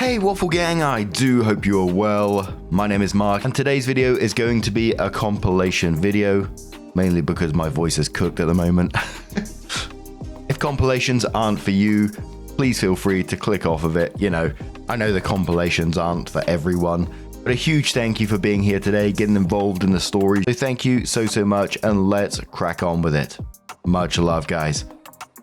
Hey Waffle Gang, I do hope you are well. My name is Mark and today's video is going to be a compilation video, mainly because my voice is cooked at the moment. If compilations aren't for you, please feel free to click off of it. You know, I know the compilations aren't for everyone, but a huge thank you for being here today, getting involved in the story. So thank you so much and let's crack on with it. Much love, guys.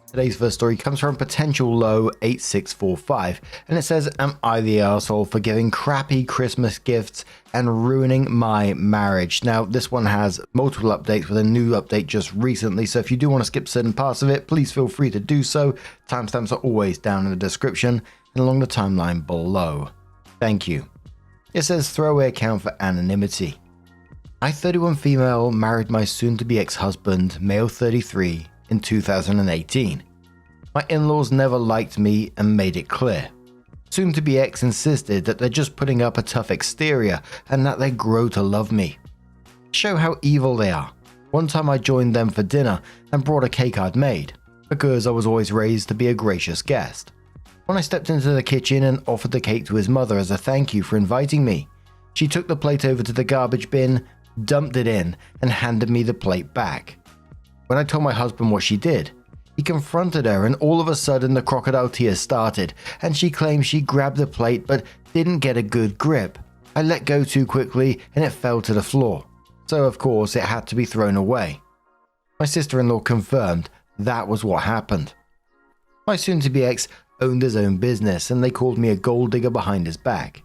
Today's first story comes from Potential Low 8645 and it says, am I the asshole for giving crappy Christmas gifts and ruining my marriage? Now this one has multiple updates with a new update just recently, so if you do want to skip certain parts of it, please feel free to do so. Timestamps are always down in the description and along the timeline below. Thank you. It says throwaway account for anonymity. I, 31 female, married my soon-to-be ex-husband, male 33, in 2018. My in-laws never liked me and made it clear. Soon-to-be ex insisted that they're just putting up a tough exterior and that they grow to love me. Show how evil they are. One time I joined them for dinner and brought a cake I'd made, because I was always raised to be a gracious guest. When I stepped into the kitchen and offered the cake to his mother as a thank you for inviting me, she took the plate over to the garbage bin, dumped it in, and handed me the plate back. When I told my husband what she did, he confronted her and all of a sudden the crocodile tears started and she claimed she grabbed the plate but didn't get a good grip. I let go too quickly and it fell to the floor. So of course it had to be thrown away. My sister-in-law confirmed that was what happened. My soon-to-be ex owned his own business and they called me a gold digger behind his back.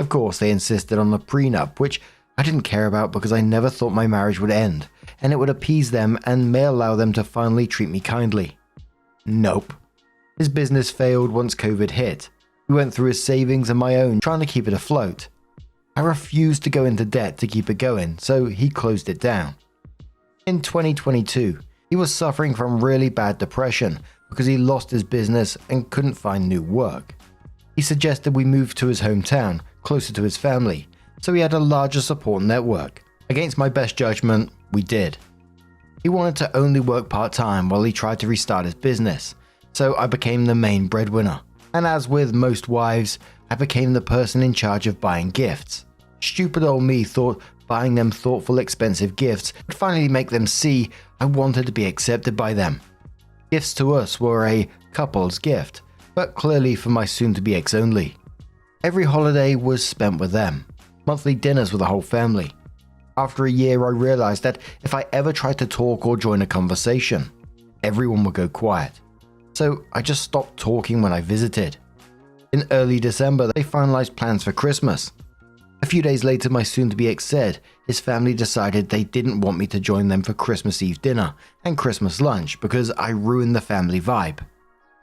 Of course they insisted on a prenup, which I didn't care about because I never thought my marriage would end, and it would appease them and may allow them to finally treat me kindly. Nope. His business failed once COVID hit. We went through his savings and my own, trying to keep it afloat. I refused to go into debt to keep it going, so he closed it down. In 2022, he was suffering from really bad depression because he lost his business and couldn't find new work. He suggested we move to his hometown, closer to his family, so he had a larger support network. Against my best judgment, we did. He wanted to only work part-time while he tried to restart his business, so I became the main breadwinner. And as with most wives, I became the person in charge of buying gifts. Stupid old me thought buying them thoughtful, expensive gifts would finally make them see I wanted to be accepted by them. Gifts to us were a couple's gift, but clearly for my soon-to-be ex only. Every holiday was spent with them. Monthly dinners with the whole family. After a year, I realized that if I ever tried to talk or join a conversation, everyone would go quiet. So I just stopped talking when I visited. In early December, they finalized plans for Christmas. A few days later, my soon-to-be ex said his family decided they didn't want me to join them for Christmas Eve dinner and Christmas lunch because I ruined the family vibe.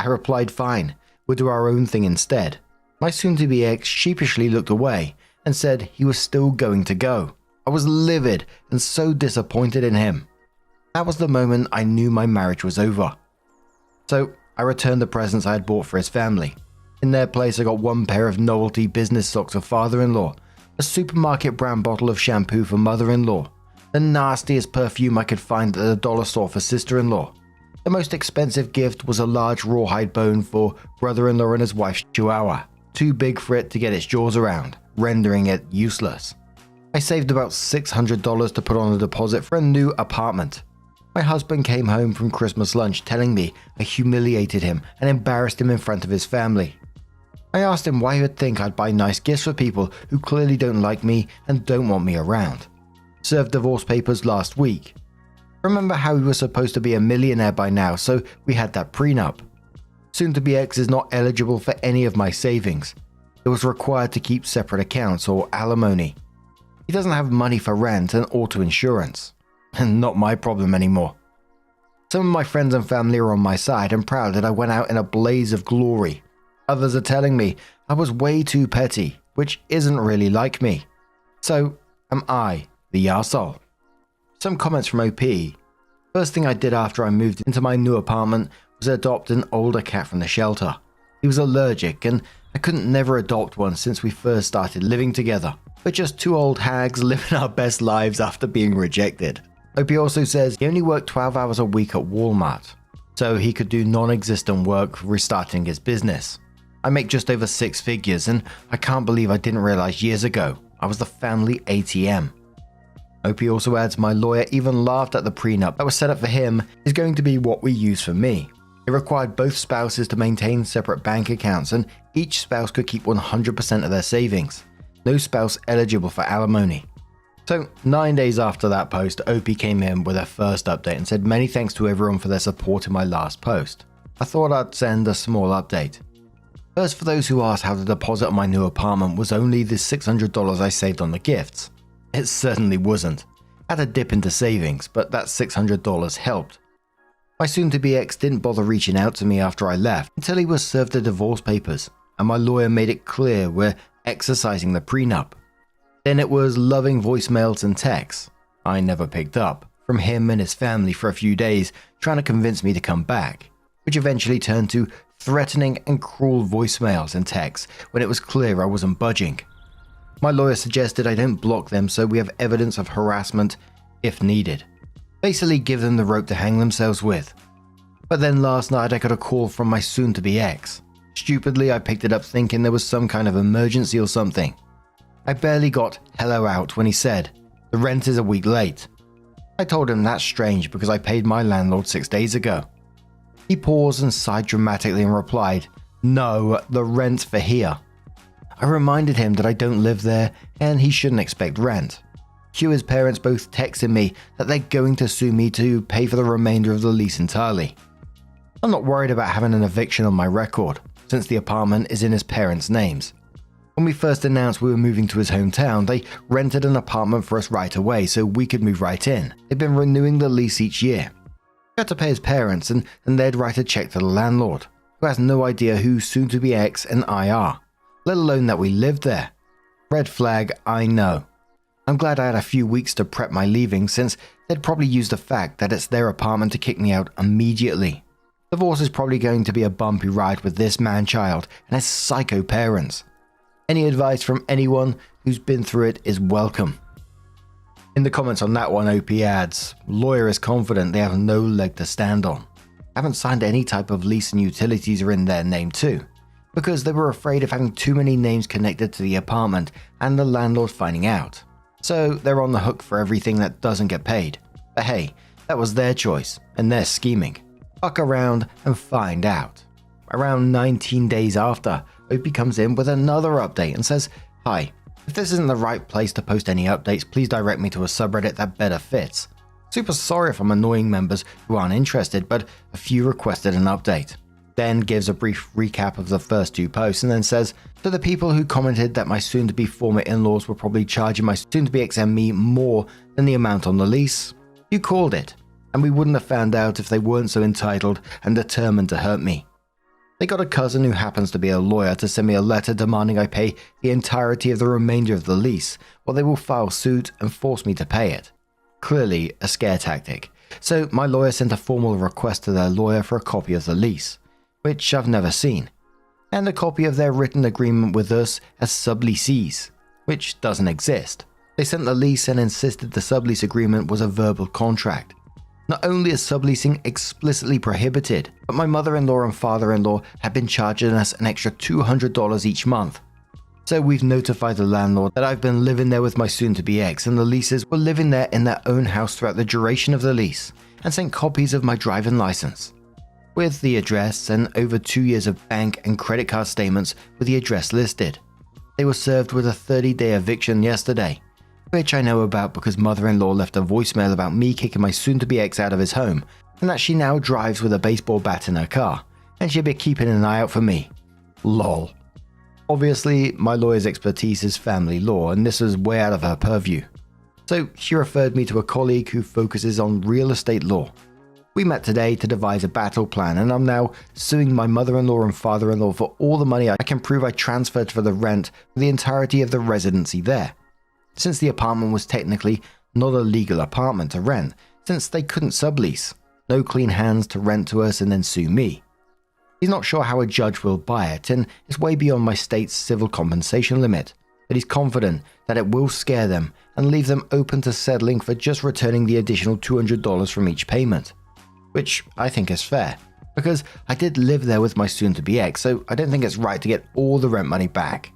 I replied, fine, we'll do our own thing instead. My soon-to-be ex sheepishly looked away and said he was still going to go. I was livid and so disappointed in him. That was the moment I knew my marriage was over. So I returned the presents I had bought for his family. In their place, I got one pair of novelty business socks for father-in-law, a supermarket brand bottle of shampoo for mother-in-law, the nastiest perfume I could find at the dollar store for sister-in-law. The most expensive gift was a large rawhide bone for brother-in-law and his wife's chihuahua, too big for it to get its jaws around, rendering it useless. I saved about $600 to put on a deposit for a new apartment. My husband came home from Christmas lunch telling me I humiliated him and embarrassed him in front of his family. I asked him why he would think I'd buy nice gifts for people who clearly don't like me and don't want me around. Served divorce papers last week. Remember how he was supposed to be a millionaire by now, so we had that prenup. Soon-to-be ex is not eligible for any of my savings. It was required to keep separate accounts or alimony. He doesn't have money for rent and auto insurance. And not my problem anymore. Some of my friends and family are on my side and proud that I went out in a blaze of glory. Others are telling me I was way too petty, which isn't really like me. So, am I the arsehole? Some comments from OP. First thing I did after I moved into my new apartment was adopt an older cat from the shelter. He was allergic and I couldn't never adopt one since we first started living together. We're just two old hags living our best lives after being rejected. OP also says he only worked 12 hours a week at Walmart, so he could do non-existent work restarting his business. I make just over 6 figures, and I can't believe I didn't realize years ago I was the family ATM. OP also adds, my lawyer even laughed at the prenup that was set up for him is going to be what we use for me. It required both spouses to maintain separate bank accounts, and each spouse could keep 100% of their savings. No spouse eligible for alimony. So 9 days after that post, OP came in with her first update and said many thanks to everyone for their support in my last post. I thought I'd send a small update. First, for those who asked how the deposit on my new apartment was only the $600 I saved on the gifts. It certainly wasn't. I had a dip into savings, but that $600 helped. My soon-to-be ex didn't bother reaching out to me after I left until he was served the divorce papers, and my lawyer made it clear we're exercising the prenup. Then it was loving voicemails and texts, I never picked up, from him and his family for a few days trying to convince me to come back, which eventually turned to threatening and cruel voicemails and texts when it was clear I wasn't budging. My lawyer suggested I don't block them so we have evidence of harassment if needed. Basically give them the rope to hang themselves with. But then last night I got a call from my soon-to-be ex. Stupidly I picked it up thinking there was some kind of emergency or something. I barely got hello out when he said, the rent is a week late. I told him that's strange because I paid my landlord 6 days ago. He paused and sighed dramatically and replied, no, the rent's for here. I reminded him that I don't live there and he shouldn't expect rent. Hughes' parents both texted me that they're going to sue me to pay for the remainder of the lease entirely. I'm not worried about having an eviction on my record, since the apartment is in his parents' names. When we first announced we were moving to his hometown, they rented an apartment for us right away so we could move right in. They've been renewing the lease each year. We had to pay his parents and they'd write a check to the landlord, who has no idea who soon-to-be ex and I are, let alone that we lived there. Red flag, I know. I'm glad I had a few weeks to prep my leaving since they'd probably use the fact that it's their apartment to kick me out immediately. Divorce is probably going to be a bumpy ride with this man-child and his psycho parents. Any advice from anyone who's been through it is welcome. In the comments on that one, OP adds, lawyer is confident they have no leg to stand on. Haven't signed any type of lease and utilities are in their name too, because they were afraid of having too many names connected to the apartment and the landlord finding out. So they're on the hook for everything that doesn't get paid. But hey, that was their choice and their scheming. Fuck around and find out. Around 19 days after, OP comes in with another update and says, hi, if this isn't the right place to post any updates, please direct me to a subreddit that better fits. Super sorry if I'm annoying members who aren't interested, but a few requested an update. Then gives a brief recap of the first 2 posts and then says, to the people who commented that my soon-to-be former in-laws were probably charging my soon-to-be ex and me more than the amount on the lease, you called it, and we wouldn't have found out if they weren't so entitled and determined to hurt me. They got a cousin who happens to be a lawyer to send me a letter demanding I pay the entirety of the remainder of the lease, or they will file suit and force me to pay it. Clearly a scare tactic, so my lawyer sent a formal request to their lawyer for a copy of the lease, which I've never seen, and a copy of their written agreement with us as subleasees, which doesn't exist. They sent the lease and insisted the sublease agreement was a verbal contract. Not only is subleasing explicitly prohibited, but my mother-in-law and father-in-law have been charging us an extra $200 each month. So we've notified the landlord that I've been living there with my soon-to-be ex and the leases were living there in their own house throughout the duration of the lease, and sent copies of my driving license, with the address and over 2 years of bank and credit card statements with the address listed. They were served with a 30-day eviction yesterday, which I know about because mother-in-law left a voicemail about me kicking my soon-to-be ex out of his home, and that she now drives with a baseball bat in her car, and she'll be keeping an eye out for me. Lol. Obviously, my lawyer's expertise is family law, and this is way out of her purview. So she referred me to a colleague who focuses on real estate law. We met today to devise a battle plan, and I'm now suing my mother-in-law and father-in-law for all the money I can prove I transferred for the rent for the entirety of the residency there, since the apartment was technically not a legal apartment to rent, since they couldn't sublease. No clean hands to rent to us and then sue me. He's not sure how a judge will buy it, and it's way beyond my state's civil compensation limit, but he's confident that it will scare them and leave them open to settling for just returning the additional $200 from each payment, which I think is fair. because I did live there with my soon-to-be ex, so I don't think it's right to get all the rent money back.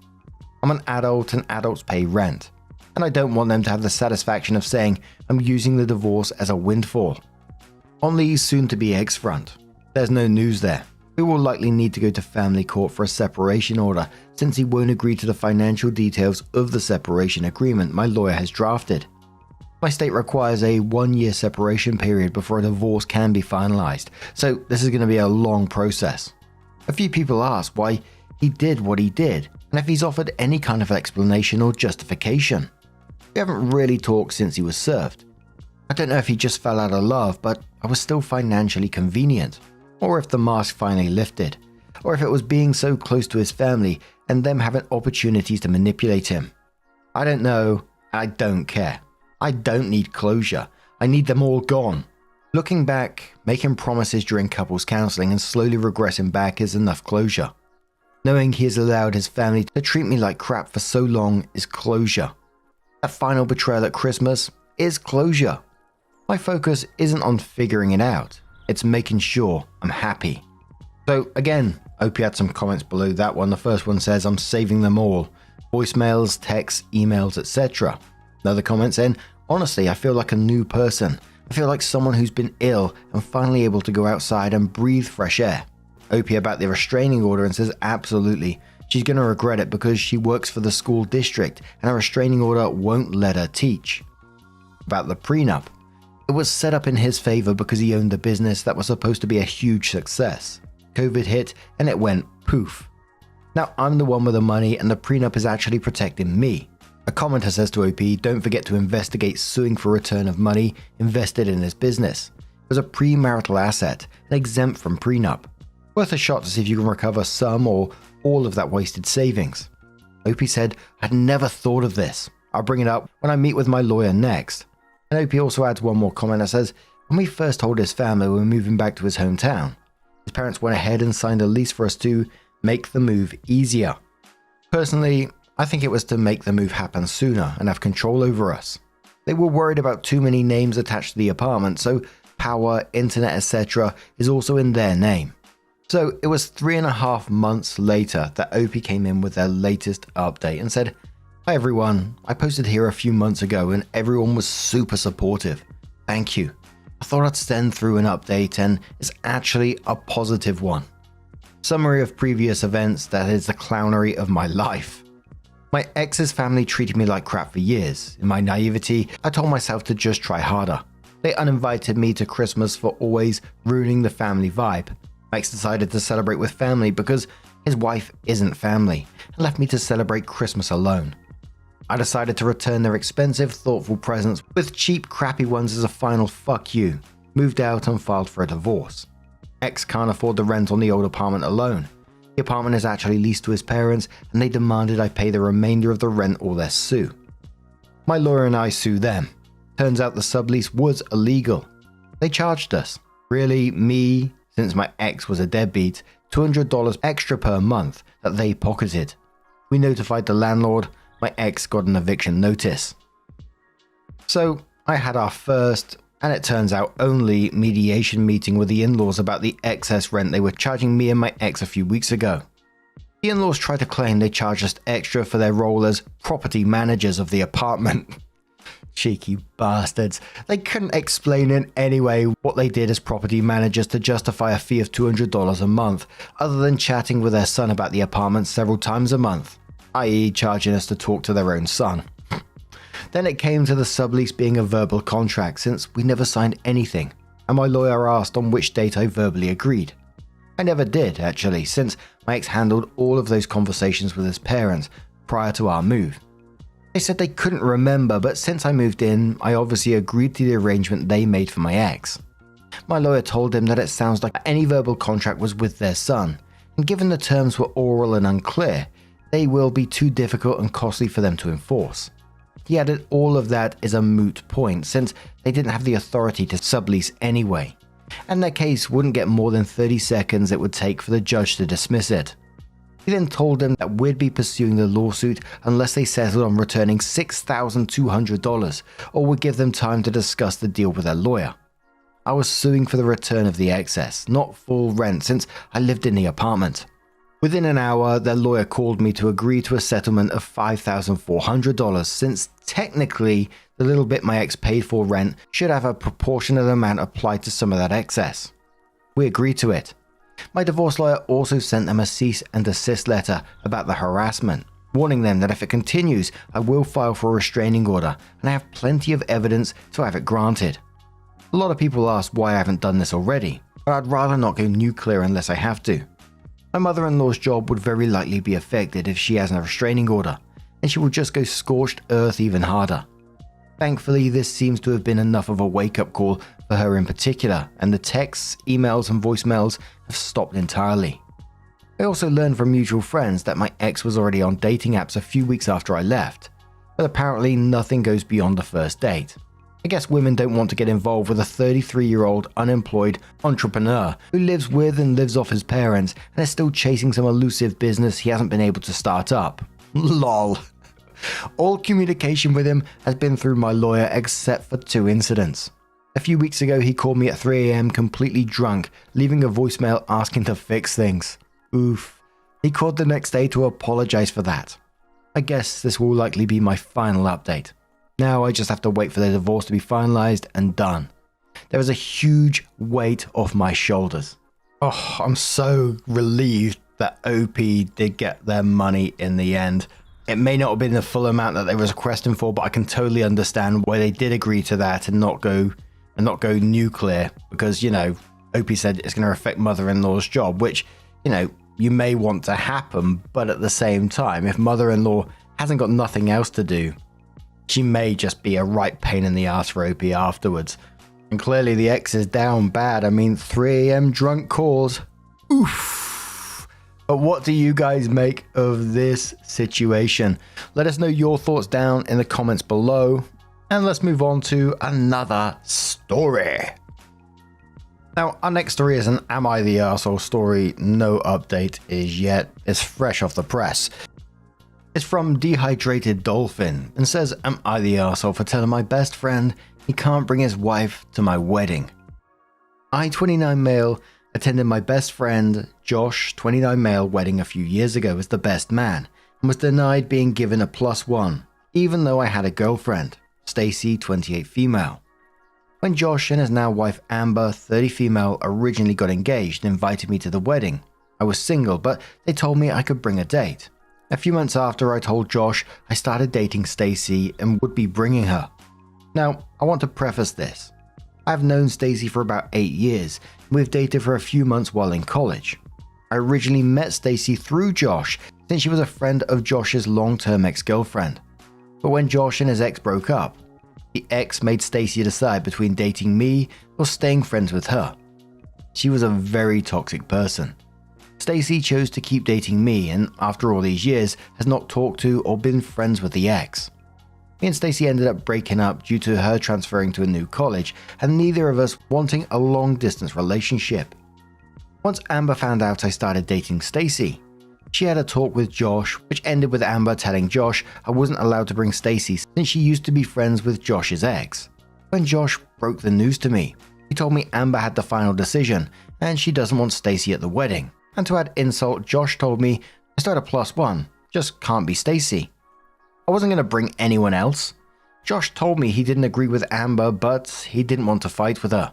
I'm an adult and adults pay rent, and I don't want them to have the satisfaction of saying I'm using the divorce as a windfall. On the soon-to-be ex front, there's no news there. We will likely need to go to family court for a separation order since he won't agree to the financial details of the separation agreement my lawyer has drafted. My state requires a 1-year separation period before a divorce can be finalized, so this is going to be a long process. A few people asked why he did what he did and if he's offered any kind of explanation or justification. We haven't really talked since he was served. I don't know if he just fell out of love, but I was still financially convenient, or if the mask finally lifted, or if it was being so close to his family and them having opportunities to manipulate him. I don't know, I don't care. I don't need closure. I need them all gone. Looking back, making promises during couples counseling and slowly regressing back is enough closure. Knowing he has allowed his family to treat me like crap for so long is closure. That final betrayal at Christmas is closure. My focus isn't on figuring it out. It's making sure I'm happy. So again, hope you had some comments below that one. The first one says, I'm saving them all. Voicemails, texts, emails, etc. Another comment saying, honestly, I feel like a new person. I feel like someone who's been ill and finally able to go outside and breathe fresh air. Opie about the restraining order and says, absolutely. She's going to regret it because she works for the school district and a restraining order won't let her teach. About the prenup. It was set up in his favor because he owned the business that was supposed to be a huge success. COVID hit and it went poof. Now I'm the one with the money and the prenup is actually protecting me. A commenter says to OP, don't forget to investigate suing for return of money invested in his business. It was a premarital asset and exempt from prenup. Worth a shot to see if you can recover some or all of that wasted savings. OP said, I'd never thought of this. I'll bring it up when I meet with my lawyer next. And OP also adds one more comment that says, when we first told his family we were moving back to his hometown, his parents went ahead and signed a lease for us to make the move easier. Personally, I think it was to make the move happen sooner and have control over us. They were worried about too many names attached to the apartment, so power, internet, etc. is also in their name. So it was 3.5 months later that OP came in with their latest update and said, hi everyone, I posted here a few months ago and everyone was super supportive. Thank you. I thought I'd send through an update and it's actually a positive one. Summary of previous events, that is the clownery of my life. My ex's family treated me like crap for years. In my naivety, I told myself to just try harder. They uninvited me to Christmas for always ruining the family vibe. My ex decided to celebrate with family because his wife isn't family and left me to celebrate Christmas alone. I decided to return their expensive, thoughtful presents with cheap, crappy ones as a final fuck you. Moved out and filed for a divorce. Ex can't afford the rent on the old apartment alone. The apartment is actually leased to his parents and they demanded I pay the remainder of the rent or they'll sue. My lawyer and I sue them. Turns out the sublease was illegal. They charged us. Really, me, since my ex was a deadbeat, $200 extra per month that they pocketed. We notified the landlord. My ex got an eviction notice. So I had our first, and it turns out only, mediation meeting with the in-laws about the excess rent they were charging me and my ex a few weeks ago. The in-laws tried to claim they charged us extra for their role as property managers of the apartment. Cheeky bastards. They couldn't explain in any way what they did as property managers to justify a fee of $200 a month, other than chatting with their son about the apartment several times a month, i.e. charging us to talk to their own son. Then it came to the sublease being a verbal contract since we never signed anything, and my lawyer asked on which date I verbally agreed. I never did, actually, since my ex handled all of those conversations with his parents prior to our move. They said they couldn't remember, but since I moved in, I obviously agreed to the arrangement they made for my ex. My lawyer told him that it sounds like any verbal contract was with their son, and given the terms were oral and unclear, they will be too difficult and costly for them to enforce. He added all of that is a moot point since they didn't have the authority to sublease anyway, and their case wouldn't get more than 30 seconds it would take for the judge to dismiss it. He then told them that we'd be pursuing the lawsuit unless they settled on returning $6,200 or would give them time to discuss the deal with their lawyer. I was suing for the return of the excess, not full rent, since I lived in the apartment. Within an hour, their lawyer called me to agree to a settlement of $5,400, since technically the little bit my ex paid for rent should have a proportionate amount applied to some of that excess. We agreed to it. My divorce lawyer also sent them a cease and desist letter about the harassment, warning them that if it continues, I will file for a restraining order, and I have plenty of evidence to have it granted. A lot of people ask why I haven't done this already, but I'd rather not go nuclear unless I have to. My mother-in-law's job would very likely be affected if she has a restraining order, and she will just go scorched earth even harder. Thankfully, this seems to have been enough of a wake-up call for her in particular, and the texts, emails, and voicemails have stopped entirely. I also learned from mutual friends that my ex was already on dating apps a few weeks after I left, but apparently nothing goes beyond the first date. I guess women don't want to get involved with a 33-year-old unemployed entrepreneur who lives with and lives off his parents and is still chasing some elusive business he hasn't been able to start up. Lol. All communication with him has been through my lawyer except for 2 incidents. A few weeks ago, he called me at 3 a.m. completely drunk, leaving a voicemail asking to fix things. Oof. He called the next day to apologize for that. I guess this will likely be my final update. Now I just have to wait for the divorce to be finalized and done. There is a huge weight off my shoulders. Oh, I'm so relieved that OP did get their money in the end. It may not have been the full amount that they were requesting for, but I can totally understand why they did agree to that and not go nuclear, because, you know, OP said it's going to affect mother-in-law's job, which, you know, you may want to happen, but at the same time, if mother-in-law hasn't got nothing else to do, she may just be a right pain in the ass for OP afterwards. And clearly the ex is down bad. I mean, 3 a.m. drunk calls. Oof. But what do you guys make of this situation? Let us know your thoughts down in the comments below. And let's move on to another story. Now, our next story is an Am I the Arsehole story. No update is yet. It's fresh off the press. It's from Dehydrated Dolphin and says, Am I the arsehole for telling my best friend he can't bring his wife to my wedding? I, 29 male, attended my best friend, Josh, 29 male, wedding a few years ago as the best man and was denied being given a +1, even though I had a girlfriend, Stacy, 28 female. When Josh and his now wife Amber, 30 female, originally got engaged and invited me to the wedding, I was single, but they told me I could bring a date. A few months after I told Josh I started dating Stacy and would be bringing her. Now, I want to preface this. I've known Stacy for about 8 years, and we've dated for a few months while in college. I originally met Stacy through Josh, since she was a friend of Josh's long-term ex-girlfriend. But when Josh and his ex broke up, the ex made Stacy decide between dating me or staying friends with her. She was a very toxic person. Stacy chose to keep dating me and after all these years has not talked to or been friends with the ex. Me and Stacy ended up breaking up due to her transferring to a new college and neither of us wanting a long distance relationship. Once Amber found out I started dating Stacy, she had a talk with Josh which ended with Amber telling Josh I wasn't allowed to bring Stacy since she used to be friends with Josh's ex. When Josh broke the news to me, he told me Amber had the final decision and she doesn't want Stacy at the wedding. And to add insult, Josh told me I started a +1, just can't be Stacy. I wasn't going to bring anyone else. Josh told me he didn't agree with Amber, but he didn't want to fight with her.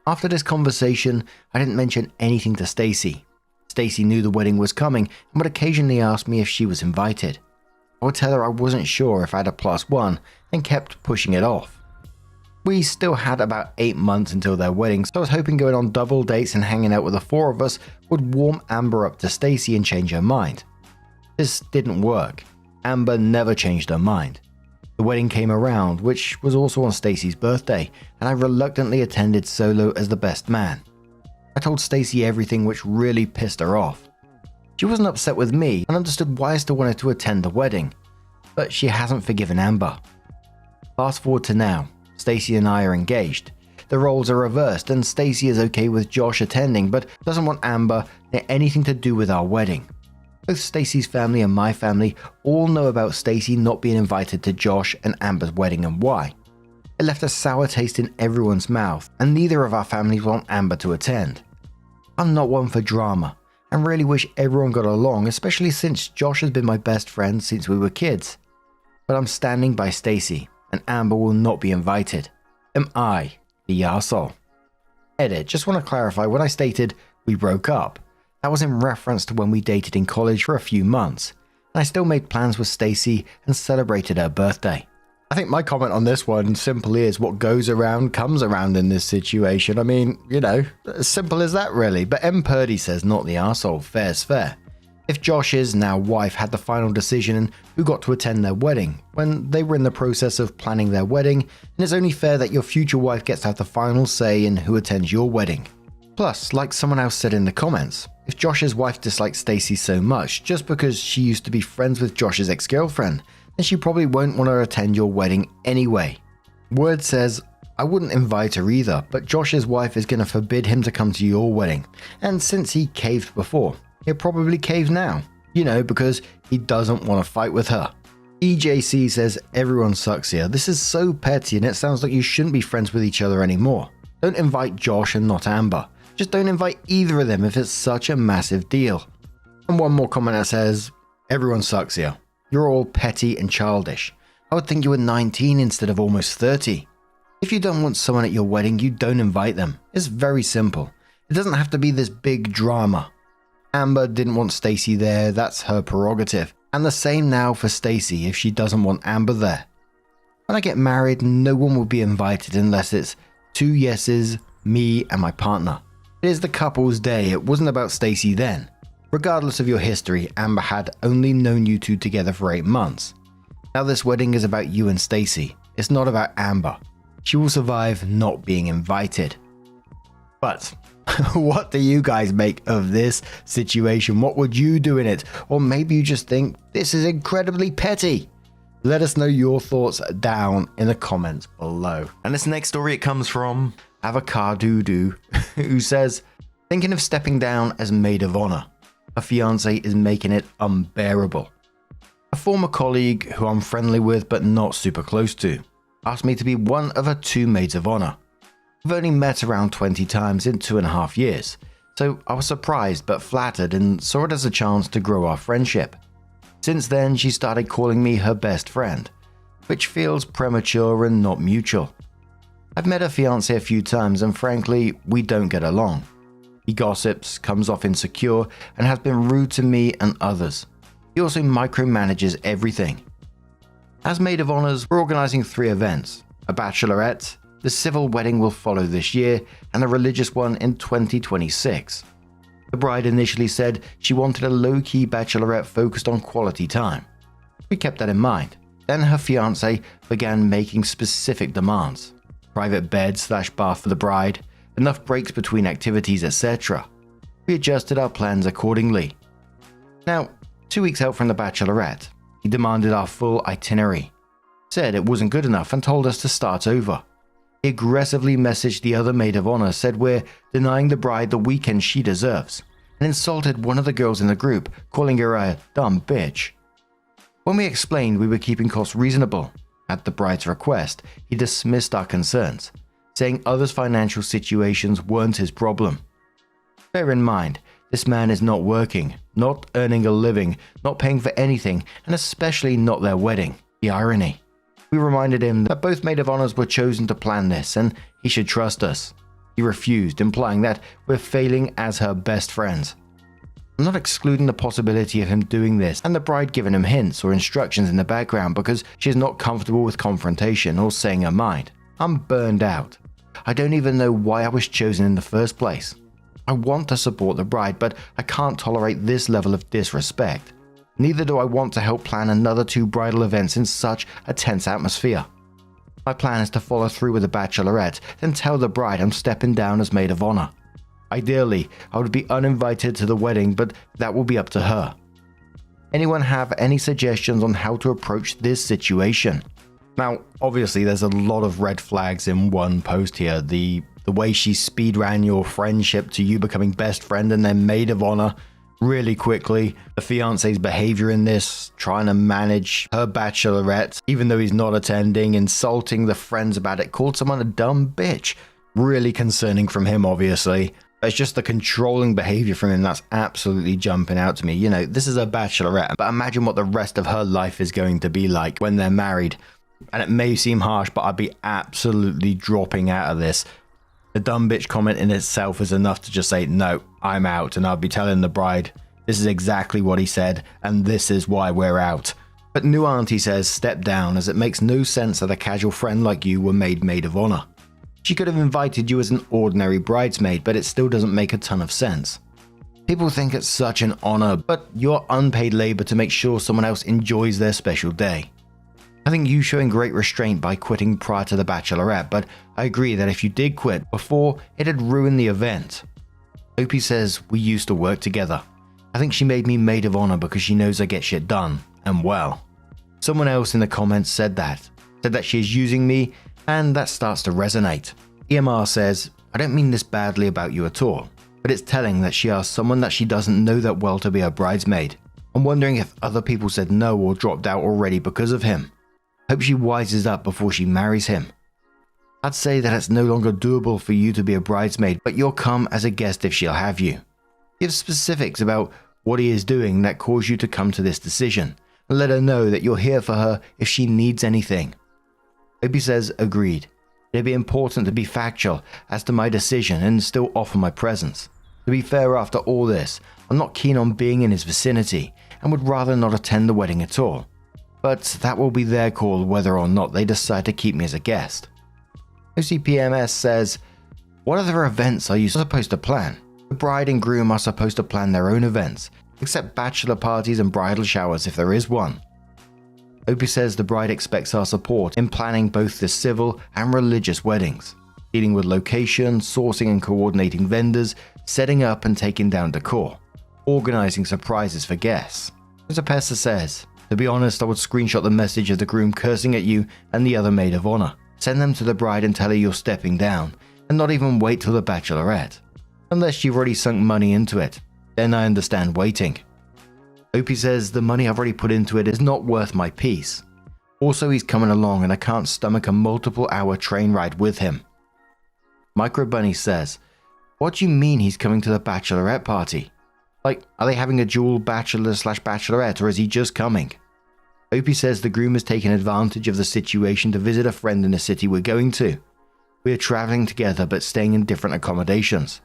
After this conversation, I didn't mention anything to Stacy. Stacy knew the wedding was coming and would occasionally ask me if she was invited. I would tell her I wasn't sure if I had a +1 and kept pushing it off. We still had about 8 months until their wedding, so I was hoping going on double dates and hanging out with the 4 of us would warm Amber up to Stacy and change her mind. This didn't work. Amber never changed her mind. The wedding came around, which was also on Stacy's birthday, and I reluctantly attended solo as the best man. I told Stacy everything, which really pissed her off. She wasn't upset with me and understood why I still wanted to attend the wedding, but she hasn't forgiven Amber. Fast forward to now. Stacy and I are engaged. The roles are reversed and Stacy is okay with Josh attending but doesn't want Amber anything to do with our wedding. Both Stacy's family and my family all know about Stacy not being invited to Josh and Amber's wedding and why. It left a sour taste in everyone's mouth, and neither of our families want Amber to attend. I'm not one for drama, and really wish everyone got along, especially since Josh has been my best friend since we were kids. But I'm standing by Stacy, and Amber will not be invited. Am I the arsehole? Edit, just want to clarify, when I stated we broke up, that was in reference to when we dated in college for a few months, and I still made plans with Stacy and celebrated her birthday. I think my comment on this one simply is what goes around comes around in this situation. I mean, as simple as that really. But M. Purdy says not the arsehole, fair's fair. If Josh's now wife had the final decision in who got to attend their wedding, when they were in the process of planning their wedding, then it's only fair that your future wife gets to have the final say in who attends your wedding. Plus, like someone else said in the comments, if Josh's wife dislikes Stacy so much just because she used to be friends with Josh's ex-girlfriend, then she probably won't want to attend your wedding anyway. Word says, I wouldn't invite her either, but Josh's wife is going to forbid him to come to your wedding, and since he caved before, he'll probably cave now, because he doesn't want to fight with her. EJC says, everyone sucks here. This is so petty and it sounds like you shouldn't be friends with each other anymore. Don't invite Josh and not Amber. Just don't invite either of them if it's such a massive deal. And one more comment that says, everyone sucks here. You're all petty and childish. I would think you were 19 instead of almost 30. If you don't want someone at your wedding, you don't invite them. It's very simple. It doesn't have to be this big drama. Amber didn't want Stacy there, that's her prerogative. And the same now for Stacy if she doesn't want Amber there. When I get married, no one will be invited unless it's 2 yeses, me and my partner. It is the couple's day, it wasn't about Stacy then. Regardless of your history, Amber had only known you two together for 8 months. Now this wedding is about you and Stacy. It's not about Amber. She will survive not being invited. But what do you guys make of this situation? What would you do in it? Or maybe you just think this is incredibly petty. Let us know your thoughts down in the comments below. And this next story, it comes from Avocado who says, thinking of stepping down as maid of honor. A fiance is making it unbearable. A former colleague who I'm friendly with but not super close to asked me to be one of her 2 maids of honor. We've only met around 20 times in 2.5 years, so I was surprised but flattered and saw it as a chance to grow our friendship. Since then, she started calling me her best friend, which feels premature and not mutual. I've met her fiance a few times and frankly, we don't get along. He gossips, comes off insecure, and has been rude to me and others. He also micromanages everything. As maid of honors, we're organizing 3 events: a bachelorette, the civil wedding will follow this year, and a religious one in 2026. The bride initially said she wanted a low-key bachelorette focused on quality time. We kept that in mind. Then her fiance began making specific demands: private bed/bath for the bride, enough breaks between activities, etc. We adjusted our plans accordingly. Now, 2 weeks out from the bachelorette, he demanded our full itinerary, said it wasn't good enough and told us to start over. He aggressively messaged the other maid of honor, said we're denying the bride the weekend she deserves, and insulted one of the girls in the group, calling her a dumb bitch. When we explained we were keeping costs reasonable, at the bride's request, he dismissed our concerns, saying others' financial situations weren't his problem. Bear in mind, this man is not working, not earning a living, not paying for anything, and especially not their wedding. The irony. We reminded him that both maid of honors were chosen to plan this and he should trust us. He refused, implying that we're failing as her best friends. I'm not excluding the possibility of him doing this and the bride giving him hints or instructions in the background because she's not comfortable with confrontation or saying her mind. I'm burned out. I don't even know why I was chosen in the first place. I want to support the bride, but I can't tolerate this level of disrespect. Neither do I want to help plan another 2 bridal events in such a tense atmosphere. My plan is to follow through with the bachelorette, then tell the bride I'm stepping down as maid of honor. Ideally, I would be uninvited to the wedding, but that will be up to her. Anyone have any suggestions on how to approach this situation? Now, obviously there's a lot of red flags in one post here. The way she speed ran your friendship to you becoming best friend and then maid of honor Really quickly, the fiance's behavior in this, trying to manage her bachelorette, even though he's not attending, insulting the friends about it, called someone a dumb bitch. Really concerning from him, obviously. But it's just the controlling behavior from him that's absolutely jumping out to me. You know, this is a bachelorette, but imagine what the rest of her life is going to be like when they're married. And it may seem harsh, but I'd be absolutely dropping out of this. The dumb bitch comment in itself is enough to just say, no, I'm out, and I'll be telling the bride, this is exactly what he said, and this is why we're out. But new auntie says, step down, as it makes no sense that a casual friend like you were made maid of honor. She could have invited you as an ordinary bridesmaid, but it still doesn't make a ton of sense. People think it's such an honor, but you're unpaid labor to make sure someone else enjoys their special day. I think you showing great restraint by quitting prior to the bachelorette, but I agree that if you did quit before, it'd ruin the event. Opie says, we used to work together. I think she made me maid of honor because she knows I get shit done, and well. Someone else in the comments said that she is using me, and that starts to resonate. EMR says, I don't mean this badly about you at all, but it's telling that she asked someone that she doesn't know that well to be her bridesmaid. I'm wondering if other people said no or dropped out already because of him. Hope she wises up before she marries him. I'd say that it's no longer doable for you to be a bridesmaid, but you'll come as a guest if she'll have you. Give specifics about what he is doing that caused you to come to this decision, and let her know that you're here for her if she needs anything. Opie says, agreed. It'd be important to be factual as to my decision and still offer my presence. To be fair, after all this, I'm not keen on being in his vicinity and would rather not attend the wedding at all. But that will be their call whether or not they decide to keep me as a guest. OCPMS says, what other events are you supposed to plan? The bride and groom are supposed to plan their own events, except bachelor parties and bridal showers if there is one. Opie says the bride expects our support in planning both the civil and religious weddings, dealing with location, sourcing and coordinating vendors, setting up and taking down decor, organizing surprises for guests. Mr. Pesta says, to be honest, I would screenshot the message of the groom cursing at you and the other maid of honor, send them to the bride and tell her you're stepping down, and not even wait till the bachelorette. Unless you've already sunk money into it, then I understand waiting. Opie says the money I've already put into it is not worth my peace. Also, he's coming along and I can't stomach a multiple-hour train ride with him. Micro Bunny says, what do you mean he's coming to the bachelorette party? Like, are they having a dual bachelor/bachelorette or is he just coming? Opie says the groom has taken advantage of the situation to visit a friend in the city we're going to. We are traveling together but staying in different accommodations.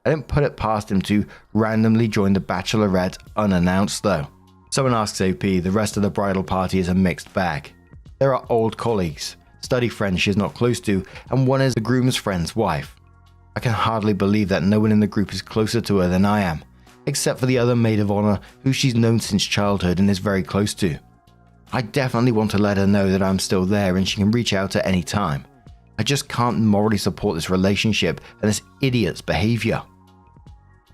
I don't put it past him to randomly join the bachelorette unannounced though. Someone asks OP, the rest of the bridal party is a mixed bag. There are old colleagues, study friends she's not close to, and one is the groom's friend's wife. I can hardly believe that no one in the group is closer to her than I am, except for the other maid of honor who she's known since childhood and is very close to. I definitely want to let her know that I'm still there and she can reach out at any time. I just can't morally support this relationship and this idiot's behavior.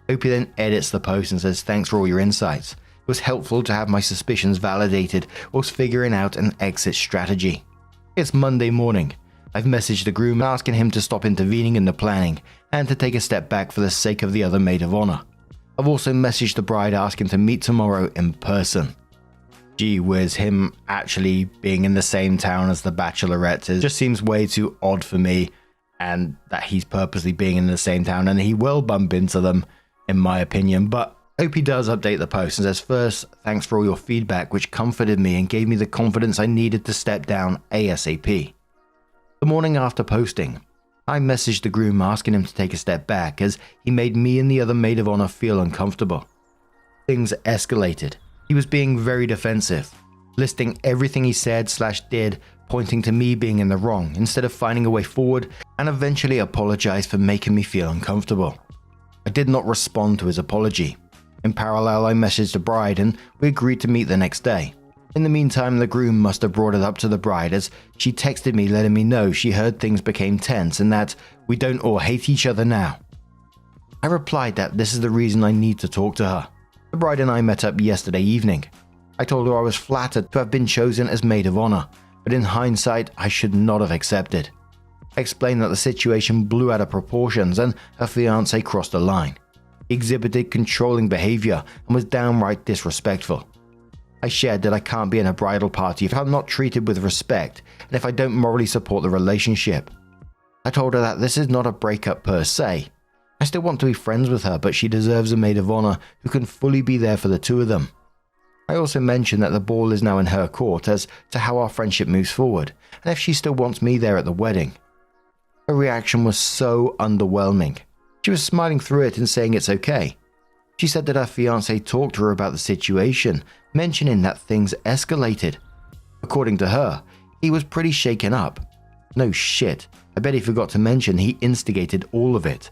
Opie then edits the post and says thanks for all your insights. It was helpful to have my suspicions validated whilst figuring out an exit strategy. It's Monday morning. I've messaged the groom asking him to stop intervening in the planning and to take a step back for the sake of the other maid of honor. I've also messaged the bride asking to meet tomorrow in person. Gee whiz, him actually being in the same town as the bachelorette just seems way too odd for me, and that he's purposely being in the same town and he will bump into them, in my opinion. But Opie does update the post and says, first, thanks for all your feedback which comforted me and gave me the confidence I needed to step down ASAP. The morning after posting, I messaged the groom asking him to take a step back as he made me and the other maid of honor feel uncomfortable. Things escalated. He was being very defensive, listing everything he said/did, pointing to me being in the wrong instead of finding a way forward, and eventually apologized for making me feel uncomfortable. I did not respond to his apology. In parallel, I messaged the bride and we agreed to meet the next day. In the meantime, the groom must have brought it up to the bride as she texted me letting me know she heard things became tense and that we don't all hate each other now. I replied that this is the reason I need to talk to her. The bride and I met up yesterday evening. I told her I was flattered to have been chosen as maid of honor, but in hindsight, I should not have accepted. I explained that the situation blew out of proportions and her fiancé crossed a line. He exhibited controlling behavior and was downright disrespectful. I shared that I can't be in a bridal party if I'm not treated with respect and if I don't morally support the relationship. I told her that this is not a breakup per se. I still want to be friends with her, but she deserves a maid of honor who can fully be there for the two of them. I also mentioned that the ball is now in her court as to how our friendship moves forward, and if she still wants me there at the wedding. Her reaction was so underwhelming. She was smiling through it and saying it's okay. She said that her fiancé talked to her about the situation, mentioning that things escalated. According to her, he was pretty shaken up. No shit, I bet he forgot to mention he instigated all of it.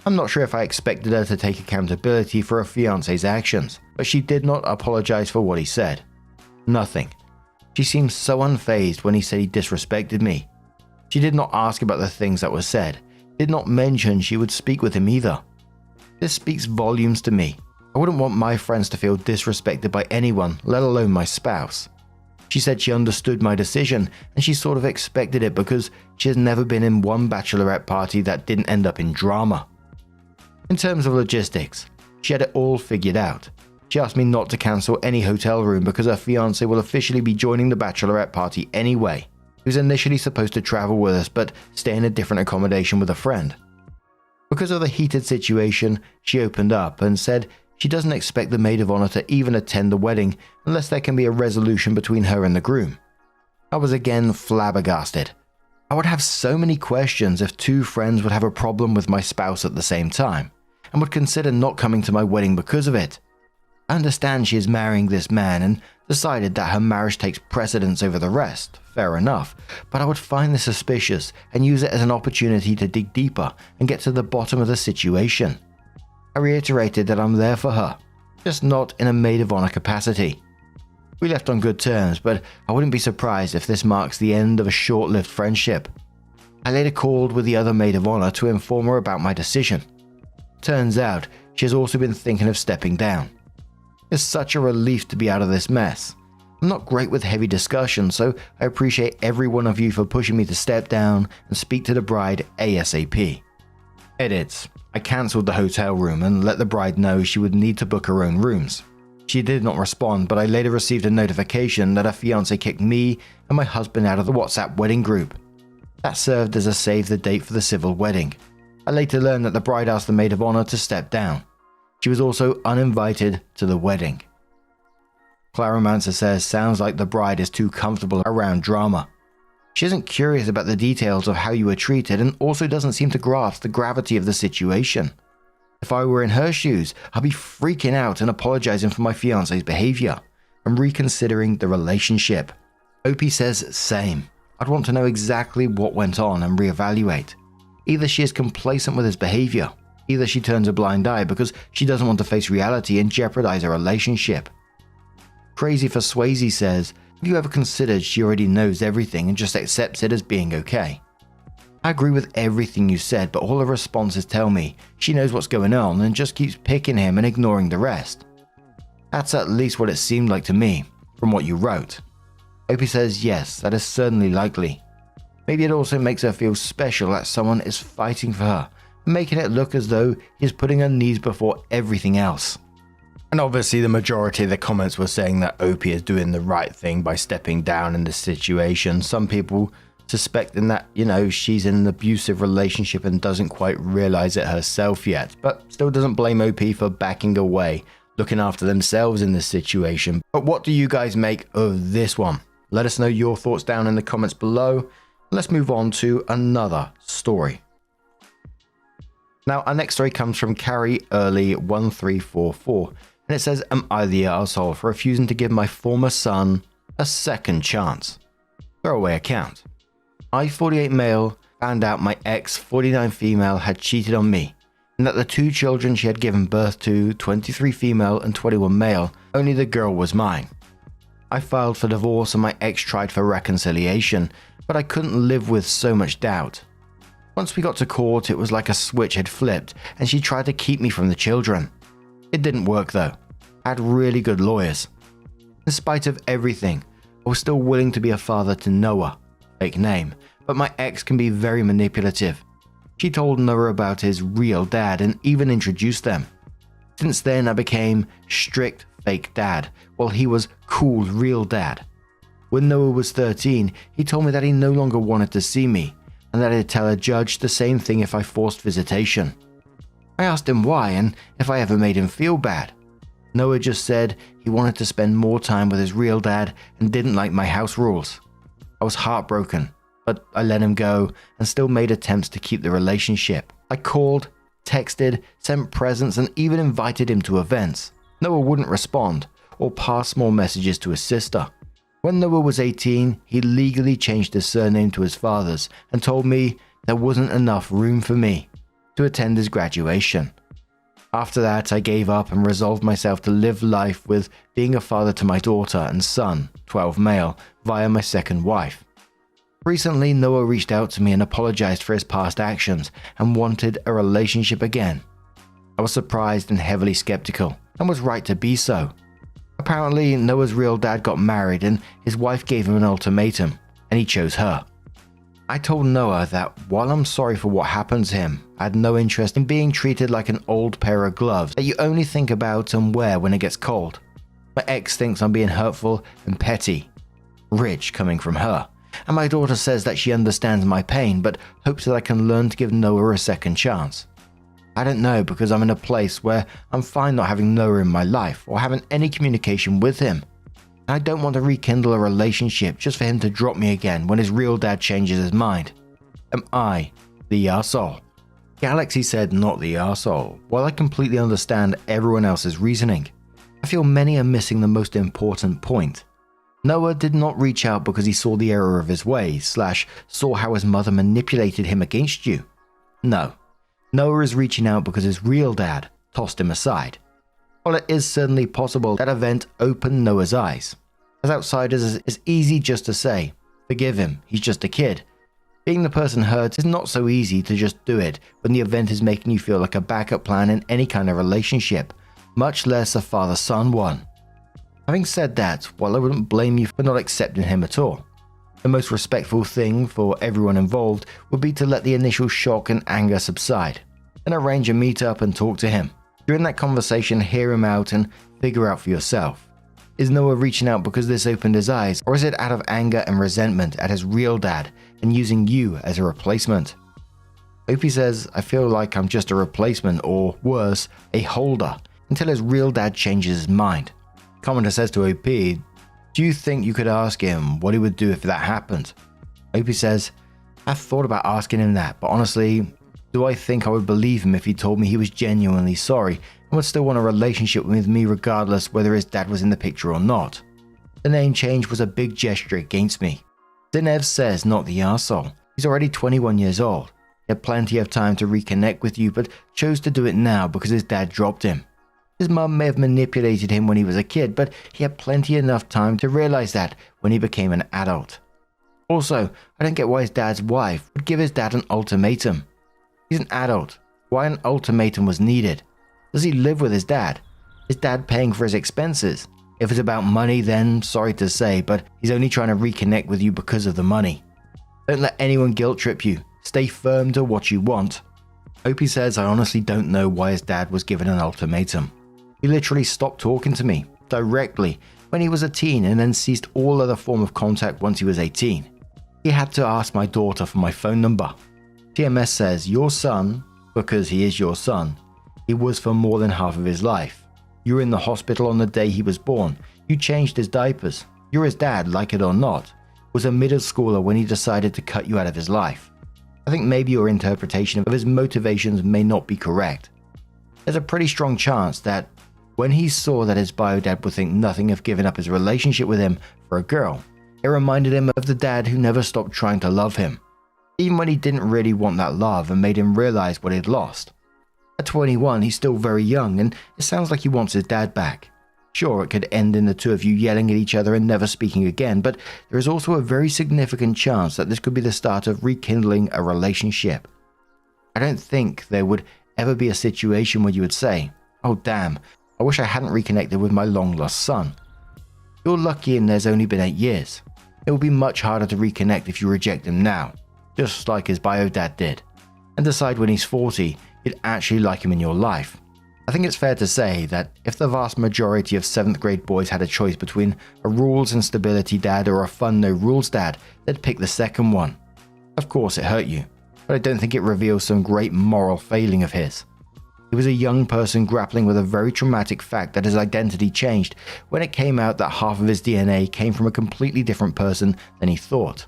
I'm not sure if I expected her to take accountability for her fiancé's actions, but she did not apologize for what he said. Nothing. She seemed so unfazed when he said he disrespected me. She did not ask about the things that were said, did not mention she would speak with him either. This speaks volumes to me. I wouldn't want my friends to feel disrespected by anyone, let alone my spouse. She said she understood my decision and she sort of expected it because she has never been in one bachelorette party that didn't end up in drama. In terms of logistics, she had it all figured out. She asked me not to cancel any hotel room because her fiancé will officially be joining the bachelorette party anyway. He was initially supposed to travel with us but stay in a different accommodation with a friend. Because of the heated situation, she opened up and said she doesn't expect the maid of honor to even attend the wedding unless there can be a resolution between her and the groom. I was again flabbergasted. I would have so many questions if two friends would have a problem with my spouse at the same time and would consider not coming to my wedding because of it. I understand she is marrying this man and decided that her marriage takes precedence over the rest, fair enough, but I would find this suspicious and use it as an opportunity to dig deeper and get to the bottom of the situation. I reiterated that I'm there for her, just not in a maid of honor capacity. We left on good terms, but I wouldn't be surprised if this marks the end of a short-lived friendship. I later called with the other maid of honor to inform her about my decision. Turns out, she has also been thinking of stepping down. It's such a relief to be out of this mess. I'm not great with heavy discussion, so I appreciate every one of you for pushing me to step down and speak to the bride ASAP. Edits. I cancelled the hotel room and let the bride know she would need to book her own rooms. She did not respond, but I later received a notification that her fiancé kicked me and my husband out of the WhatsApp wedding group. That served as a save the date for the civil wedding. I later learned that the bride asked the maid of honor to step down. She was also uninvited to the wedding. Claromancer says, sounds like the bride is too comfortable around drama. She isn't curious about the details of how you were treated and also doesn't seem to grasp the gravity of the situation. If I were in her shoes, I'd be freaking out and apologizing for my fiancé's behavior and reconsidering the relationship. Opie says same. I'd want to know exactly what went on and reevaluate. Either she is complacent with his behavior, either she turns a blind eye because she doesn't want to face reality and jeopardize a relationship. Crazy for Swayze says, have you ever considered she already knows everything and just accepts it as being okay? I agree with everything you said, but all her responses tell me she knows what's going on and just keeps picking him and ignoring the rest. That's at least what it seemed like to me, from what you wrote. Opie says yes, that is certainly likely. Maybe it also makes her feel special that someone is fighting for her, making it look as though he is putting her needs before everything else. And obviously the majority of the comments were saying that Opie is doing the right thing by stepping down in this situation. Some people suspecting that, she's in an abusive relationship and doesn't quite realize it herself yet, but still doesn't blame OP for backing away, looking after themselves in this situation. But what do you guys make of this one? Let us know your thoughts down in the comments below. Let's move on to another story. Now, our next story comes from Carrie Early 1344, and it says, am I the arsehole for refusing to give my former son a second chance? Throwaway account. I, 48 male, found out my ex, 49 female, had cheated on me, and that the two children she had given birth to, 23 female and 21 male, only the girl was mine. I filed for divorce and my ex tried for reconciliation, but I couldn't live with so much doubt. Once we got to court, it was like a switch had flipped and she tried to keep me from the children. It didn't work though. I had really good lawyers. In spite of everything, I was still willing to be a father to Noah, fake name, but my ex can be very manipulative. She told Noah about his real dad and even introduced them. Since then, I became strict fake dad, while he was cool real dad. When Noah was 13, he told me that he no longer wanted to see me, and that he'd tell a judge the same thing if I forced visitation. I asked him why and if I ever made him feel bad. Noah just said he wanted to spend more time with his real dad and didn't like my house rules. I was heartbroken, but I let him go and still made attempts to keep the relationship. I called, texted, sent presents, and even invited him to events. Noah wouldn't respond or pass small messages to his sister. When Noah was 18, he legally changed his surname to his father's and told me there wasn't enough room for me to attend his graduation. After that, I gave up and resolved myself to live life with being a father to my daughter and son, 12 male, via my second wife. Recently, Noah reached out to me and apologized for his past actions and wanted a relationship again. I was surprised and heavily skeptical, and was right to be so. Apparently, Noah's real dad got married and his wife gave him an ultimatum, and he chose her. I told Noah that while I'm sorry for what happened to him, I had no interest in being treated like an old pair of gloves that you only think about and wear when it gets cold. My ex thinks I'm being hurtful and petty. Rich coming from her. And my daughter says that she understands my pain but hopes that I can learn to give Noah a second chance. I don't know, because I'm in a place where I'm fine not having Noah in my life or having any communication with him. I don't want to rekindle a relationship just for him to drop me again when his real dad changes his mind. Am I the arsehole? Galaxy said not the arsehole. While I completely understand everyone else's reasoning, I feel many are missing the most important point. Noah did not reach out because he saw the error of his ways / saw how his mother manipulated him against you. No. Noah is reaching out because his real dad tossed him aside. While it is certainly possible that event opened Noah's eyes, as outsiders it's easy just to say, forgive him, he's just a kid. Being the person hurt is not so easy to just do it when the event is making you feel like a backup plan in any kind of relationship, much less a father-son one. Having said that, while I wouldn't blame you for not accepting him at all, the most respectful thing for everyone involved would be to let the initial shock and anger subside, and arrange a meet-up and talk to him. During that conversation, hear him out and figure out for yourself. Is Noah reaching out because this opened his eyes, or is it out of anger and resentment at his real dad and using you as a replacement? Opie says, I feel like I'm just a replacement, or worse, a holder, until his real dad changes his mind. Commenter says to OP, do you think you could ask him what he would do if that happened? Opie says, I've thought about asking him that, but honestly, do I think I would believe him if he told me he was genuinely sorry and would still want a relationship with me regardless whether his dad was in the picture or not? The name change was a big gesture against me. Dinev says not the arsehole. He's already 21 years old. He had plenty of time to reconnect with you but chose to do it now because his dad dropped him. His mum may have manipulated him when he was a kid, but he had plenty enough time to realize that when he became an adult. Also, I don't get why his dad's wife would give his dad an ultimatum. He's an adult. Why an ultimatum was needed? Does he live with his dad? Is dad paying for his expenses? If it's about money, then sorry to say, but he's only trying to reconnect with you because of the money. Don't let anyone guilt trip you. Stay firm to what you want. Opie says, I honestly don't know why his dad was given an ultimatum. He literally stopped talking to me directly when he was a teen and then ceased all other form of contact once he was 18. He had to ask my daughter for my phone number. TMS says, your son, because he is your son, he was for more than half of his life. You were in the hospital on the day he was born. You changed his diapers. You're his dad, like it or not. Was a middle schooler when he decided to cut you out of his life. I think maybe your interpretation of his motivations may not be correct. There's a pretty strong chance that when he saw that his bio dad would think nothing of giving up his relationship with him for a girl, it reminded him of the dad who never stopped trying to love him, even when he didn't really want that love, and made him realize what he'd lost. At 21, he's still very young, and it sounds like he wants his dad back. Sure, it could end in the two of you yelling at each other and never speaking again, but there is also a very significant chance that this could be the start of rekindling a relationship. I don't think there would ever be a situation where you would say, oh damn, I wish I hadn't reconnected with my long-lost son. You're lucky and there's only been 8 years. It will be much harder to reconnect if you reject him now, just like his bio dad did, and decide when he's 40 you'd actually like him in your life. I think it's fair to say that if the vast majority of 7th grade boys had a choice between a rules and stability dad or a fun no rules dad, they'd pick the second one. Of course it hurt you, but I don't think it reveals some great moral failing of his. He was a young person grappling with a very traumatic fact that his identity changed when it came out that half of his DNA came from a completely different person than he thought.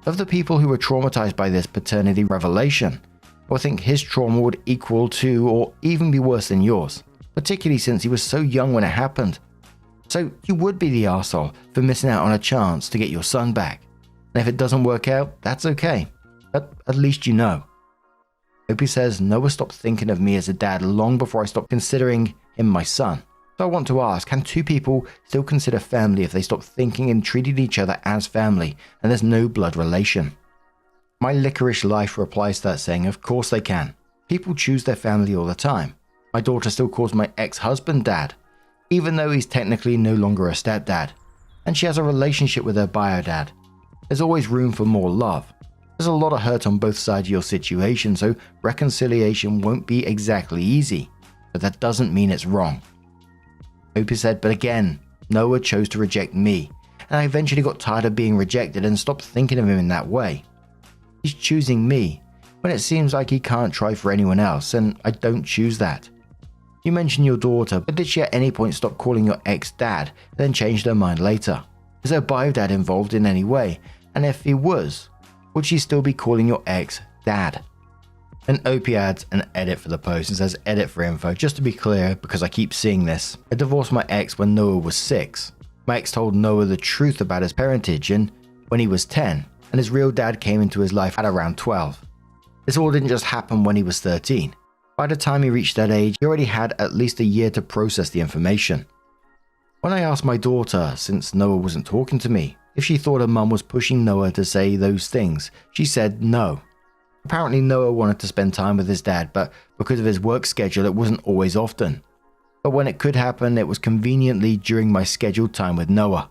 Of the people who were traumatized by this paternity revelation, I would think his trauma would equal to or even be worse than yours, particularly since he was so young when it happened. So you would be the arsehole for missing out on a chance to get your son back. And if it doesn't work out, that's okay. But at least you know. Opie says Noah stopped thinking of me as a dad long before I stopped considering him my son. So I want to ask, can two people still consider family if they stop thinking and treating each other as family and there's no blood relation? My licorice life replies to that saying, of course they can. People choose their family all the time. My daughter still calls my ex-husband dad, even though he's technically no longer a stepdad. And she has a relationship with her bio dad. There's always room for more love. There's a lot of hurt on both sides of your situation, so reconciliation won't be exactly easy. But that doesn't mean it's wrong. Opie said, but again, Noah chose to reject me, and I eventually got tired of being rejected and stopped thinking of him in that way. He's choosing me, when it seems like he can't try for anyone else, and I don't choose that. You mentioned your daughter, but did she at any point stop calling your ex-dad, and then change her mind later? Is her bio-dad involved in any way? And if he was, would she still be calling your ex dad? And Opie adds an edit for the post and says edit for info. Just to be clear, because I keep seeing this, I divorced my ex when Noah was 6. My ex told Noah the truth about his parentage and when he was 10, and his real dad came into his life at around 12. This all didn't just happen when he was 13. By the time he reached that age, he already had at least a year to process the information. When I asked my daughter, since Noah wasn't talking to me, if she thought her mum was pushing Noah to say those things, she said no. Apparently Noah wanted to spend time with his dad, but because of his work schedule it wasn't always often. But when it could happen, it was conveniently during my scheduled time with Noah.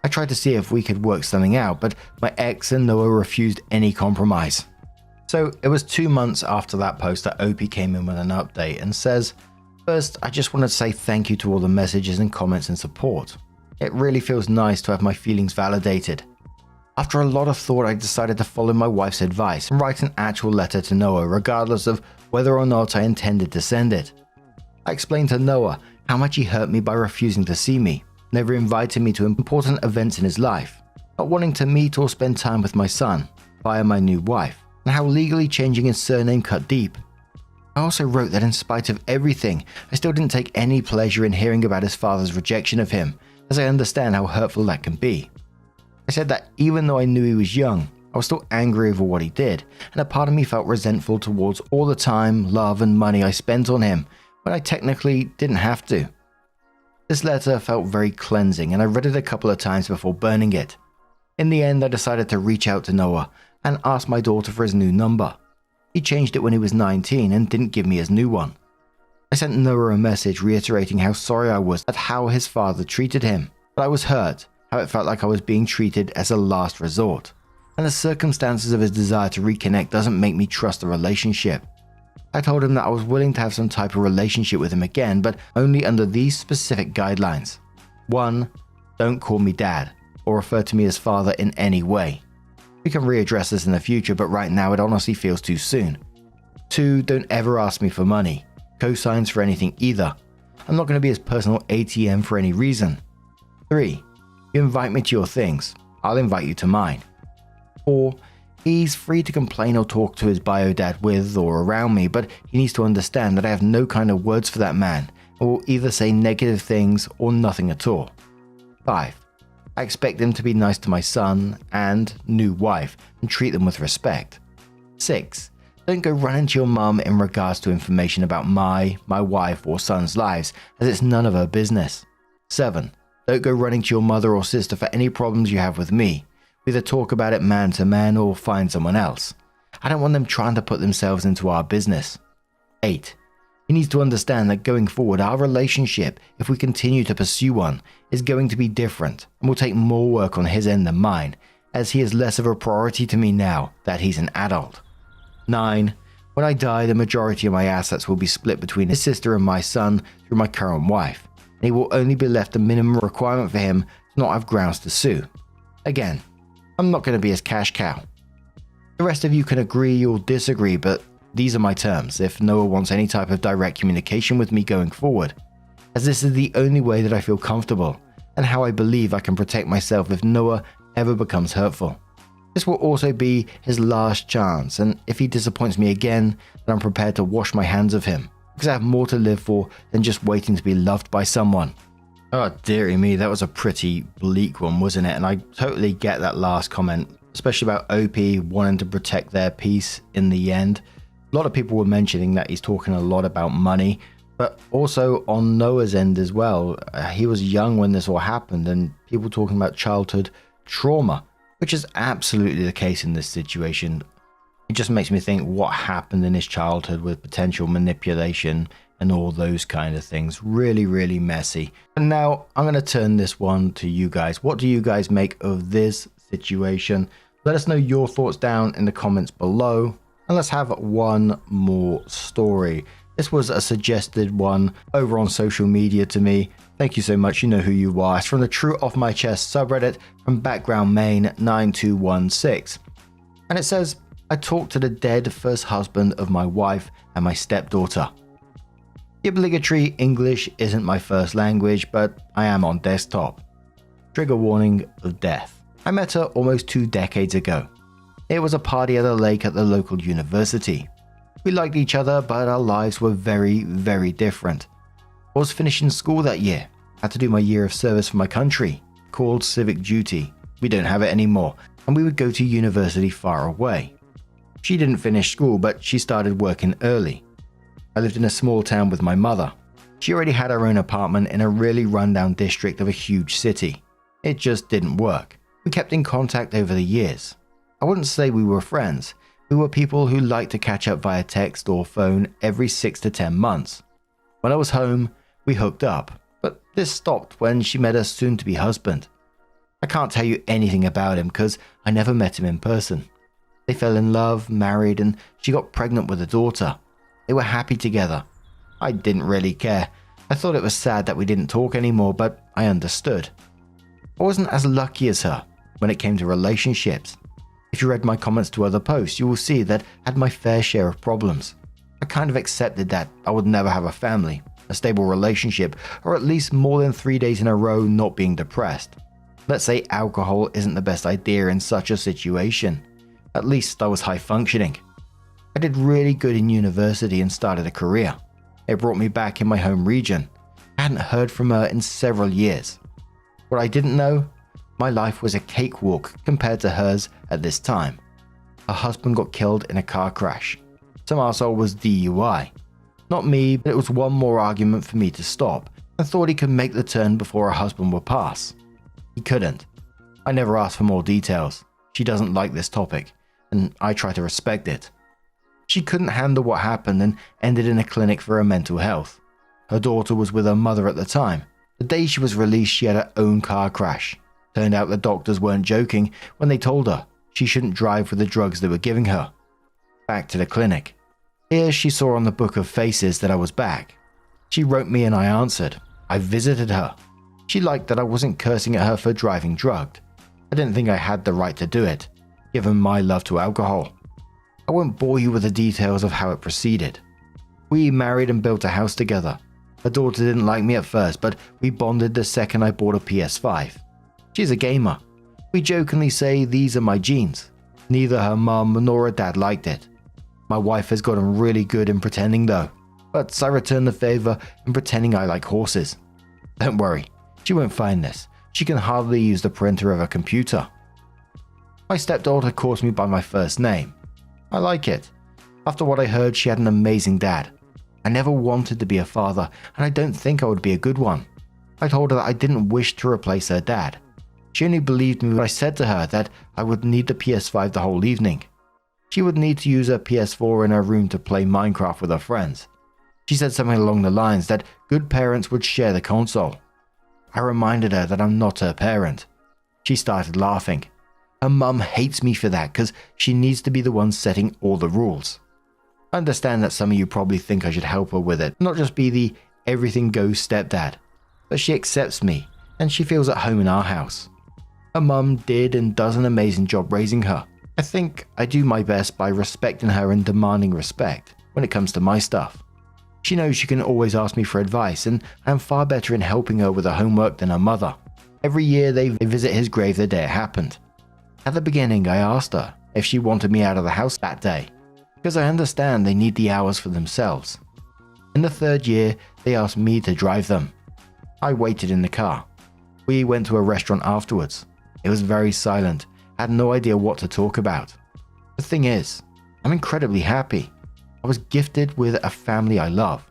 I tried to see if we could work something out, but my ex and Noah refused any compromise. So it was 2 months after that post that Opie came in with an update and says, first, I just want to say thank you to all the messages and comments and support. It really feels nice to have my feelings validated. After a lot of thought, I decided to follow my wife's advice and write an actual letter to Noah regardless of whether or not I intended to send it. I explained to Noah how much he hurt me by refusing to see me, never inviting me to important events in his life, not wanting to meet or spend time with my son via my new wife, and how legally changing his surname cut deep. I also wrote that in spite of everything, I still didn't take any pleasure in hearing about his father's rejection of him, as I understand how hurtful that can be. I said that even though I knew he was young, I was still angry over what he did, and a part of me felt resentful towards all the time, love and money I spent on him when I technically didn't have to. This letter felt very cleansing, and I read it a couple of times before burning it. In the end, I decided to reach out to Noah and ask my daughter for his new number. He changed it when he was 19 and didn't give me his new one. I sent Noah a message reiterating how sorry I was at how his father treated him, but I was hurt, how it felt like I was being treated as a last resort, and the circumstances of his desire to reconnect doesn't make me trust the relationship. I told him that I was willing to have some type of relationship with him again, but only under these specific guidelines. 1. Don't call me dad, or refer to me as father in any way. We can readdress this in the future, but right now it honestly feels too soon. 2. Don't ever ask me for money, cosigns for anything either. I'm not going to be his personal ATM for any reason. 3. You invite me to your things, I'll invite you to mine. 4. He's free to complain or talk to his bio dad with or around me, but he needs to understand that I have no kind of words for that man, and will either say negative things or nothing at all. 5. I expect him to be nice to my son and new wife and treat them with respect. 6. Don't go running to your mum in regards to information about my wife or son's lives, as it's none of her business. 7. Don't go running to your mother or sister for any problems you have with me. We either talk about it man to man or find someone else. I don't want them trying to put themselves into our business. 8. He needs to understand that going forward, our relationship, if we continue to pursue one, is going to be different and will take more work on his end than mine, as he is less of a priority to me now that he's an adult. 9. When I die, the majority of my assets will be split between his sister and my son through my current wife, and he will only be left a minimum requirement for him to not have grounds to sue. Again, I'm not going to be his cash cow. The rest of you can agree or disagree, but these are my terms if Noah wants any type of direct communication with me going forward, as this is the only way that I feel comfortable and how I believe I can protect myself if Noah ever becomes hurtful. This will also be his last chance, and if he disappoints me again, then I'm prepared to wash my hands of him, because I have more to live for than just waiting to be loved by someone. Oh dearie me, that was a pretty bleak one, wasn't it? And I totally get that last comment, especially about OP wanting to protect their peace in the end. A lot of people were mentioning that he's talking a lot about money, but also on Noah's end as well. He was young when this all happened, and people talking about childhood trauma, which is absolutely the case in this situation. It just makes me think what happened in his childhood with potential manipulation and all those kind of things. Really, really messy. And now I'm going to turn this one to you guys. What do you guys make of this situation? Let us know your thoughts down in the comments below. And let's have one more story. This was a suggested one over on social media to me. Thank you so much, you know who you are. It's from the True Off My Chest subreddit from Background Main 9216. And it says, I talked to the dead first husband of my wife and my stepdaughter. The obligatory English isn't my first language, but I am on desktop. Trigger warning of death. I met her almost 2 decades ago. It was a party at a lake at the local university. We liked each other, but our lives were very, very different. I was finishing school that year. Had to do my year of service for my country, called civic duty. We don't have it anymore, and we would go to university far away. She didn't finish school, but she started working early. I lived in a small town with my mother. She already had her own apartment in a really rundown district of a huge city. It just didn't work. We kept in contact over the years. I wouldn't say we were friends. We were people who liked to catch up via text or phone every 6 to 10 months. When I was home, we hooked up, but this stopped when she met her soon-to-be husband. I can't tell you anything about him because I never met him in person. They fell in love, married, and she got pregnant with a daughter. They were happy together. I didn't really care. I thought it was sad that we didn't talk anymore, but I understood. I wasn't as lucky as her when it came to relationships. If you read my comments to other posts, you will see that I had my fair share of problems. I kind of accepted that I would never have a family, a stable relationship, or at least more than 3 days in a row not being depressed. Let's say alcohol isn't the best idea in such a situation. At least I was high functioning. I did really good in university and started a career. It brought me back in my home region. I hadn't heard from her in several years. What I didn't know? My life was a cakewalk compared to hers at this time. Her husband got killed in a car crash. Some arsehole was DUI. Not me, but it was one more argument for me to stop. I thought he could make the turn before her husband would pass. He couldn't. I never asked for more details. She doesn't like this topic, and I try to respect it. She couldn't handle what happened and ended in a clinic for her mental health. Her daughter was with her mother at the time. The day she was released, she had her own car crash. Turned out the doctors weren't joking when they told her she shouldn't drive with the drugs they were giving her. Back to the clinic. Here she saw on the book of faces that I was back. She wrote me and I answered. I visited her. She liked that I wasn't cursing at her for driving drugged. I didn't think I had the right to do it, given my love to alcohol. I won't bore you with the details of how it proceeded. We married and built a house together. Her daughter didn't like me at first, but we bonded the second I bought a PS5. She's a gamer. We jokingly say these are my genes. Neither her mum nor her dad liked it. My wife has gotten really good in pretending though, but I return the favor in pretending I like horses. Don't worry, she won't find this. She can hardly use the printer of a computer. My stepdaughter calls me by my first name. I like it. After what I heard, she had an amazing dad. I never wanted to be a father, and I don't think I would be a good one. I told her that I didn't wish to replace her dad. She only believed me when I said to her that I would need the PS5 the whole evening. She would need to use her PS4 in her room to play Minecraft with her friends. She said something along the lines that good parents would share the console. I reminded her that I'm not her parent. She started laughing. Her mum hates me for that because she needs to be the one setting all the rules. I understand that some of you probably think I should help her with it, not just be the everything goes stepdad. But she accepts me, and she feels at home in our house. Her mum did and does an amazing job raising her. I think I do my best by respecting her and demanding respect when it comes to my stuff. She knows she can always ask me for advice, and I am far better in helping her with her homework than her mother. Every year they visit his grave the day it happened. At the beginning, I asked her if she wanted me out of the house that day, because I understand they need the hours for themselves. In the third year, they asked me to drive them. I waited in the car. We went to a restaurant afterwards. It was very silent. I had no idea what to talk about. The thing is, I'm incredibly happy. I was gifted with a family I love.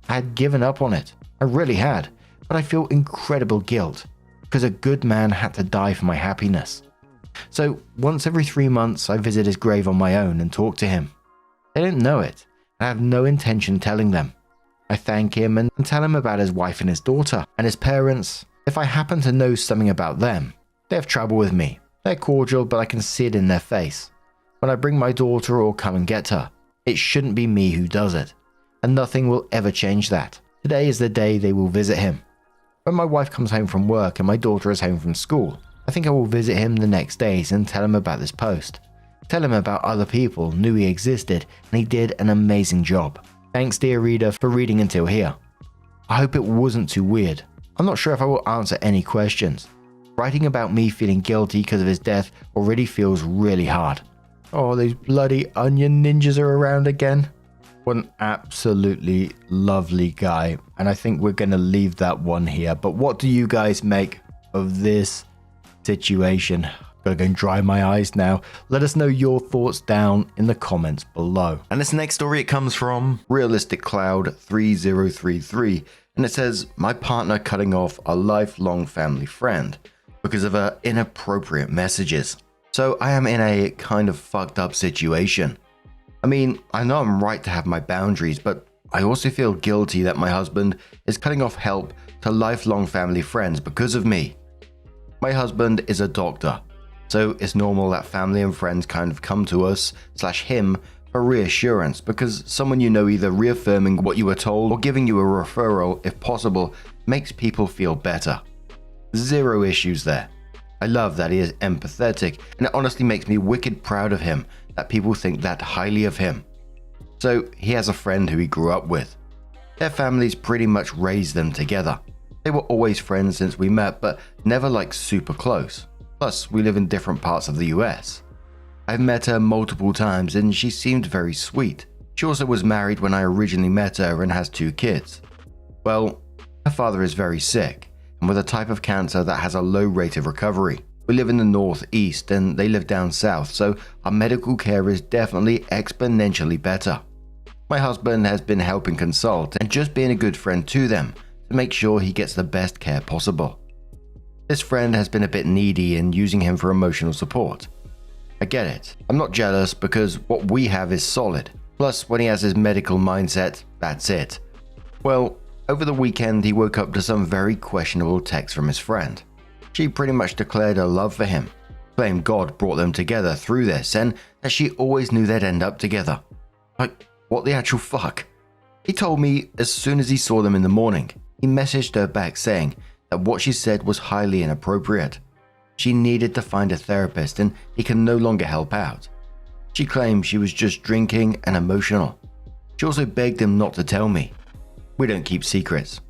I had given up on it. I really had, but I feel incredible guilt because a good man had to die for my happiness. So once every 3 months, I visit his grave on my own and talk to him. They don't know it, and I have no intention telling them. I thank him and tell him about his wife and his daughter and his parents. If I happen to know something about them, they have trouble with me. They're cordial, but I can see it in their face. When I bring my daughter or come and get her, it shouldn't be me who does it, and nothing will ever change that. Today is the day they will visit him. When my wife comes home from work and my daughter is home from school, I think I will visit him the next days and tell him about this post. Tell him about other people knew he existed and he did an amazing job. Thanks, dear reader, for reading until here. I hope it wasn't too weird. I'm not sure if I will answer any questions. Writing about me feeling guilty because of his death already feels really hard. Oh, those bloody onion ninjas are around again. What an absolutely lovely guy. And I think we're going to leave that one here. But what do you guys make of this situation? Gotta go and dry my eyes now. Let us know your thoughts down in the comments below. And this next story, it comes from Realistic Cloud 3033. And it says, my partner cutting off a lifelong family friend because of her inappropriate messages. So I am in a kind of fucked up situation. I mean, I know I'm right to have my boundaries, but I also feel guilty that my husband is cutting off help to lifelong family friends because of me. My husband is a doctor, so it's normal that family and friends kind of come to us / him for reassurance because someone you know either reaffirming what you were told or giving you a referral if possible makes people feel better. Zero issues there. I love that he is empathetic, and it honestly makes me wicked proud of him that people think that highly of him. So he has a friend who he grew up with. Their families pretty much raised them together. They were always friends since we met, but never like super close. Plus, we live in different parts of the US. I've met her multiple times and she seemed very sweet. She also was married when I originally met her and has 2 kids. Well, her father is very sick and with a type of cancer that has a low rate of recovery. We live in the northeast and they live down south, so our medical care is definitely exponentially better. My husband has been helping consult and just being a good friend to them to make sure he gets the best care possible. This friend has been a bit needy and using him for emotional support. I get it. I'm not jealous because what we have is solid. Plus, when he has his medical mindset, that's it. Well, over the weekend he woke up to some very questionable texts from his friend. She pretty much declared her love for him, claimed God brought them together through this and that she always knew they'd end up together. Like, what the actual fuck? He told me as soon as he saw them in the morning, he messaged her back saying that what she said was highly inappropriate. She needed to find a therapist and he can no longer help out. She claimed she was just drinking and emotional. She also begged him not to tell me. We don't keep secrets.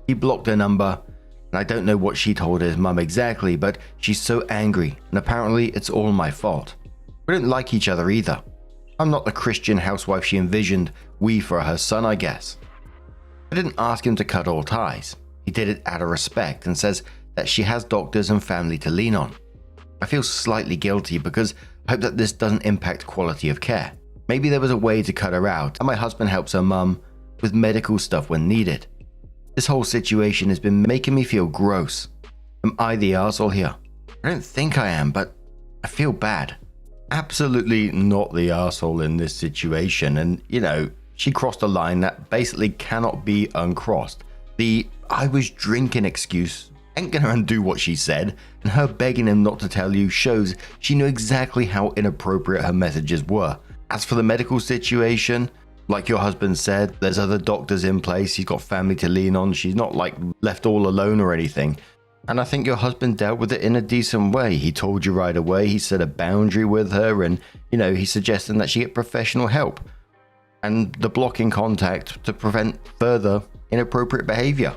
He blocked her number, and I don't know what she told his mum exactly, but she's so angry and apparently it's all my fault. We don't like each other either. I'm not the Christian housewife she envisioned we for her son, I guess. I didn't ask him to cut all ties. He did it out of respect and says that she has doctors and family to lean on. I feel slightly guilty because I hope that this doesn't impact quality of care. Maybe there was a way to cut her out and my husband helps her mum with medical stuff when needed. This whole situation has been making me feel gross. Am I the arsehole here? I don't think I am, but I feel bad. Absolutely not the arsehole in this situation, and she crossed a line that basically cannot be uncrossed. The I was drinking excuse ain't gonna undo what she said, and her begging him not to tell you shows she knew exactly how inappropriate her messages were. As for the medical situation, Like your husband said, there's other doctors in place, he's got family to lean on, she's not like left all alone or anything. And I think your husband dealt with it in a decent way. He told you right away, he set a boundary with her, and he's suggesting that she get professional help. And the blocking contact to prevent further inappropriate behavior.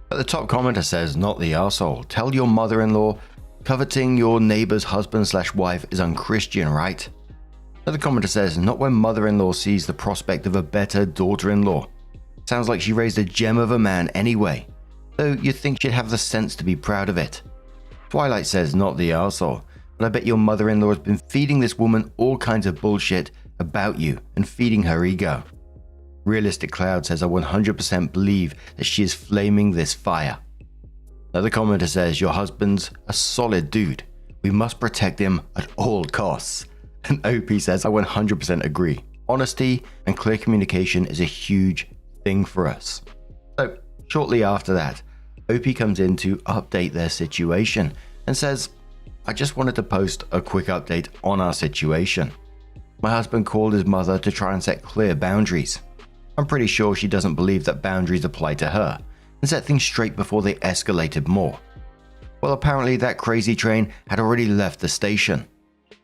But the top commenter says, not the arsehole. Tell your mother-in-law coveting your neighbor's husband/wife is unchristian, right? Another commenter says, not when mother-in-law sees the prospect of a better daughter-in-law. Sounds like she raised a gem of a man anyway. So you'd think she'd have the sense to be proud of it. Twilight says, not the arsehole, but I bet your mother-in-law has been feeding this woman all kinds of bullshit about you and feeding her ego. Realistic Cloud says, I 100% believe that she is flaming this fire. Another commenter says, your husband's a solid dude. We must protect him at all costs. And OP says, I 100% agree. Honesty and clear communication is a huge thing for us. So shortly after that, OP comes in to update their situation and says, I just wanted to post a quick update on our situation. My husband called his mother to try and set clear boundaries. I'm pretty sure she doesn't believe that boundaries apply to her and set things straight before they escalated more. Well, apparently that crazy train had already left the station.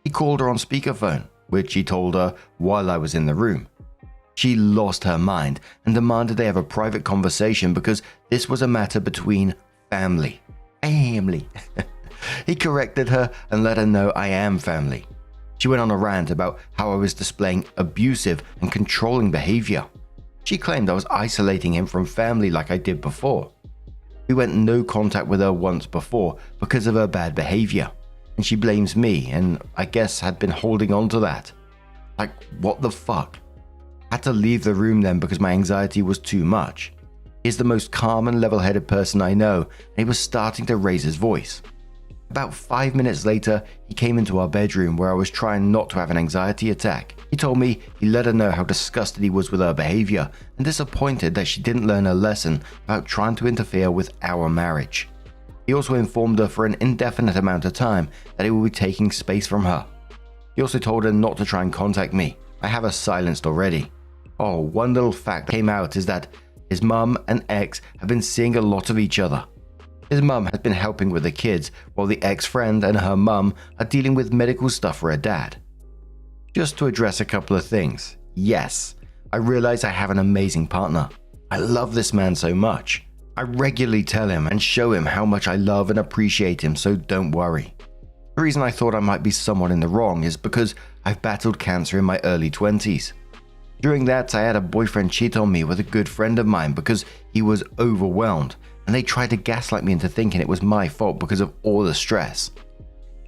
He called her on speakerphone, which he told her while I was in the room. She lost her mind and demanded they have a private conversation because this was a matter between family. He corrected her and let her know I am family. She went on a rant about how I was displaying abusive and controlling behavior. She claimed I was isolating him from family like I did before. We went no contact with her once before because of her bad behavior, and she blames me and I guess had been holding on to that. Like, what the fuck? Had to leave the room then because my anxiety was too much. He's the most calm and level-headed person I know, and he was starting to raise his voice. About 5 minutes later, he came into our bedroom where I was trying not to have an anxiety attack. He told me he let her know how disgusted he was with her behavior and disappointed that she didn't learn her lesson about trying to interfere with our marriage. He also informed her for an indefinite amount of time that he would be taking space from her. He also told her not to try and contact me. I have her silenced already. Oh, one little fact that came out is that his mum and ex have been seeing a lot of each other. His mum has been helping with the kids, while the ex-friend and her mum are dealing with medical stuff for her dad. Just to address a couple of things. Yes, I realize I have an amazing partner. I love this man so much. I regularly tell him and show him how much I love and appreciate him, so don't worry. The reason I thought I might be somewhat in the wrong is because I've battled cancer in my early 20s. During that, I had a boyfriend cheat on me with a good friend of mine because he was overwhelmed, and they tried to gaslight me into thinking it was my fault because of all the stress.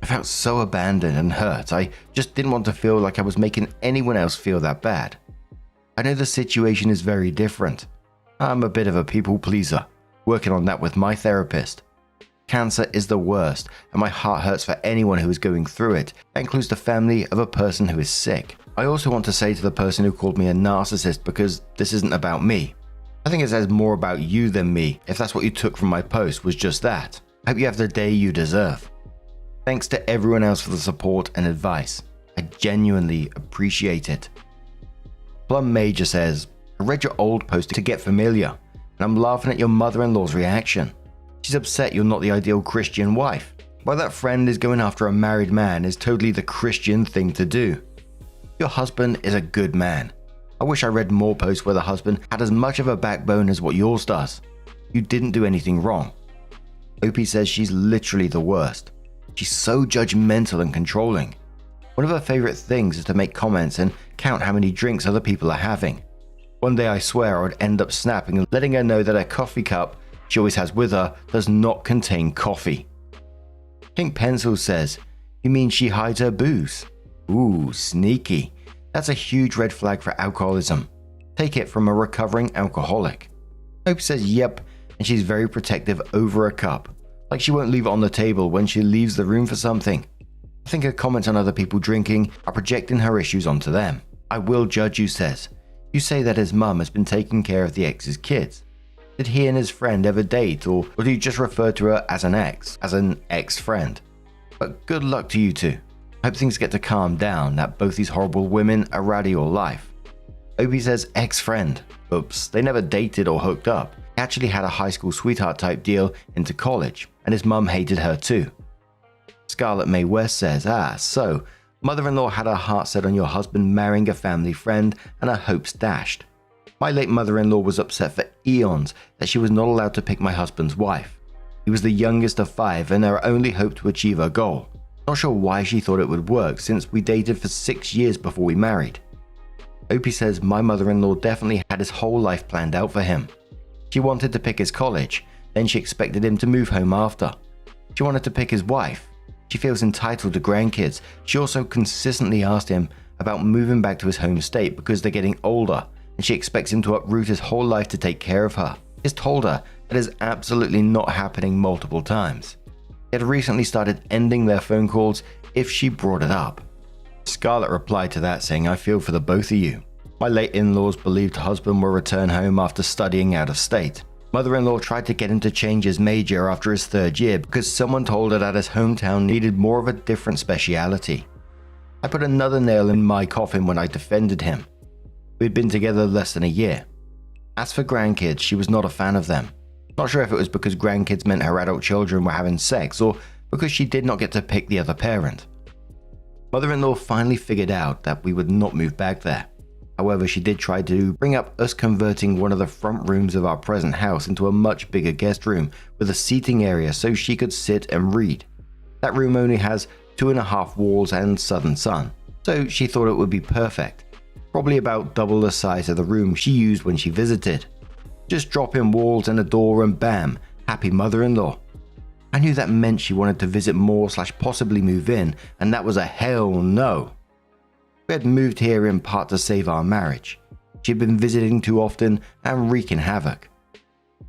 I felt so abandoned and hurt, I just didn't want to feel like I was making anyone else feel that bad. I know the situation is very different. I'm a bit of a people pleaser, working on that with my therapist. Cancer is the worst, and my heart hurts for anyone who is going through it. That includes the family of a person who is sick. I also want to say to the person who called me a narcissist, because this isn't about me. I think it says more about you than me, if that's what you took from my post was just that. I hope you have the day you deserve. Thanks to everyone else for the support and advice. I genuinely appreciate it. Plum Major says, I read your old post to get familiar, and I'm laughing at your mother-in-law's reaction. She's upset you're not the ideal Christian wife. Why that friend is going after a married man is totally the Christian thing to do. Your husband is a good man. I wish I read more posts where the husband had as much of a backbone as what yours does. You didn't do anything wrong. OP says she's literally the worst. She's so judgmental and controlling. One of her favorite things is to make comments and count how many drinks other people are having. One day I swear I would end up snapping and letting her know that her coffee cup she always has with her does not contain coffee. Pink Pencil says, you mean she hides her booze? Ooh, sneaky. That's a huge red flag for alcoholism. Take it from a recovering alcoholic. Hope says yep, and she's very protective over a cup. Like she won't leave it on the table when she leaves the room for something. I think her comments on other people drinking are projecting her issues onto them. I will judge you says. You say that his mum has been taking care of the ex's kids. Did he and his friend ever date, or do you just refer to her as an ex-friend? But good luck to you two. Hope things get to calm down, that both these horrible women are out of your life. Opie says ex-friend. Oops, they never dated or hooked up. He actually had a high school sweetheart type deal into college, and his mum hated her too. Scarlett May West says, so mother-in-law had her heart set on your husband marrying a family friend and her hopes dashed. My late mother-in-law was upset for eons that she was not allowed to pick my husband's wife. He was the youngest of 5 and her only hope to achieve her goal. Not sure why she thought it would work since we dated for 6 years before we married. Opie says my mother-in-law definitely had his whole life planned out for him. She wanted to pick his college, then she expected him to move home after. She wanted to pick his wife. She feels entitled to grandkids. She also consistently asked him about moving back to his home state because they're getting older, and she expects him to uproot his whole life to take care of her. He's told her that is absolutely not happening multiple times. He had recently started ending their phone calls if she brought it up. Scarlett replied to that saying, I feel for the both of you. My late in-laws believed husband will return home after studying out of state. Mother-in-law tried to get him to change his major after his 3rd year because someone told her that his hometown needed more of a different speciality. I put another nail in my coffin when I defended him. We'd been together less than a year. As for grandkids, she was not a fan of them. Not sure if it was because grandkids meant her adult children were having sex or because she did not get to pick the other parent. Mother-in-law finally figured out that we would not move back there. However, she did try to bring up us converting one of the front rooms of our present house into a much bigger guest room with a seating area so she could sit and read. That room only has 2.5 walls and southern sun, so she thought it would be perfect. Probably about double the size of the room she used when she visited. Just drop in walls and a door and bam, happy mother-in-law. I knew that meant she wanted to visit more / possibly move in, and that was a hell no. We had moved here in part to save our marriage. She had been visiting too often and wreaking havoc.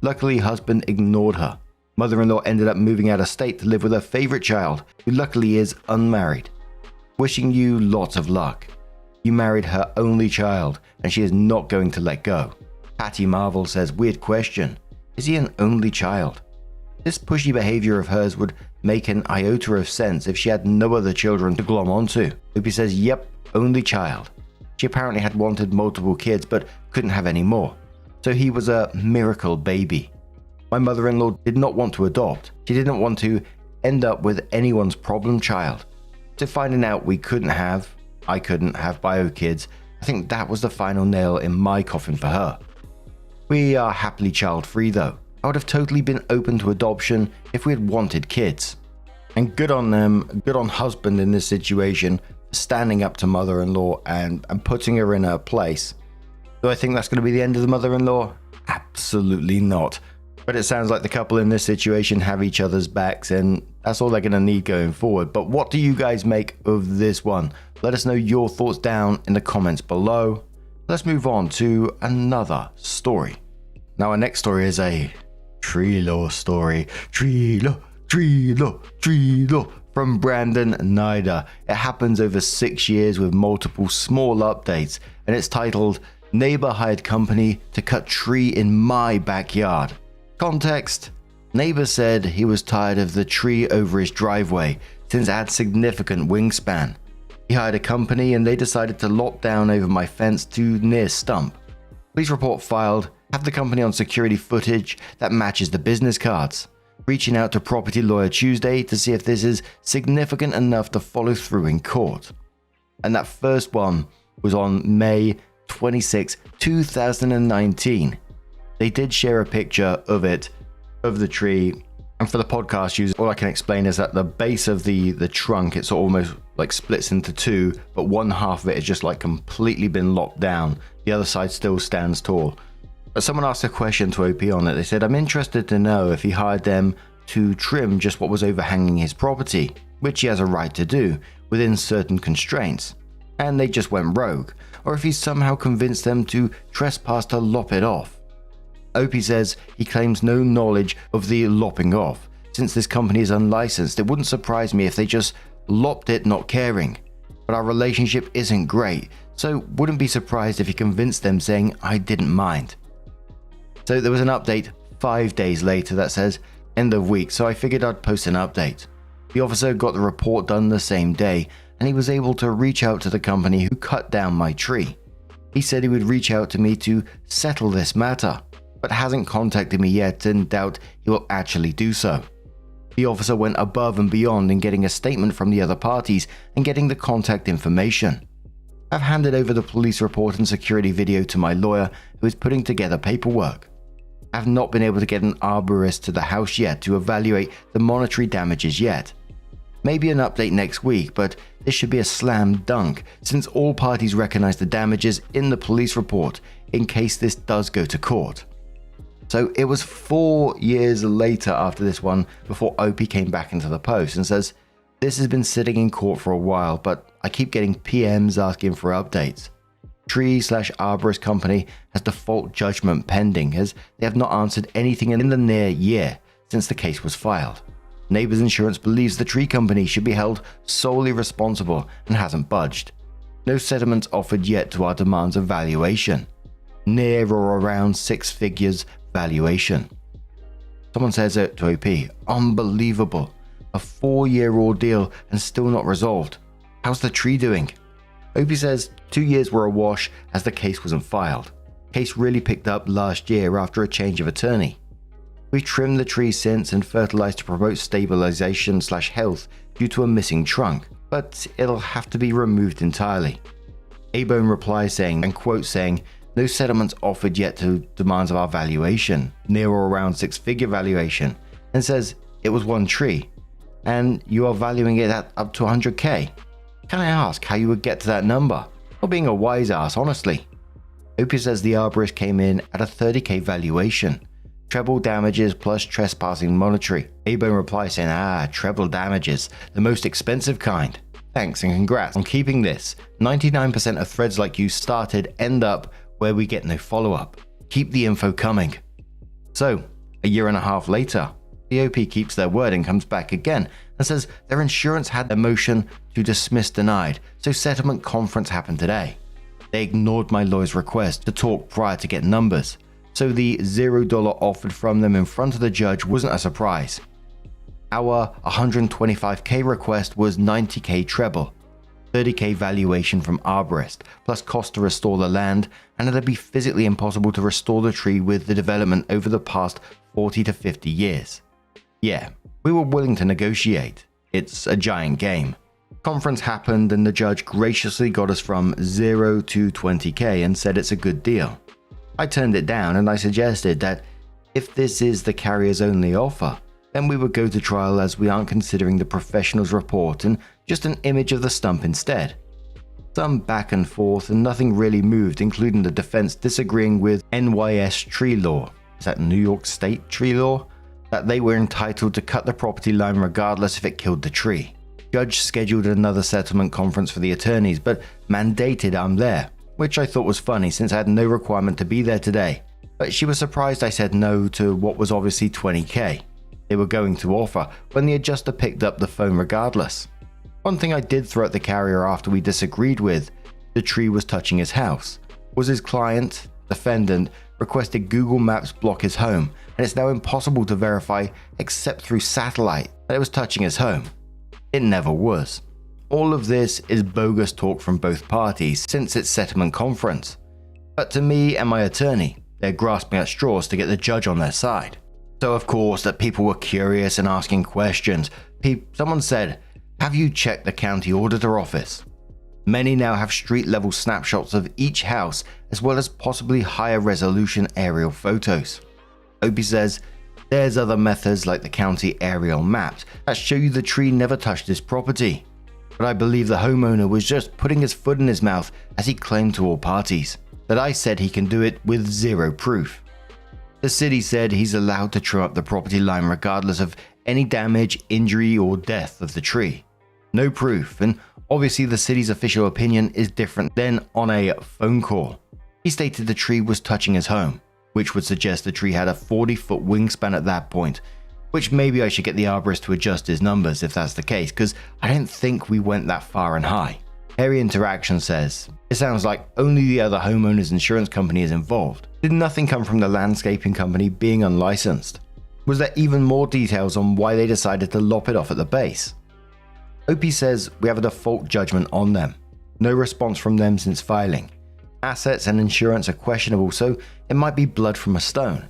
Luckily, husband ignored her. Mother-in-law ended up moving out of state to live with her favorite child, who luckily is unmarried. Wishing you lots of luck. You married her only child, and she is not going to let go. Patty Marvel says, weird question. Is he an only child? This pushy behavior of hers would make an iota of sense if she had no other children to glom onto. Opie says, yep, only child. She apparently had wanted multiple kids but couldn't have any more. So he was a miracle baby. My mother-in-law did not want to adopt. She didn't want to end up with anyone's problem child. So finding out I couldn't have bio kids, I think that was the final nail in my coffin for her. We are happily child-free though. I would have totally been open to adoption if we had wanted kids. And good on them, good on husband in this situation, standing up to mother-in-law and putting her in her place. Do I think that's going to be the end of the mother-in-law? Absolutely not. But it sounds like the couple in this situation have each other's backs and that's all they're going to need going forward. But what do you guys make of this one? Let us know your thoughts down in the comments below. Let's move on to another story. Now our next story is a tree law story. Tree law from Brandon Nider. It happens over 6 years with multiple small updates, and it's titled Neighbor Hired Company to Cut Tree in My Backyard. Context: neighbor said he was tired of the tree over his driveway since it had significant wingspan. He hired a company and they decided to lop down over my fence to near stump. Police report filed, have the company on security footage that matches the business cards. Reaching out to property lawyer Tuesday to see if this is significant enough to follow through in court. And that first one was on May 26, 2019. They did share a picture of the tree. And for the podcast users, all I can explain is that the base of the trunk, it's almost like splits into two, but one half of it is just like completely been lopped down. The other side still stands tall. But someone asked a question to OP on it. They said, I'm interested to know if he hired them to trim just what was overhanging his property, which he has a right to do, within certain constraints, and they just went rogue, or if he somehow convinced them to trespass to lop it off. OP says he claims no knowledge of the lopping off. Since this company is unlicensed, it wouldn't surprise me if they just lopped it not caring. But our relationship isn't great, so wouldn't be surprised if he convinced them saying I didn't mind. So there was an update 5 days later that says end of week, so I figured I'd post an update. The officer got the report done the same day, and he was able to reach out to the company who cut down my tree. He said he would reach out to me to settle this matter, but hasn't contacted me yet and doubt he will actually do so. The officer went above and beyond in getting a statement from the other parties and getting the contact information. I've handed over the police report and security video to my lawyer, who is putting together paperwork. I have not been able to get an arborist to the house yet to evaluate the monetary damages yet. Maybe an update next week, but this should be a slam dunk since all parties recognize the damages in the police report in case this does go to court. So it was 4 years later after this one before Opie came back into the post and says, "This has been sitting in court for a while, but I keep getting PMs asking for updates. Tree/arborist company has default judgment pending as they have not answered anything in the near year since the case was filed. Neighbors Insurance believes the tree company should be held solely responsible and hasn't budged. No settlements offered yet to our demands of valuation. Near or around 6 figures valuation." Someone says it to OP, "Unbelievable. A 4-year ordeal and still not resolved. How's the tree doing?" OP says 2 years were a wash as the case wasn't filed. Case really picked up last year after a change of attorney. "We trimmed the tree since and fertilized to promote stabilization/health due to a missing trunk, but it'll have to be removed entirely." A-Bone replies saying, and quote saying, "No settlements offered yet to demands of our valuation, near or around 6-figure valuation," and says it was one tree, and you are valuing it at up to 100k. Can I ask how you would get to that number? Or being a wise ass, honestly. Opie says the arborist came in at a 30k valuation. Treble damages plus trespassing monetary. A-Bone replies saying, treble damages, the most expensive kind. Thanks and congrats on keeping this. 99% of threads like you started end up where we get no follow-up. Keep the info coming. So, a year and a half later, the OP keeps their word and comes back again and says their insurance had their motion to dismiss denied, so settlement conference happened today. They ignored my lawyer's request to talk prior to get numbers, so the $0 offered from them in front of the judge wasn't a surprise. Our 125k request was 90k treble, 30k valuation from arborist, plus cost to restore the land, and it'd be physically impossible to restore the tree with the development over the past 40 to 50 years. Yeah, we were willing to negotiate. It's a giant game. Conference happened and the judge graciously got us from 0 to 20k and said it's a good deal. I turned it down and I suggested that if this is the carrier's only offer, then we would go to trial as we aren't considering the professional's report and just an image of the stump instead. Some back and forth and nothing really moved, including the defense disagreeing with NYS tree law, is that New York State tree law, that they were entitled to cut the property line regardless if it killed the tree. Judge scheduled another settlement conference for the attorneys but mandated I'm there, which I thought was funny since I had no requirement to be there today. But she was surprised I said no to what was obviously 20k. They were going to offer when the adjuster picked up the phone regardless. One thing I did throw at the carrier after we disagreed with the tree was touching his house was his client, defendant, requested Google Maps block his home, and it's now impossible to verify except through satellite that it was touching his home. It never was. All of this is bogus talk from both parties since it's settlement conference. But to me and my attorney, they're grasping at straws to get the judge on their side. So of course that people were curious and asking questions. Someone said, "Have you checked the county auditor office?" Many now have street level snapshots of each house as well as possibly higher resolution aerial photos. Opie says, "There's other methods like the county aerial maps that show you the tree never touched his property. But I believe the homeowner was just putting his foot in his mouth as he claimed to all parties that I said he can do it with zero proof. The city said he's allowed to trim up the property line regardless of any damage, injury, or death of the tree. No proof, and obviously the city's official opinion is different than on a phone call. He stated the tree was touching his home, which would suggest the tree had a 40-foot wingspan at that point, which maybe I should get the arborist to adjust his numbers if that's the case, because I don't think we went that far and high." Hairy Interaction says, "It sounds like only the other homeowner's insurance company is involved. Did nothing come from the landscaping company being unlicensed? Was there even more details on why they decided to lop it off at the base?" OP says we have a default judgment on them. No response from them since filing. Assets and insurance are questionable, so it might be blood from a stone.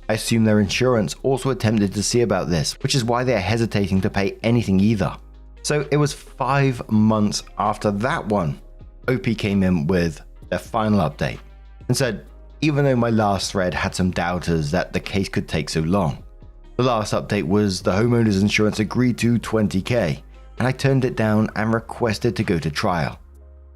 I assume their insurance also attempted to see about this, which is why they are hesitating to pay anything either. So it was 5 months after that one, OP came in with their final update and said, even though my last thread had some doubters that the case could take so long, the last update was the homeowner's insurance agreed to $20,000, and I turned it down and requested to go to trial.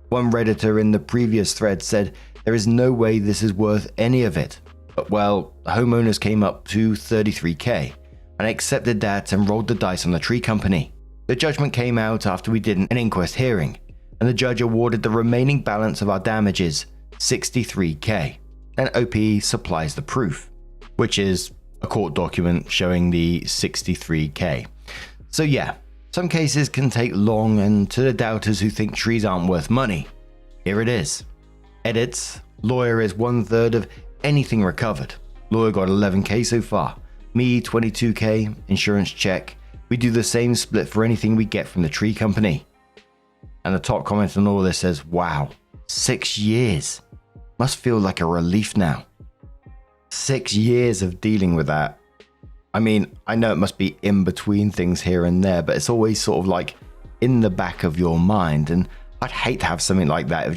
One Redditor in the previous thread said there is no way this is worth any of it, but well, the homeowners came up to $33,000, and I accepted that and rolled the dice on the tree company. The judgment came out after we did an inquest hearing, and the judge awarded the remaining balance of our damages, $63,000. Then OP supplies the proof, which is a court document showing the $63,000. So yeah, some cases can take long, and to the doubters who think trees aren't worth money, here it is. Edits, lawyer is 1/3 of anything recovered. Lawyer got $11,000 so far. Me, $22,000, insurance check. We do the same split for anything we get from the tree company. And the top comment on all this says, wow, 6 years. Must feel like a relief now. 6 years of dealing with that. I mean, I know it must be in between things here and there, but it's always sort of like in the back of your mind. And I'd hate to have something like that.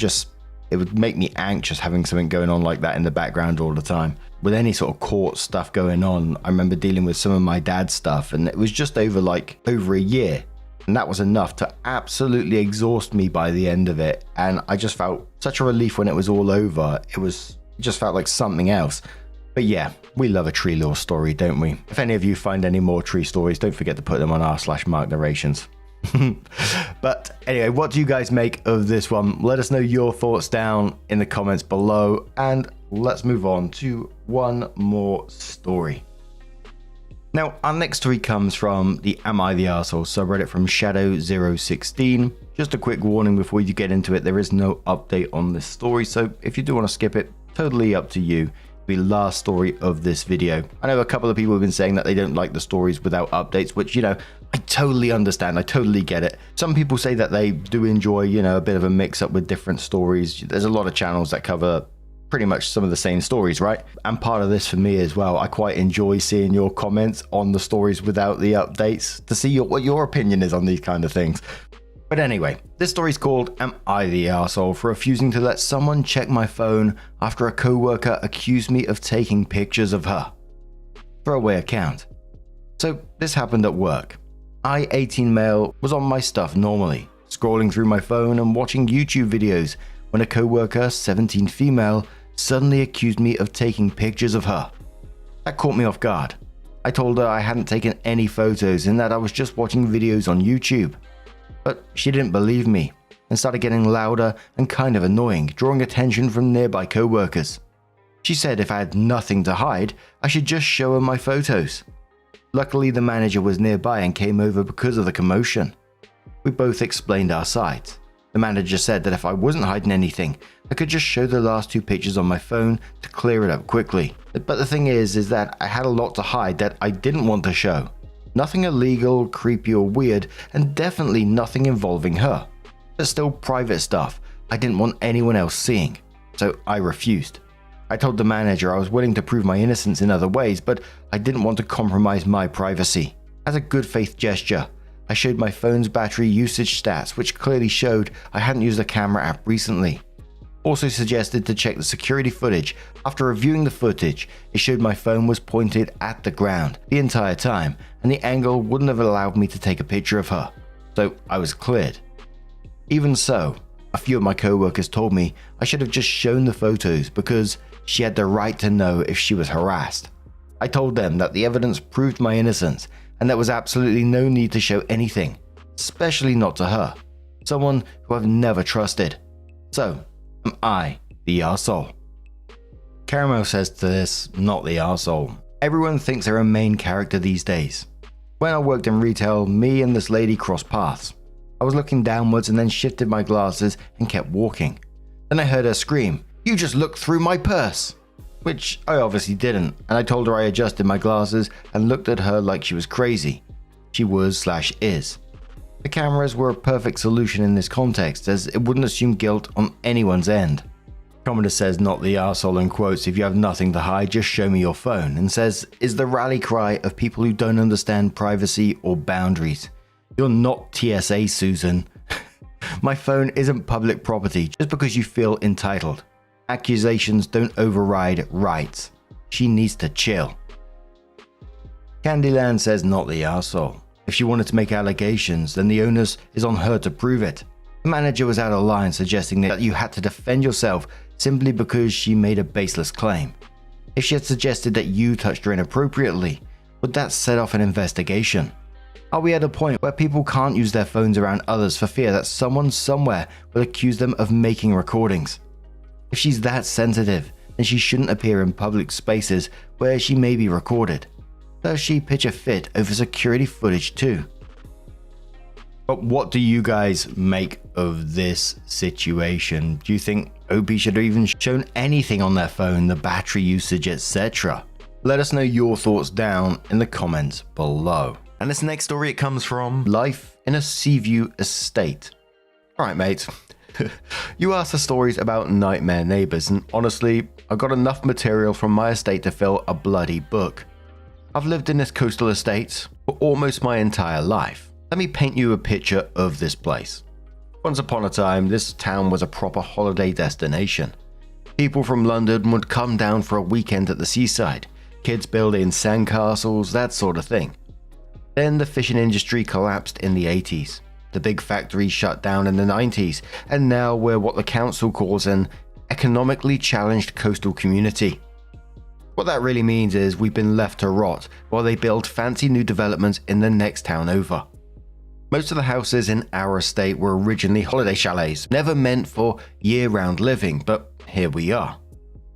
It would make me anxious having something going on like that in the background all the time. With any sort of court stuff going on, I remember dealing with some of my dad's stuff, and it was just over a year. And that was enough to absolutely exhaust me by the end of it. And I just felt such a relief when it was all over. It just felt like something else. But yeah, we love a tree lore story, don't we? If any of you find any more tree stories, don't forget to put them on r/Mark Narrations. But anyway, what do you guys make of this one? Let us know your thoughts down in the comments below, and let's move on to one more story. Now, our next story comes from the Am I the Arsehole subreddit from Shadow016. Just a quick warning before you get into it, there is no update on this story, so if you do want to skip it, totally up to you. The last story of this video. I know a couple of people have been saying that they don't like the stories without updates, which, you know, I totally understand. I totally get it. Some people say that they do enjoy, you know, a bit of a mix up with different stories. There's a lot of channels that cover pretty much some of the same stories, right? And part of this for me as well, I quite enjoy seeing your comments on the stories without the updates to see what your opinion is on these kind of things. But anyway, this story's called Am I the Arsehole for refusing to let someone check my phone after a co-worker accused me of taking pictures of her. Throwaway account. So this happened at work. I, 18 male, was on my stuff normally, scrolling through my phone and watching YouTube videos when a co-worker, 17 female, suddenly accused me of taking pictures of her. That caught me off guard. I told her I hadn't taken any photos and that I was just watching videos on YouTube. But she didn't believe me and started getting louder and kind of annoying, drawing attention from nearby co-workers. She said if I had nothing to hide, I should just show her my photos. Luckily, the manager was nearby and came over because of the commotion. We both explained our side. The manager said that if I wasn't hiding anything, I could just show the last 2 pictures on my phone to clear it up quickly. But the thing is that I had a lot to hide that I didn't want to show. Nothing illegal, creepy or weird, and definitely nothing involving her. But still private stuff I didn't want anyone else seeing, so I refused. I told the manager I was willing to prove my innocence in other ways, but I didn't want to compromise my privacy. As a good faith gesture, I showed my phone's battery usage stats, which clearly showed I hadn't used a camera app recently. Also suggested to check the security footage. After reviewing the footage, it showed my phone was pointed at the ground the entire time, and the angle wouldn't have allowed me to take a picture of her, so I was cleared. Even so, a few of my co-workers told me I should have just shown the photos because she had the right to know if she was harassed. I told them that the evidence proved my innocence and there was absolutely no need to show anything, especially not to her, someone who I've never trusted. So, am I the arsehole? Caramel says to this, not the arsehole. Everyone thinks they're a main character these days. When I worked in retail, me and this lady crossed paths. I was looking downwards and then shifted my glasses and kept walking. Then I heard her scream, "You just looked through my purse!" Which I obviously didn't, and I told her I adjusted my glasses and looked at her like she was crazy. She was/is. The cameras were a perfect solution in this context, as it wouldn't assume guilt on anyone's end. Commenter says not the arsehole and quotes, if you have nothing to hide, just show me your phone, and says, is the rally cry of people who don't understand privacy or boundaries. You're not TSA, Susan. My phone isn't public property just because you feel entitled. Accusations don't override rights. She needs to chill. Candyland says not the arsehole. If she wanted to make allegations, then the onus is on her to prove it. The manager was out of line suggesting that you had to defend yourself simply because she made a baseless claim. If she had suggested that you touched her inappropriately, would that set off an investigation? Are we at a point where people can't use their phones around others for fear that someone somewhere will accuse them of making recordings? If she's that sensitive, then she shouldn't appear in public spaces where she may be recorded. Does she pitch a fit over security footage too? But what do you guys make of this situation? Do you think OP should have even shown anything on their phone, the battery usage, etc.? Let us know your thoughts down in the comments below. And this next story, it comes from Life in a Seaview Estate. Alright mate, you asked for stories about nightmare neighbours, and honestly, I got enough material from my estate to fill a bloody book. I've lived in this coastal estate for almost my entire life. Let me paint you a picture of this place. Once upon a time, this town was a proper holiday destination. People from London would come down for a weekend at the seaside, kids building sandcastles, that sort of thing. Then the fishing industry collapsed in the 80s. The big factories shut down in the 90s, and now we're what the council calls an economically challenged coastal community. What that really means is we've been left to rot while they build fancy new developments in the next town over. Most of the houses in our estate were originally holiday chalets, never meant for year-round living, but here we are.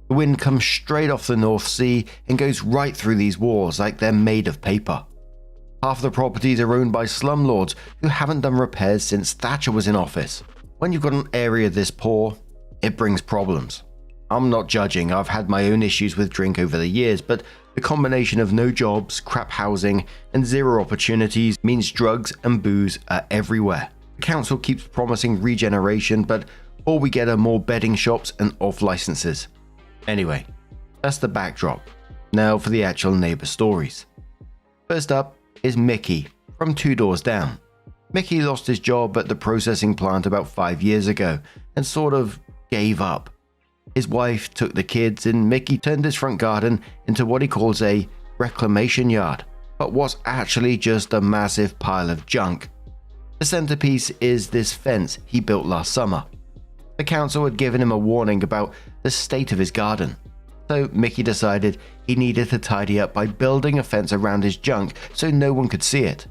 The wind comes straight off the North Sea and goes right through these walls like they're made of paper. Half the properties are owned by slumlords who haven't done repairs since Thatcher was in office. When you've got an area this poor, it brings problems. I'm not judging, I've had my own issues with drink over the years, but the combination of no jobs, crap housing, and zero opportunities means drugs and booze are everywhere. The council keeps promising regeneration, but all we get are more betting shops and off licenses. Anyway, that's the backdrop. Now for the actual neighbour stories. First up is Mickey from 2 doors down. Mickey lost his job at the processing plant about 5 years ago and sort of gave up. His wife took the kids and Mickey turned his front garden into what he calls a reclamation yard, but what's actually just a massive pile of junk. The centerpiece is this fence he built last summer. The council had given him a warning about the state of his garden, so Mickey decided he needed to tidy up by building a fence around his junk so no one could see it.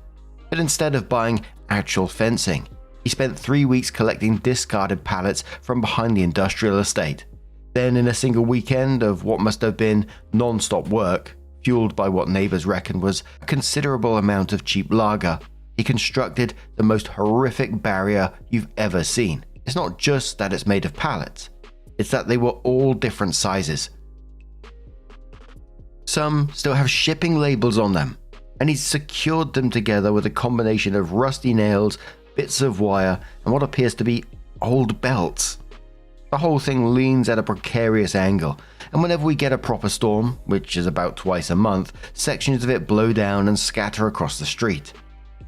But instead of buying actual fencing, he spent 3 weeks collecting discarded pallets from behind the industrial estate. Then in a single weekend of what must have been non-stop work, fueled by what neighbors reckoned was a considerable amount of cheap lager, he constructed the most horrific barrier you've ever seen. It's not just that it's made of pallets, it's that they were all different sizes. Some still have shipping labels on them, and he's secured them together with a combination of rusty nails, bits of wire, and what appears to be old belts. The whole thing leans at a precarious angle, and whenever we get a proper storm, which is about twice a month, sections of it blow down and scatter across the street.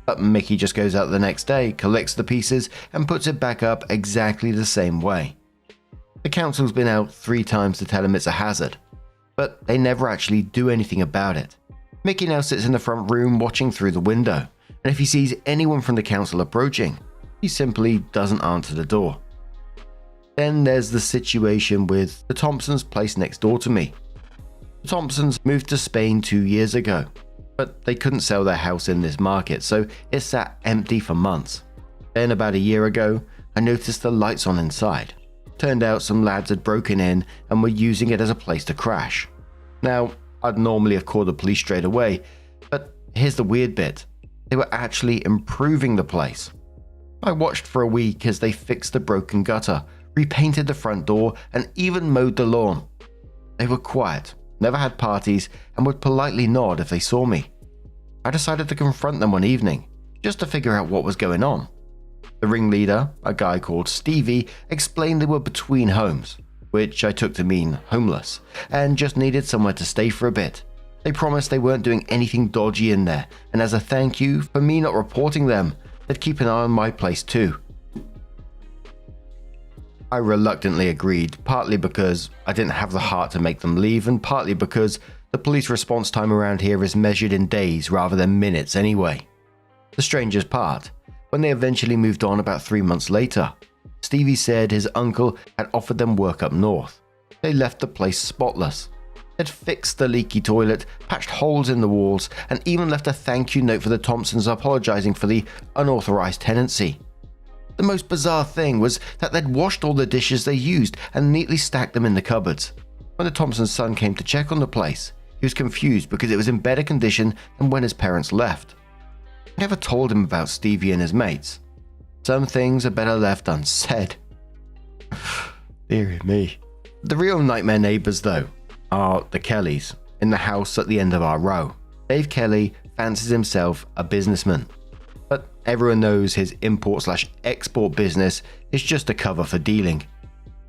But Mickey just goes out the next day, collects the pieces, and puts it back up exactly the same way. The council's been out 3 times to tell him it's a hazard, but they never actually do anything about it. Mickey now sits in the front room watching through the window, and if he sees anyone from the council approaching, he simply doesn't answer the door. Then there's the situation with the Thompsons' place next door to me. The Thompsons moved to Spain 2 years ago, but they couldn't sell their house in this market, so it sat empty for months. Then about a year ago, I noticed the lights on inside. Turned out some lads had broken in and were using it as a place to crash. Now, I'd normally have called the police straight away, but here's the weird bit. They were actually improving the place. I watched for a week as they fixed the broken gutter, repainted the front door, and even mowed the lawn. They were quiet, never had parties, and would politely nod if they saw me. I decided to confront them one evening, just to figure out what was going on. The ringleader, a guy called Stevie, explained they were between homes. which I took to mean homeless, and just needed somewhere to stay for a bit. They promised they weren't doing anything dodgy in there, and as a thank you for me not reporting them, they'd keep an eye on my place too. I reluctantly agreed, partly because I didn't have the heart to make them leave, and partly because the police response time around here is measured in days rather than minutes anyway. The strangest part, when they eventually moved on about 3 months later, Stevie said his uncle had offered them work up north. They left the place spotless. They'd fixed the leaky toilet, patched holes in the walls, and even left a thank you note for the Thompsons apologizing for the unauthorized tenancy. The most bizarre thing was that they'd washed all the dishes they used and neatly stacked them in the cupboards. When the Thompsons' son came to check on the place, he was confused because it was in better condition than when his parents left. I never told him about Stevie and his mates. Some things are better left unsaid. Dear me. The real nightmare neighbors, though, are the Kellys in the house at the end of our row. Dave Kelly fancies himself a businessman, but everyone knows his import/export business is just a cover for dealing.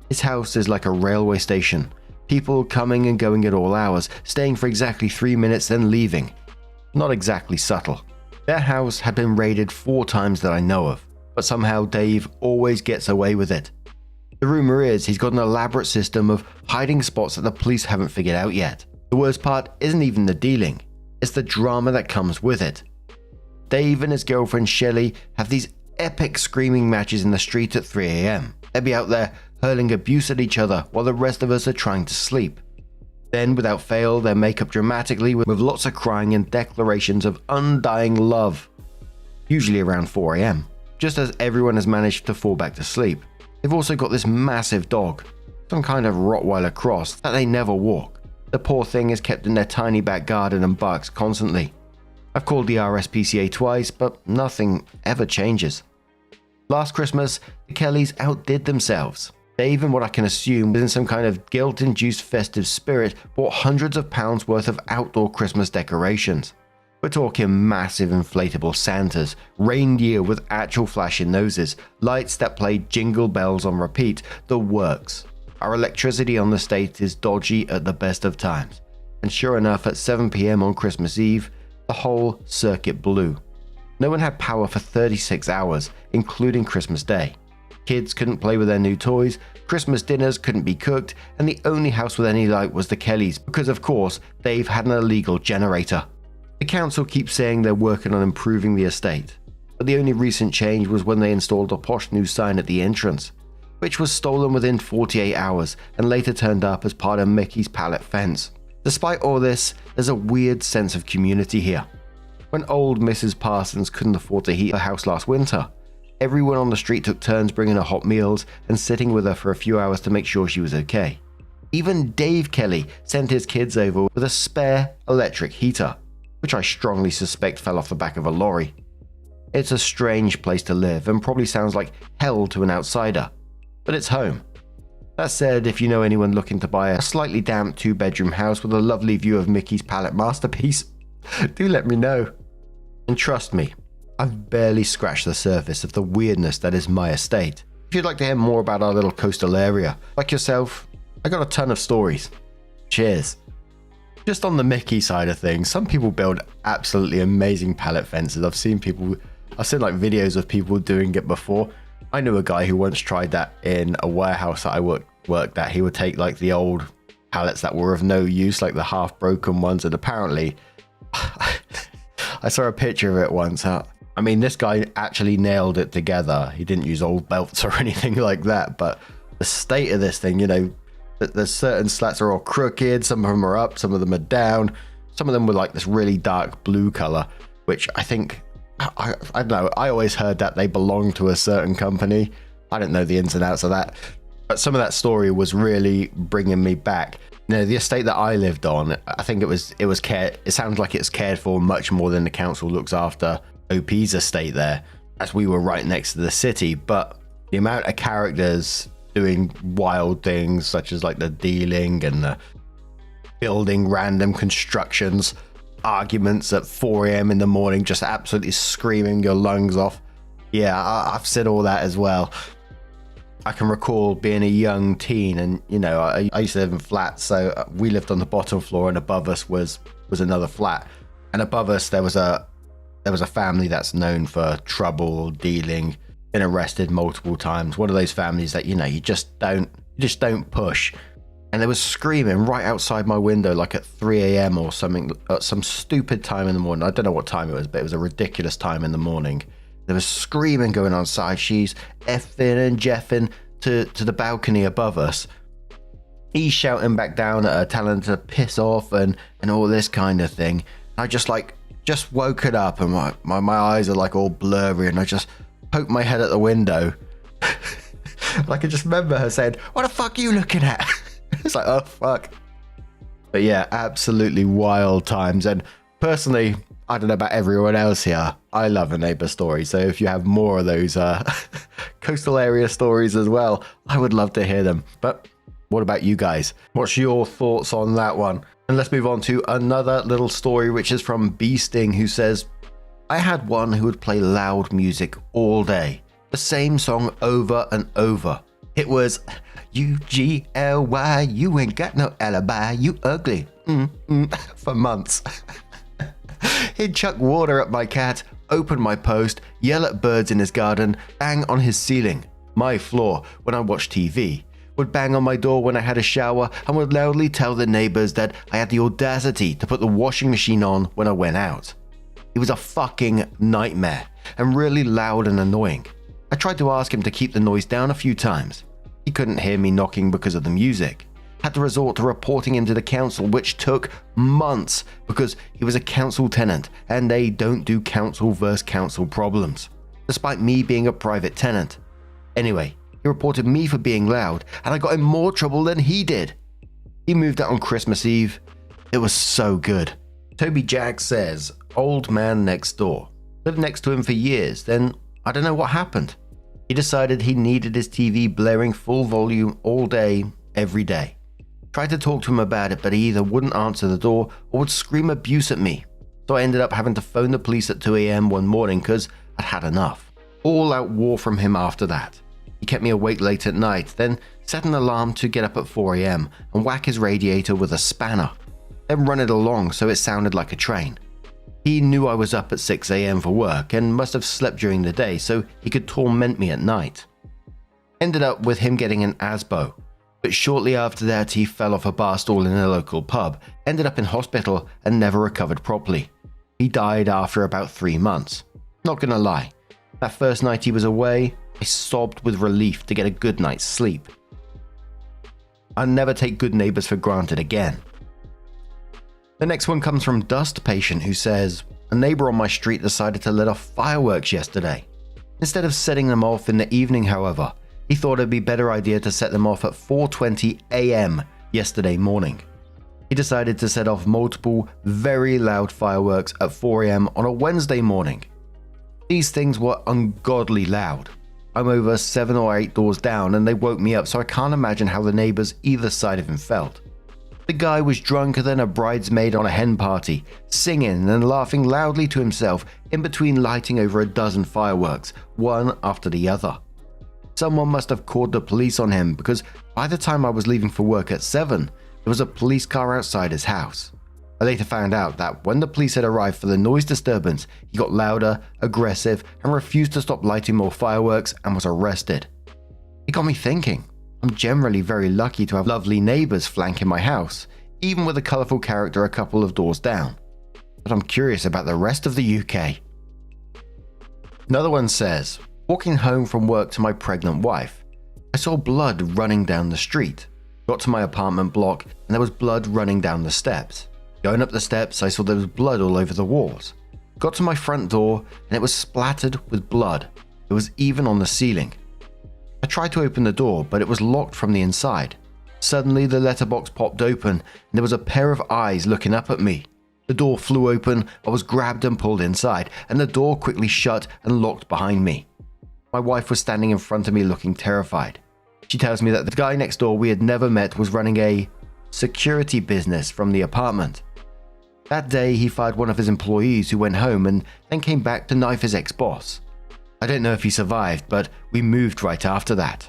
His house is like a railway station, people coming and going at all hours, staying for exactly 3 minutes then leaving. Not exactly subtle. Their house had been raided 4 times that I know of, but somehow Dave always gets away with it. The rumor is he's got an elaborate system of hiding spots that the police haven't figured out yet. The worst part isn't even the dealing, it's the drama that comes with it. Dave and his girlfriend Shelley have these epic screaming matches in the street at 3 a.m. They'll be out there hurling abuse at each other while the rest of us are trying to sleep. Then, without fail, they make up dramatically with lots of crying and declarations of undying love, usually around 4 a.m. Just as everyone has managed to fall back to sleep. They've also got this massive dog, some kind of Rottweiler cross, that they never walk. The poor thing is kept in their tiny back garden and barks constantly. I've called the RSPCA twice, but nothing ever changes. Last Christmas, the Kellys outdid themselves. Dave, in what I can assume was in some kind of guilt-induced festive spirit, bought hundreds of pounds worth of outdoor Christmas decorations. We're talking massive inflatable Santas, reindeer with actual flashing noses, lights that play jingle bells on repeat, the works. Our electricity on the state is dodgy at the best of times, and sure enough at 7 p.m. on Christmas Eve, the whole circuit blew. No one had power for 36 hours, including Christmas Day. Kids couldn't play with their new toys, Christmas dinners couldn't be cooked, and the only house with any light was the Kellys, because of course, Dave had an illegal generator. The council keeps saying they're working on improving the estate, but the only recent change was when they installed a posh new sign at the entrance, which was stolen within 48 hours and later turned up as part of Mickey's pallet fence. Despite all this, there's a weird sense of community here. When old Mrs. Parsons couldn't afford to heat her house last winter, everyone on the street took turns bringing her hot meals and sitting with her for a few hours to make sure she was okay. Even Dave Kelly sent his kids over with a spare electric heater, which I strongly suspect fell off the back of a lorry. It's a strange place to live and probably sounds like hell to an outsider, but it's home. That said, if you know anyone looking to buy a slightly damp 2-bedroom house with a lovely view of Mickey's palette masterpiece, do let me know. And trust me, I've barely scratched the surface of the weirdness that is my estate. If you'd like to hear more about our little coastal area, like yourself, I got a ton of stories. Cheers. Just on the Mickey side of things, some people build absolutely amazing pallet fences. I've seen like videos of people doing it before. I knew a guy who once tried that in a warehouse that I worked at. He would take like the old pallets that were of no use, like the half broken ones, and apparently I saw a picture of it once. I mean, this guy actually nailed it together. He didn't use old belts or anything like that, but the state of this thing, you know, there's certain slats are all crooked, some of them are up, some of them are down, some of them were like this really dark blue color, which I think, I don't know, I always heard that they belong to a certain company. I didn't know the ins and outs of that, but some of that story was really bringing me back. You know, the estate that I lived on, I think it sounds like it's cared for much more than the council looks after OP's estate there, as we were right next to the city, but the amount of characters doing wild things such as like the dealing and the building random constructions, arguments at 4 a.m. in the morning, just absolutely screaming your lungs off. Yeah, I've said all that as well. I can recall being a young teen, and I used to live in flats, so we lived on the bottom floor, and above us was another flat, and above us there was a family that's known for trouble, dealing, been arrested multiple times. One of those families that you just don't push. And they were screaming right outside my window, like at 3 a.m. or something, at some stupid time in the morning. I don't know what time it was, but it was a ridiculous time in the morning. There was screaming going on outside. She's effing and jeffing to the balcony above us. He's shouting back down at her, telling her to piss off and all this kind of thing. I just woke it up, and my eyes are like all blurry, and I just poked my head at the window. I can just remember her saying, "What the fuck are you looking at?" It's like, oh fuck. But yeah, absolutely wild times. And personally, I don't know about everyone else here, I love a neighbor story. So if you have more of those coastal area stories as well, I would love to hear them. But what about you guys? What's your thoughts on that one? And let's move on to another little story, which is from B Sting, who says, I had one who would play loud music all day, the same song over and over. It was U-G-L-Y, you ain't got no alibi, you ugly, for months. He'd chuck water at my cat, open my post, yell at birds in his garden, bang on his ceiling, my floor when I watched TV, would bang on my door when I had a shower, and would loudly tell the neighbors that I had the audacity to put the washing machine on when I went out. He was a fucking nightmare, and really loud and annoying. I tried to ask him to keep the noise down a few times. He couldn't hear me knocking because of the music. Had to resort to reporting him to the council, which took months because he was a council tenant and they don't do council versus council problems, despite me being a private tenant. Anyway, he reported me for being loud, and I got in more trouble than he did. He moved out on Christmas Eve. It was so good. Toby Jack says, old man next door. Lived next to him for years, then I don't know what happened. He decided he needed his TV blaring full volume all day, every day. Tried to talk to him about it, but he either wouldn't answer the door or would scream abuse at me. So I ended up having to phone the police at 2 a.m. one morning because I'd had enough. All out war from him after that. He kept me awake late at night, then set an alarm to get up at 4 a.m. and whack his radiator with a spanner, then run it along so it sounded like a train. He knew I was up at 6 a.m. for work and must have slept during the day so he could torment me at night. Ended up with him getting an ASBO, but shortly after that he fell off a bar stool in a local pub, ended up in hospital and never recovered properly. He died after about 3 months. Not gonna lie, that first night he was away, I sobbed with relief to get a good night's sleep. I'll never take good neighbors for granted again. The next one comes from Dust Patient, who says, a neighbor on my street decided to let off fireworks yesterday. Instead of setting them off in the evening, however, he thought it'd be a better idea to set them off at 4:20 a.m. yesterday morning. He decided to set off multiple, very loud fireworks at 4 a.m. on a Wednesday morning. These things were ungodly loud. I'm over 7 or 8 doors down and they woke me up, so I can't imagine how the neighbors either side of him felt. The guy was drunker than a bridesmaid on a hen party, singing and laughing loudly to himself in between lighting over a dozen fireworks, one after the other. Someone must have called the police on him because by the time I was leaving for work at 7, there was a police car outside his house. I later found out that when the police had arrived for the noise disturbance, he got louder, aggressive, and refused to stop lighting more fireworks and was arrested. It got me thinking. I'm generally very lucky to have lovely neighbors flanking my house, even with a colourful character a couple of doors down. But I'm curious about the rest of the UK. Another one says, walking home from work to my pregnant wife, I saw blood running down the street. Got to my apartment block and there was blood running down the steps. Going up the steps, I saw there was blood all over the walls. Got to my front door and it was splattered with blood. It was even on the ceiling. I tried to open the door, but it was locked from the inside. Suddenly, the letterbox popped open, and there was a pair of eyes looking up at me. The door flew open, I was grabbed and pulled inside, and the door quickly shut and locked behind me. My wife was standing in front of me looking terrified. She tells me that the guy next door we had never met was running a security business from the apartment. That day, he fired one of his employees who went home and then came back to knife his ex-boss. I don't know if he survived, but we moved right after that.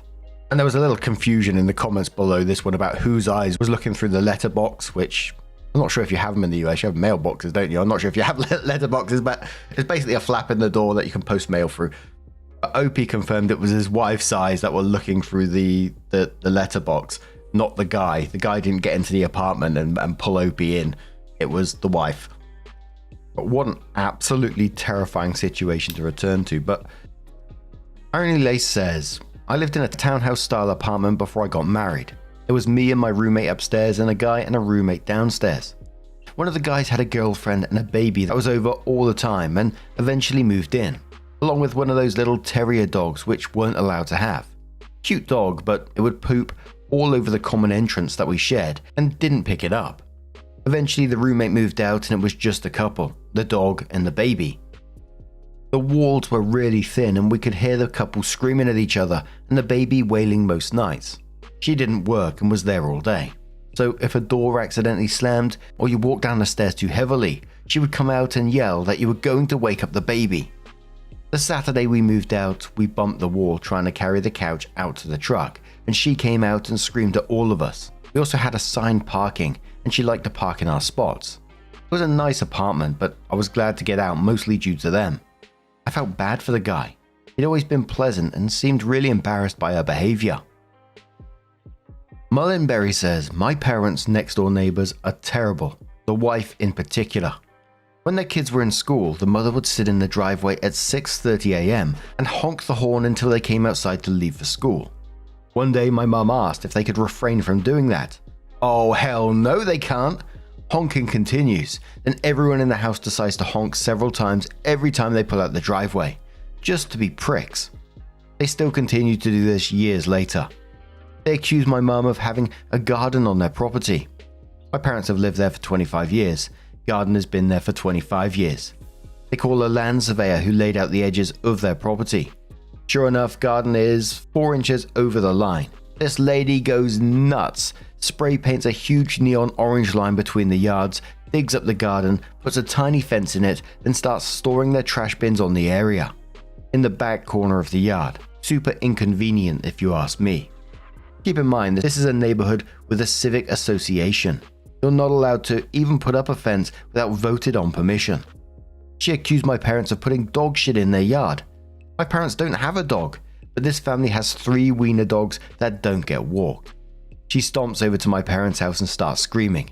And there was a little confusion in the comments below this one about whose eyes was looking through the letterbox, which I'm not sure if you have them in the US. You have mailboxes, don't you? I'm not sure if you have letterboxes, but it's basically a flap in the door that you can post mail through. OP confirmed it was his wife's eyes that were looking through the letterbox, not the guy. The guy didn't get into the apartment and pull OP in. It was the wife. But what an absolutely terrifying situation to return to. But Irony Lace says, I lived in a townhouse style apartment before I got married. It was me and my roommate upstairs and a guy and a roommate downstairs. One of the guys had a girlfriend and a baby that was over all the time and eventually moved in, along with one of those little terrier dogs which weren't allowed to have. Cute dog, but it would poop all over the common entrance that we shared and didn't pick it up. Eventually the roommate moved out and it was just a couple, the dog and the baby. The walls were really thin and we could hear the couple screaming at each other and the baby wailing most nights. She didn't work and was there all day. So if a door accidentally slammed or you walked down the stairs too heavily, she would come out and yell that you were going to wake up the baby. The Saturday we moved out, we bumped the wall trying to carry the couch out to the truck, and she came out and screamed at all of us. We also had assigned parking, and she liked to park in our spots. It was a nice apartment, but I was glad to get out mostly due to them. I felt bad for the guy. He'd always been pleasant and seemed really embarrassed by her behavior. Mullenberry says, my parents' next door neighbors are terrible, the wife in particular. When their kids were in school, the mother would sit in the driveway at 6:30 a.m. and honk the horn until they came outside to leave for school. One day my mum asked if they could refrain from doing that. Oh hell no they can't! Honking continues, then everyone in the house decides to honk several times every time they pull out the driveway, just to be pricks. They still continue to do this years later. They accuse my mum of having a garden on their property. My parents have lived there for 25 years. Garden has been there for 25 years. They call a land surveyor who laid out the edges of their property. Sure enough, garden is 4 inches over the line. This lady goes nuts, spray paints a huge neon orange line between the yards, digs up the garden, puts a tiny fence in it, then starts storing their trash bins on the area. In the back corner of the yard. Super inconvenient if you ask me. Keep in mind, this is a neighborhood with a civic association. You're not allowed to even put up a fence without voted on permission. She accused my parents of putting dog shit in their yard. My parents don't have a dog, but this family has 3 wiener dogs that don't get walked. She stomps over to my parents' house and starts screaming.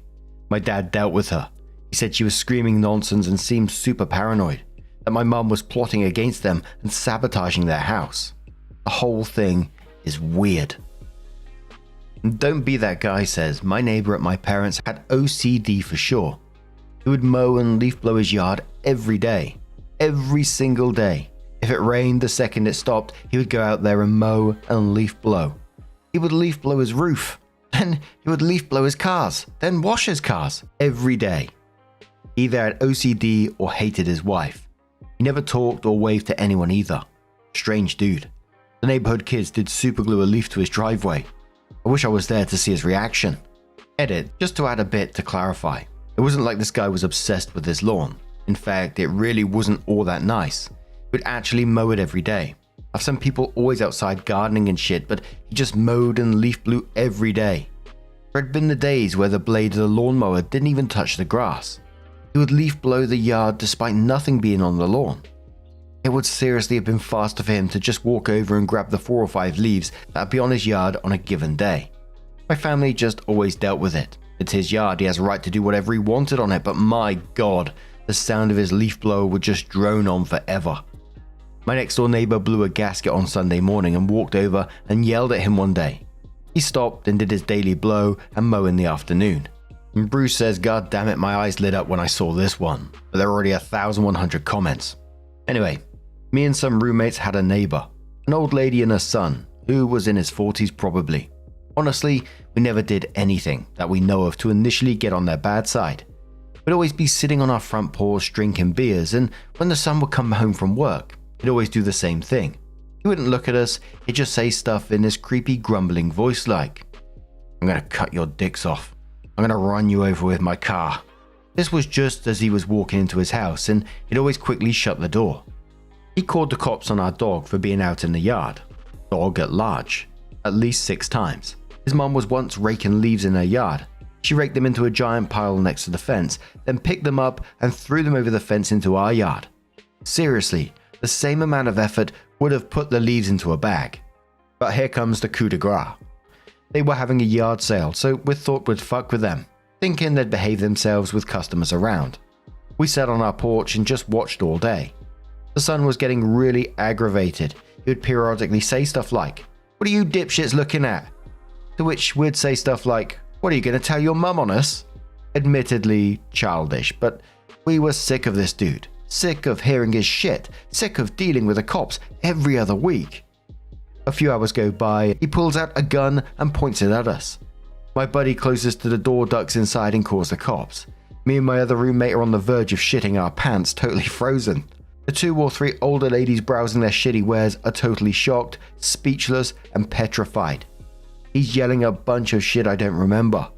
My dad dealt with her. He said she was screaming nonsense and seemed super paranoid, that my mum was plotting against them and sabotaging their house. The whole thing is weird. Don't be that guy says, my neighbor at my parents had OCD for sure. He would mow and leaf blow his yard every day. Every single day. If it rained the second it stopped, he would go out there and mow and leaf blow. He would leaf blow his roof. Then he would leaf blow his cars. Then wash his cars. Every day. He either had OCD or hated his wife. He never talked or waved to anyone either. Strange dude. The neighborhood kids did superglue a leaf to his driveway. I wish I was there to see his reaction. Edit, just to add a bit to clarify. It wasn't like this guy was obsessed with his lawn. In fact, it really wasn't all that nice. He would actually mow it every day. I've seen people always outside gardening and shit, but he just mowed and leaf blew every day. There had been the days where the blade of the lawnmower didn't even touch the grass. He would leaf blow the yard despite nothing being on the lawn. It would seriously have been faster for him to just walk over and grab the 4 or 5 leaves that would be on his yard on a given day. My family just always dealt with it. It's his yard, he has a right to do whatever he wanted on it, but my god, the sound of his leaf blower would just drone on forever. My next door neighbor blew a gasket on Sunday morning and walked over and yelled at him one day. He stopped and did his daily blow and mow in the afternoon. And Bruce says, God damn it, my eyes lit up when I saw this one, but there were already 1,100 comments. Anyway, me and some roommates had a neighbor, an old lady and her son, who was in his 40s probably. Honestly, we never did anything that we know of to initially get on their bad side. We'd always be sitting on our front porch drinking beers, and when the son would come home from work, he'd always do the same thing. He wouldn't look at us, he'd just say stuff in this creepy grumbling voice like, I'm gonna cut your dicks off. I'm gonna run you over with my car. This was just as he was walking into his house, and he'd always quickly shut the door. He called the cops on our dog for being out in the yard. Dog at large. at least 6 times. His mom was once raking leaves in her yard. She raked them into a giant pile next to the fence, then picked them up and threw them over the fence into our yard. Seriously, the same amount of effort would have put the leaves into a bag. But here comes the coup de grace. They were having a yard sale, so we thought we'd fuck with them, thinking they'd behave themselves with customers around. We sat on our porch and just watched all day. The son was getting really aggravated. He would periodically say stuff like, "What are you dipshits looking at?" To which we'd say stuff like, "What are you going to tell your mum on us?" Admittedly childish, but we were sick of this dude. Sick of hearing his shit. Sick of dealing with the cops every other week. A few hours go by, he pulls out a gun and points it at us. My buddy closest to the door ducks inside and calls the cops. Me and my other roommate are on the verge of shitting our pants, totally frozen. The 2 or 3 older ladies browsing their shitty wares are totally shocked, speechless, and petrified. He's yelling a bunch of shit I don't remember.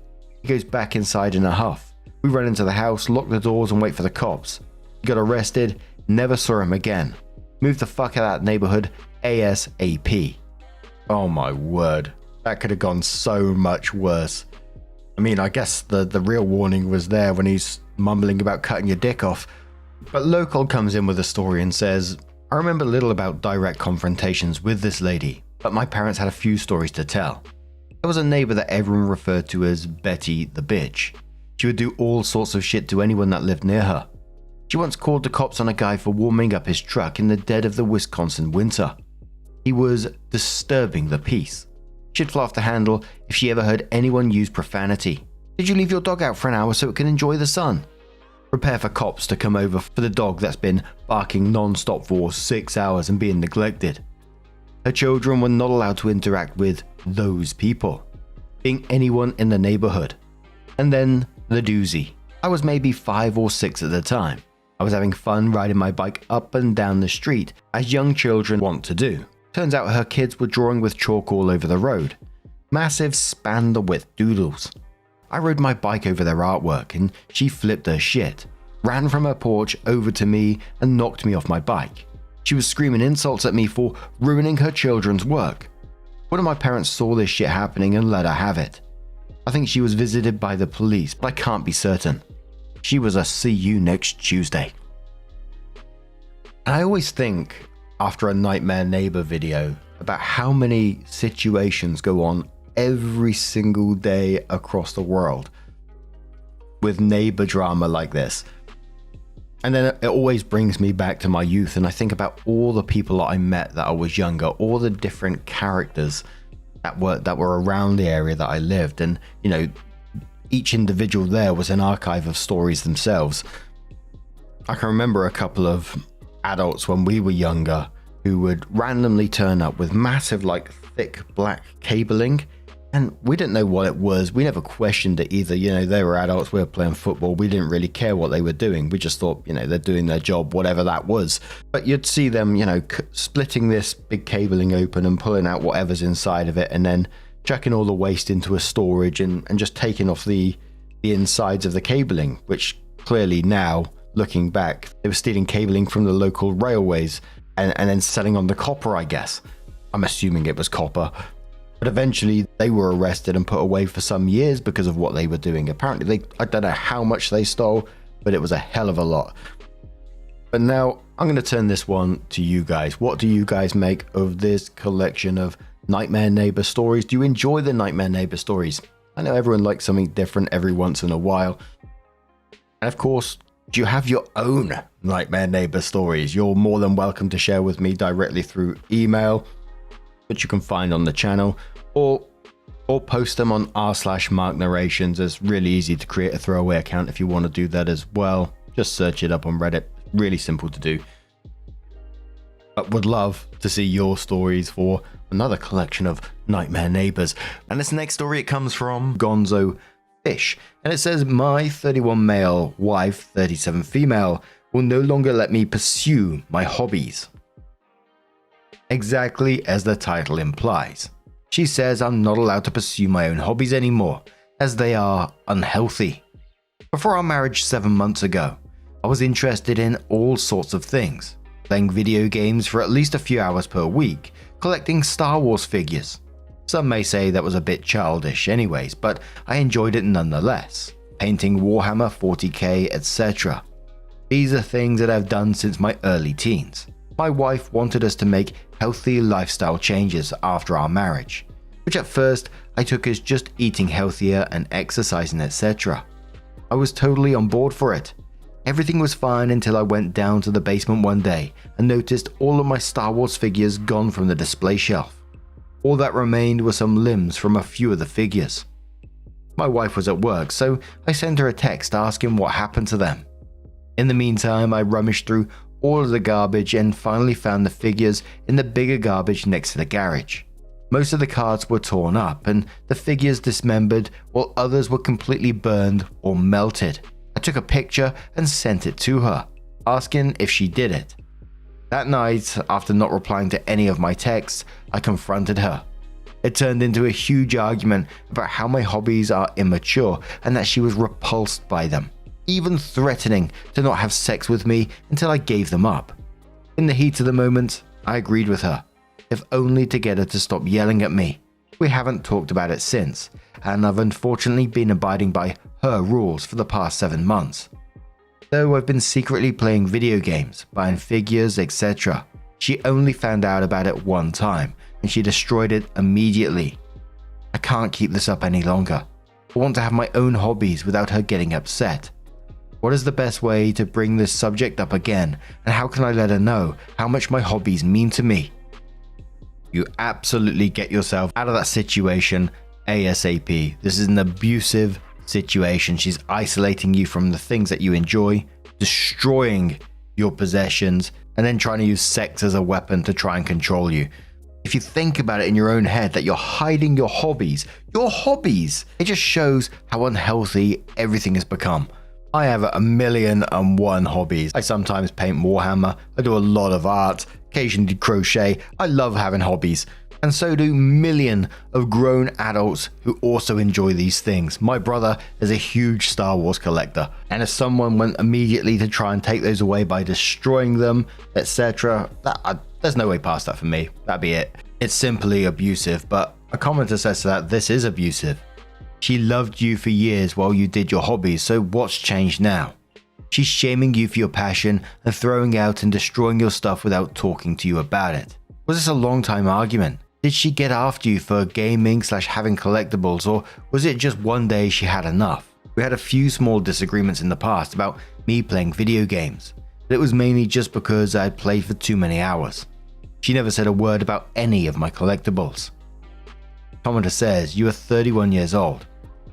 He goes back inside in a huff. We run into the house, lock the doors, and wait for the cops. He got arrested, never saw him again. Moved the fuck out of that neighborhood ASAP. Oh my word, that could have gone so much worse. I mean, I guess the real warning was there when he's mumbling about cutting your dick off. But Local comes in with a story and says, "I remember little about direct confrontations with this lady, but my parents had a few stories to tell. There was a neighbor that everyone referred to as Betty the bitch. She would do all sorts of shit to anyone that lived near her. She once called the cops on a guy for warming up his truck in the dead of the Wisconsin winter. He was disturbing the peace. She'd fly off the handle if she ever heard anyone use profanity. Did you leave your dog out for an hour so it can enjoy the sun? Prepare for cops to come over for the dog that's been barking non-stop for 6 hours and being neglected. Her children were not allowed to interact with those people, being anyone in the neighborhood. And then the doozy. I was maybe 5 or 6 at the time. I was having fun riding my bike up and down the street, as young children want to do. Turns out her kids were drawing with chalk all over the road. Massive span-the-width doodles. I rode my bike over their artwork and she flipped her shit, ran from her porch over to me and knocked me off my bike. She was screaming insults at me for ruining her children's work. One of my parents saw this shit happening and let her have it. I think she was visited by the police, but I can't be certain. She was a see you next Tuesday. And I always think, after a Nightmare Neighbor video, about how many situations go on every single day across the world with neighbor drama like this. And then it always brings me back to my youth, and I think about all the people that I met that I was younger, all the different characters that were around the area that I lived, and you know, each individual there was an archive of stories themselves. I can remember a couple of adults when we were younger who would randomly turn up with massive, like, thick black cabling, and we didn't know what it was. We never questioned it either. You know, they were adults, we were playing football, we didn't really care what they were doing. We just thought, you know, they're doing their job, whatever that was. But you'd see them, you know, splitting this big cabling open and pulling out whatever's inside of it, and then chucking all the waste into a storage and just taking off the insides of the cabling, which clearly now, looking back, they were stealing cabling from the local railways and then selling on the copper, I guess. I'm assuming it was copper. But eventually they were arrested and put away for some years because of what they were doing. Apparently, I don't know how much they stole, but it was a hell of a lot. But now I'm going to turn this one to you guys. What do you guys make of this collection of Nightmare Neighbor stories? Do you enjoy the Nightmare Neighbor stories? I know everyone likes something different every once in a while. And of course, do you have your own Nightmare Neighbor stories? You're more than welcome to share with me directly through email, which you can find on the channel, or post them on r/Mark Narrations. It's really easy to create a throwaway account if you want to do that as well. Just search it up on Reddit. Really simple to do. But would love to see your stories for another collection of Nightmare Neighbors. And this next story, it comes from Gonzo Fish, and it says, "My 31 male wife, 37 female, will no longer let me pursue my hobbies." Exactly as the title implies. She says I'm not allowed to pursue my own hobbies anymore, as they are unhealthy. Before our marriage 7 months ago, I was interested in all sorts of things, playing video games for at least a few hours per week, collecting Star Wars figures. Some may say that was a bit childish anyways, but I enjoyed it nonetheless. Painting Warhammer 40k, etc. These are things that I've done since my early teens. My wife wanted us to make healthy lifestyle changes after our marriage, which at first I took as just eating healthier and exercising, etc. I was totally on board for it. Everything was fine until I went down to the basement one day and noticed all of my Star Wars figures gone from the display shelf. All that remained were some limbs from a few of the figures. My wife was at work, so I sent her a text asking what happened to them. In the meantime, I rummaged through all of the garbage and finally found the figures in the bigger garbage next to the garage. Most of the cards were torn up and the figures dismembered, while others were completely burned or melted. I took a picture and sent it to her, asking if she did it. That night, after not replying to any of my texts, I confronted her. It turned into a huge argument about how my hobbies are immature and that she was repulsed by them, even threatening to not have sex with me until I gave them up. In the heat of the moment, I agreed with her, if only to get her to stop yelling at me. We haven't talked about it since, and I've unfortunately been abiding by her rules for the past 7 months. Though I've been secretly playing video games, buying figures, etc., she only found out about it one time, and she destroyed it immediately. I can't keep this up any longer. I want to have my own hobbies without her getting upset. What is the best way to bring this subject up again, and how can I let her know how much my hobbies mean to me? You absolutely get yourself out of that situation ASAP. This is an abusive situation. She's isolating you from the things that you enjoy, destroying your possessions, and then trying to use sex as a weapon to try and control you. If you think about it in your own head that you're hiding your hobbies, it just shows how unhealthy everything has become. I have 1,000,001 hobbies. I sometimes paint Warhammer, I do a lot of art, occasionally crochet. I love having hobbies. And so do millions of grown adults who also enjoy these things. My brother is a huge Star Wars collector, and if someone went immediately to try and take those away by destroying them, etc., there's no way past that for me. That'd be it. It's simply abusive, but a commenter says that this is abusive. She loved you for years while you did your hobbies, so what's changed now? She's shaming you for your passion and throwing out and destroying your stuff without talking to you about it. Was this a long time argument? Did she get after you for gaming/having collectibles, or was it just one day she had enough? We had a few small disagreements in the past about me playing video games, but it was mainly just because I had played for too many hours. She never said a word about any of my collectibles. Commenter says, you are 31 years old.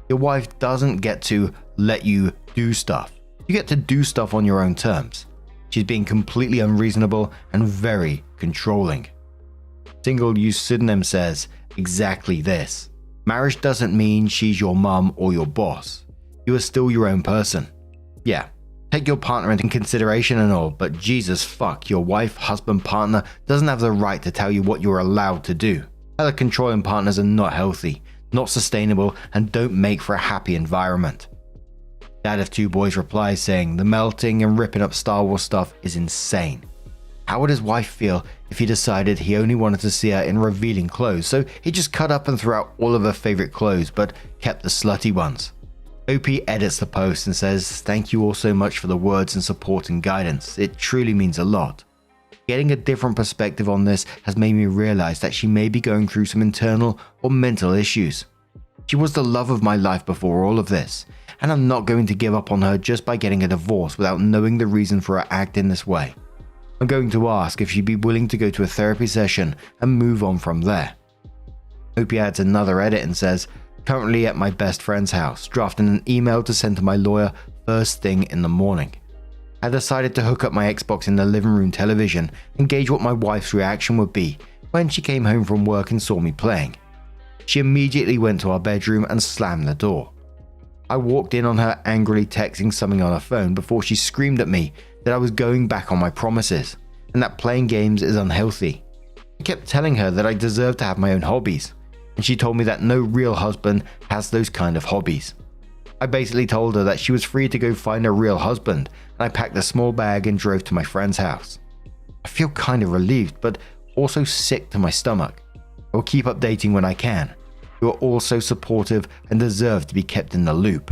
Your wife doesn't get to let you do stuff. You get to do stuff on your own terms. She's being completely unreasonable and very controlling. Single Use Pseudonym says exactly this. Marriage doesn't mean she's your mum or your boss. You are still your own person. Yeah, take your partner into consideration and all, but Jesus fuck, your wife, husband, partner doesn't have the right to tell you what you're allowed to do. Other controlling partners are not healthy, not sustainable, and don't make for a happy environment. Dad of Two Boys replies saying the melting and ripping up Star Wars stuff is insane. How would his wife feel if he decided he only wanted to see her in revealing clothes, so he just cut up and threw out all of her favorite clothes but kept the slutty ones? OP edits the post and says, thank you all so much for the words and support and guidance. It truly means a lot. Getting a different perspective on this has made me realize that she may be going through some internal or mental issues. She was the love of my life before all of this, and I'm not going to give up on her just by getting a divorce without knowing the reason for her acting this way. I'm going to ask if she'd be willing to go to a therapy session and move on from there. Opie adds another edit and says, currently at my best friend's house, drafting an email to send to my lawyer first thing in the morning. I decided to hook up my Xbox in the living room television and gauge what my wife's reaction would be when she came home from work and saw me playing. She immediately went to our bedroom and slammed the door. I walked in on her angrily texting something on her phone before she screamed at me that I was going back on my promises and that playing games is unhealthy. I kept telling her that I deserve to have my own hobbies, and she told me that no real husband has those kind of hobbies. I basically told her that she was free to go find a real husband, and I packed a small bag and drove to my friend's house. I feel kind of relieved, but also sick to my stomach. I will keep updating when I can. You are all so supportive and deserve to be kept in the loop.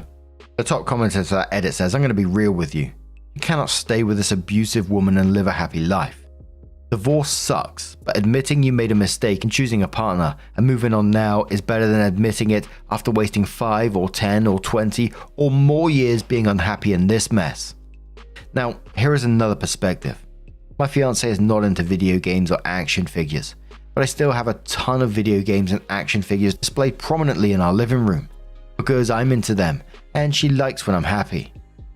The top commenter to that edit says, I'm going to be real with you. You cannot stay with this abusive woman and live a happy life. Divorce sucks, but admitting you made a mistake in choosing a partner and moving on now is better than admitting it after wasting 5 or 10 or 20 or more years being unhappy in this mess. Now, here is another perspective. My fiance is not into video games or action figures, but I still have a ton of video games and action figures displayed prominently in our living room because I'm into them and she likes when I'm happy.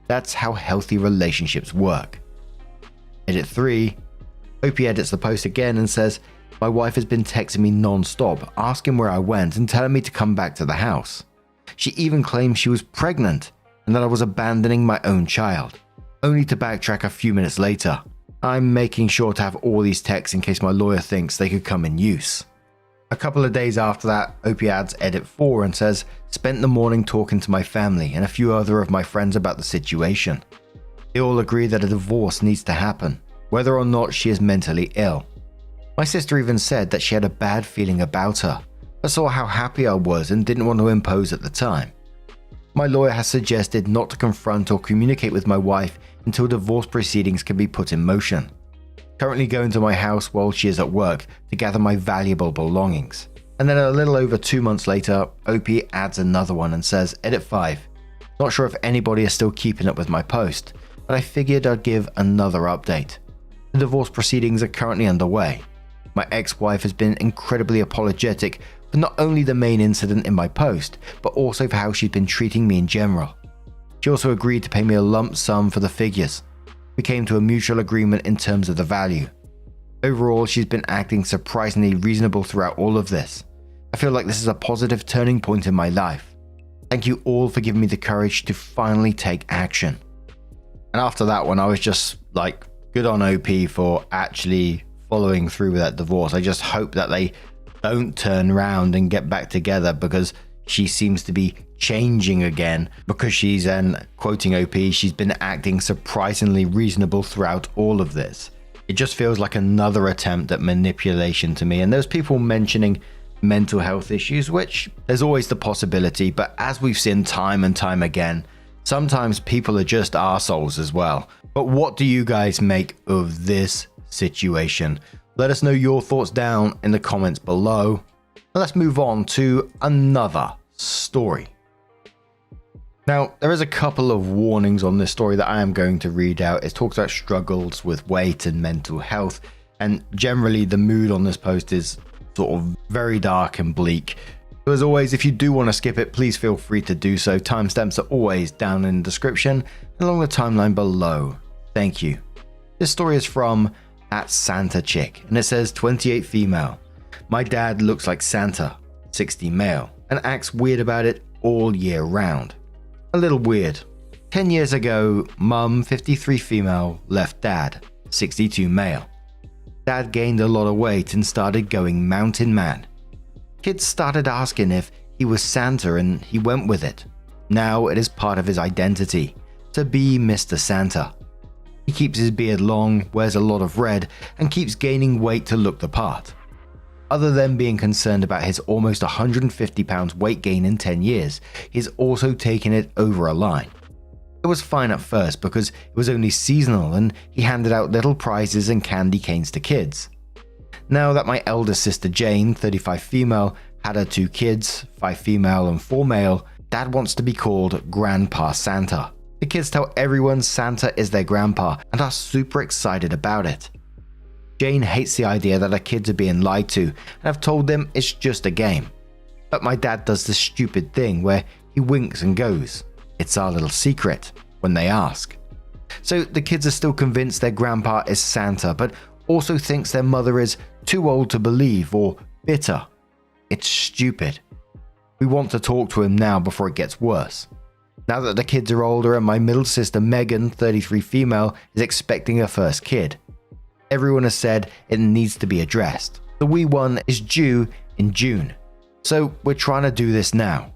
That's how healthy relationships work. Edit 3. OP edits the post again and says, my wife has been texting me non-stop, asking where I went and telling me to come back to the house. She even claimed she was pregnant and that I was abandoning my own child, only to backtrack a few minutes later. I'm making sure to have all these texts in case my lawyer thinks they could come in use. A couple of days after that, OP adds edit 4 and says, spent the morning talking to my family and a few other of my friends about the situation. They all agree that a divorce needs to happen, whether or not she is mentally ill. My sister even said that she had a bad feeling about her, but saw how happy I was and didn't want to impose at the time. My lawyer has suggested not to confront or communicate with my wife until divorce proceedings can be put in motion. Currently going to my house while she is at work to gather my valuable belongings. And then a little over 2 months later, OP adds another one and says, edit 5. Not sure if anybody is still keeping up with my post, but I figured I'd give another update. The divorce proceedings are currently underway. My ex-wife has been incredibly apologetic for not only the main incident in my post, but also for how she's been treating me in general. She also agreed to pay me a lump sum for the figures. We came to a mutual agreement in terms of the value. Overall, she's been acting surprisingly reasonable throughout all of this. I feel like this is a positive turning point in my life. Thank you all for giving me the courage to finally take action. And after that one, I was just like, good on OP for actually following through with that divorce. I just hope that they don't turn around and get back together because she seems to be changing again because she's, and quoting OP, she's been acting surprisingly reasonable throughout all of this. It just feels like another attempt at manipulation to me. And there's people mentioning mental health issues, which there's always the possibility, but as we've seen time and time again, sometimes people are just arseholes as well. But what do you guys make of this situation? Let us know your thoughts down in the comments below. Let's move on to another story. Now, there is a couple of warnings on this story that I am going to read out. It talks about struggles with weight and mental health, and generally the mood on this post is sort of very dark and bleak. So as always, if you do want to skip it, please feel free to do so. Timestamps are always down in the description and along the timeline below. Thank you. This story is from @SantaChick, and it says 28 female. My dad looks like Santa, 60 male, and acts weird about it all year round. A little weird. 10 years ago, mum, 53 female, left dad, 62 male. Dad gained a lot of weight and started going mountain man. Kids started asking if he was Santa and he went with it. Now it is part of his identity, to be Mr. Santa. He keeps his beard long, wears a lot of red, and keeps gaining weight to look the part. Other than being concerned about his almost 150 pounds weight gain in 10 years, he's also taken it over a line. It was fine at first because it was only seasonal and he handed out little prizes and candy canes to kids. Now that my eldest sister Jane, 35 female, had her 2 kids, 5 female and 4 male, Dad wants to be called Grandpa Santa. The kids tell everyone Santa is their grandpa and are super excited about it. Jane hates the idea that her kids are being lied to and have told them it's just a game. But my dad does this stupid thing where he winks and goes, "It's our little secret," when they ask. So the kids are still convinced their grandpa is Santa, but also thinks their mother is too old to believe or bitter. It's stupid. We want to talk to him now before it gets worse. Now that the kids are older and my middle sister Megan, 33 female, is expecting her first kid. Everyone has said it needs to be addressed. The wee one is due in June. So we're trying to do this now.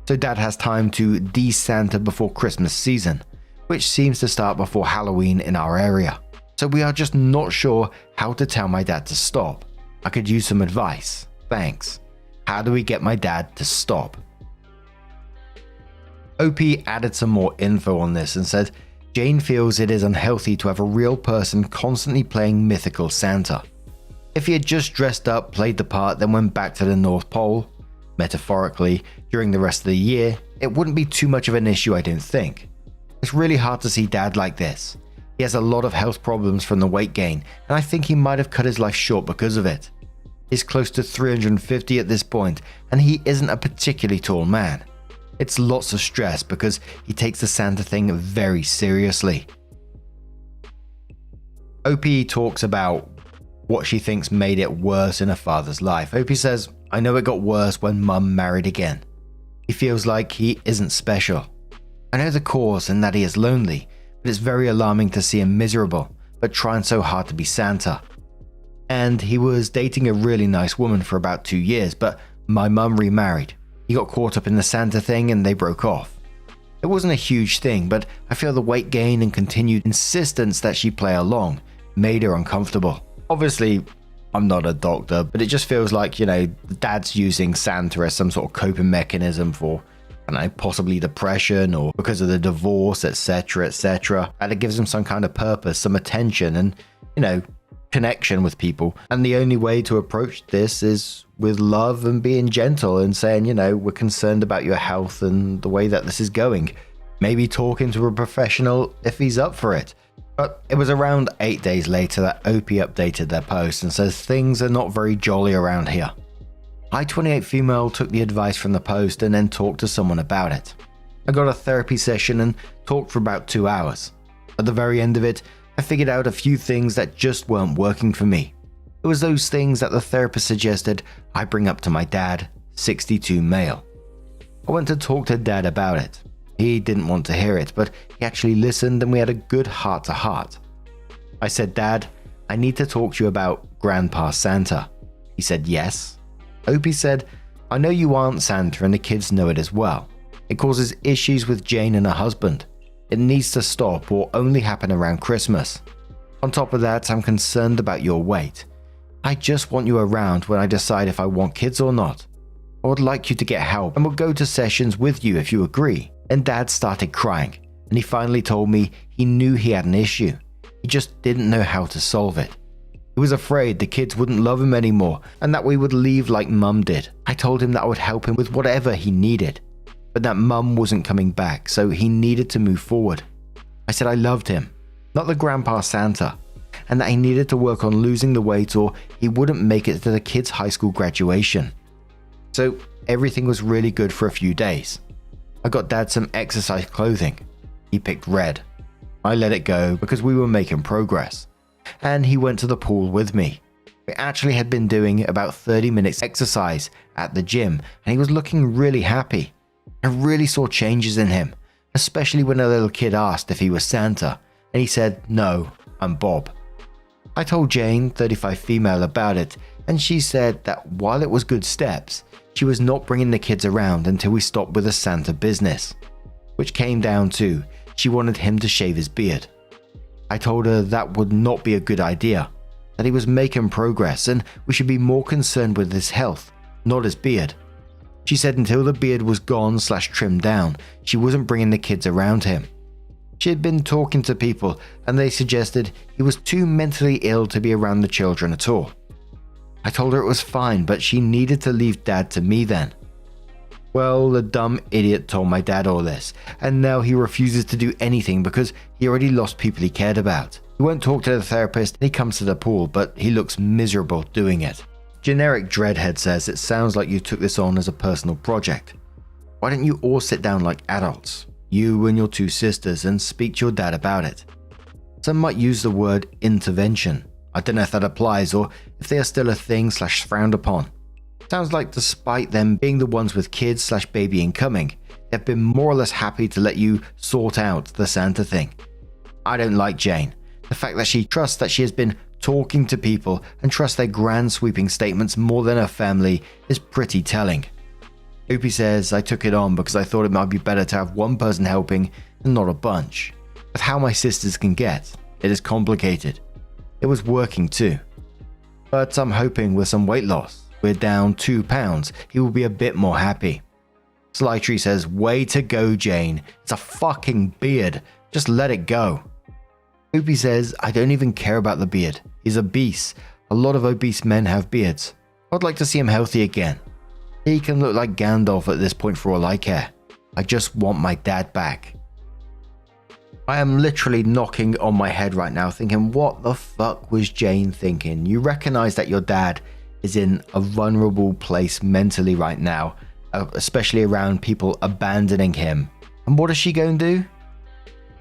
So Dad has time to de-Santa before Christmas season, which seems to start before Halloween in our area. So we are just not sure how to tell my dad to stop. I could use some advice. Thanks. How do we get my dad to stop? OP added some more info on this and said, Jane feels it is unhealthy to have a real person constantly playing mythical Santa. If he had just dressed up, played the part, then went back to the North Pole, metaphorically, during the rest of the year, it wouldn't be too much of an issue, I don't think. It's really hard to see Dad like this. He has a lot of health problems from the weight gain, and I think he might have cut his life short because of it. He's close to 350 at this point, and he isn't a particularly tall man. It's lots of stress because he takes the Santa thing very seriously. OP talks about what she thinks made it worse in her father's life. OP says, I know it got worse when Mum married again. He feels like he isn't special. I know the cause and that he is lonely, but it's very alarming to see him miserable, but trying so hard to be Santa. And he was dating a really nice woman for about 2 years, but my mum remarried. He got caught up in the Santa thing and they broke off. It wasn't a huge thing, but I feel the weight gain and continued insistence that she play along made her uncomfortable. Obviously, I'm not a doctor, but it just feels like, Dad's using Santa as some sort of coping mechanism for, possibly depression or because of the divorce, etc., etc. And it gives him some kind of purpose, some attention and, connection with people. And the only way to approach this is with love and being gentle and saying, we're concerned about your health and the way that this is going. Maybe talking to a professional if he's up for it. But it was around 8 days later that OP updated their post and says things are not very jolly around here. I-28 female took the advice from the post and then talked to someone about it. I got a therapy session and talked for about 2 hours. At the very end of it, I figured out a few things that just weren't working for me. It was those things that the therapist suggested I bring up to my dad, 62 male. I went to talk to Dad about it. He didn't want to hear it, but he actually listened and we had a good heart-to-heart. I said, Dad, I need to talk to you about Grandpa Santa. He said yes. Opie said, I know you aren't Santa and the kids know it as well. It causes issues with Jane and her husband. It needs to stop or only happen around Christmas. On top of that, I'm concerned about your weight. I just want you around when I decide if I want kids or not. I would like you to get help and will go to sessions with you if you agree. And Dad started crying, and he finally told me he knew he had an issue. He just didn't know how to solve it. He was afraid the kids wouldn't love him anymore and that we would leave like Mum did. I told him that I would help him with whatever he needed, but that Mum wasn't coming back, so he needed to move forward. I said I loved him, not the Grandpa Santa, and that he needed to work on losing the weight or he wouldn't make it to the kids' high school graduation. So everything was really good for a few days. I got Dad some exercise clothing. He picked red. I let it go because we were making progress. And he went to the pool with me. We actually had been doing about 30 minutes exercise at the gym and he was looking really happy. I really saw changes in him, especially when a little kid asked if he was Santa and he said, no, I'm Bob. I told Jane, 35 female, about it and she said that while it was good steps, she was not bringing the kids around until we stopped with the Santa business, which came down to she wanted him to shave his beard. I told her that would not be a good idea, that he was making progress and we should be more concerned with his health, not his beard. She said until the beard was gone/trimmed down, she wasn't bringing the kids around him. She had been talking to people and they suggested he was too mentally ill to be around the children at all. I told her it was fine, but she needed to leave Dad to me then. Well, the dumb idiot told my dad all this, and now he refuses to do anything because he already lost people he cared about. He won't talk to the therapist and he comes to the pool, but he looks miserable doing it. Generic Dreadhead says it sounds like you took this on as a personal project. Why don't you all sit down like adults, you and your 2 sisters, and speak to your dad about it? Some might use the word intervention. I don't know if that applies or if they are still a thing/frowned upon. Sounds like despite them being the ones with kids/baby incoming, they've been more or less happy to let you sort out the Santa thing. I don't like Jane. The fact that she trusts that she has been talking to people and trusts their grand sweeping statements more than her family is pretty telling. Opie says I took it on because I thought it might be better to have one person helping and not a bunch. With how my sisters can get, it is complicated. It was working too. But I'm hoping with some weight loss, we're down 2 pounds, he will be a bit more happy. Slytree says, way to go, Jane. It's a fucking beard. Just let it go. Opie says, I don't even care about the beard. He's obese. A lot of obese men have beards. I'd like to see him healthy again. He can look like Gandalf at this point for all I care. I just want my dad back. I am literally knocking on my head right now thinking, what the fuck was Jane thinking? You recognize that your dad is in a vulnerable place mentally right now, especially around people abandoning him. And what does she go and do?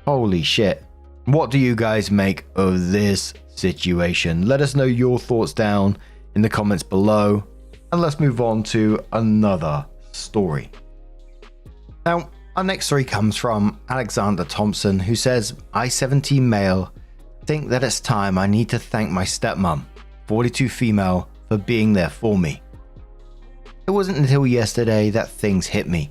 Holy shit. What do you guys make of this situation? Let us know your thoughts down in the comments below. And let's move on to another story. Now, our next story comes from Alexander Thompson, who says, I, 17 male, think that it's time I need to thank my stepmom, 42 female, for being there for me. It wasn't until yesterday that things hit me.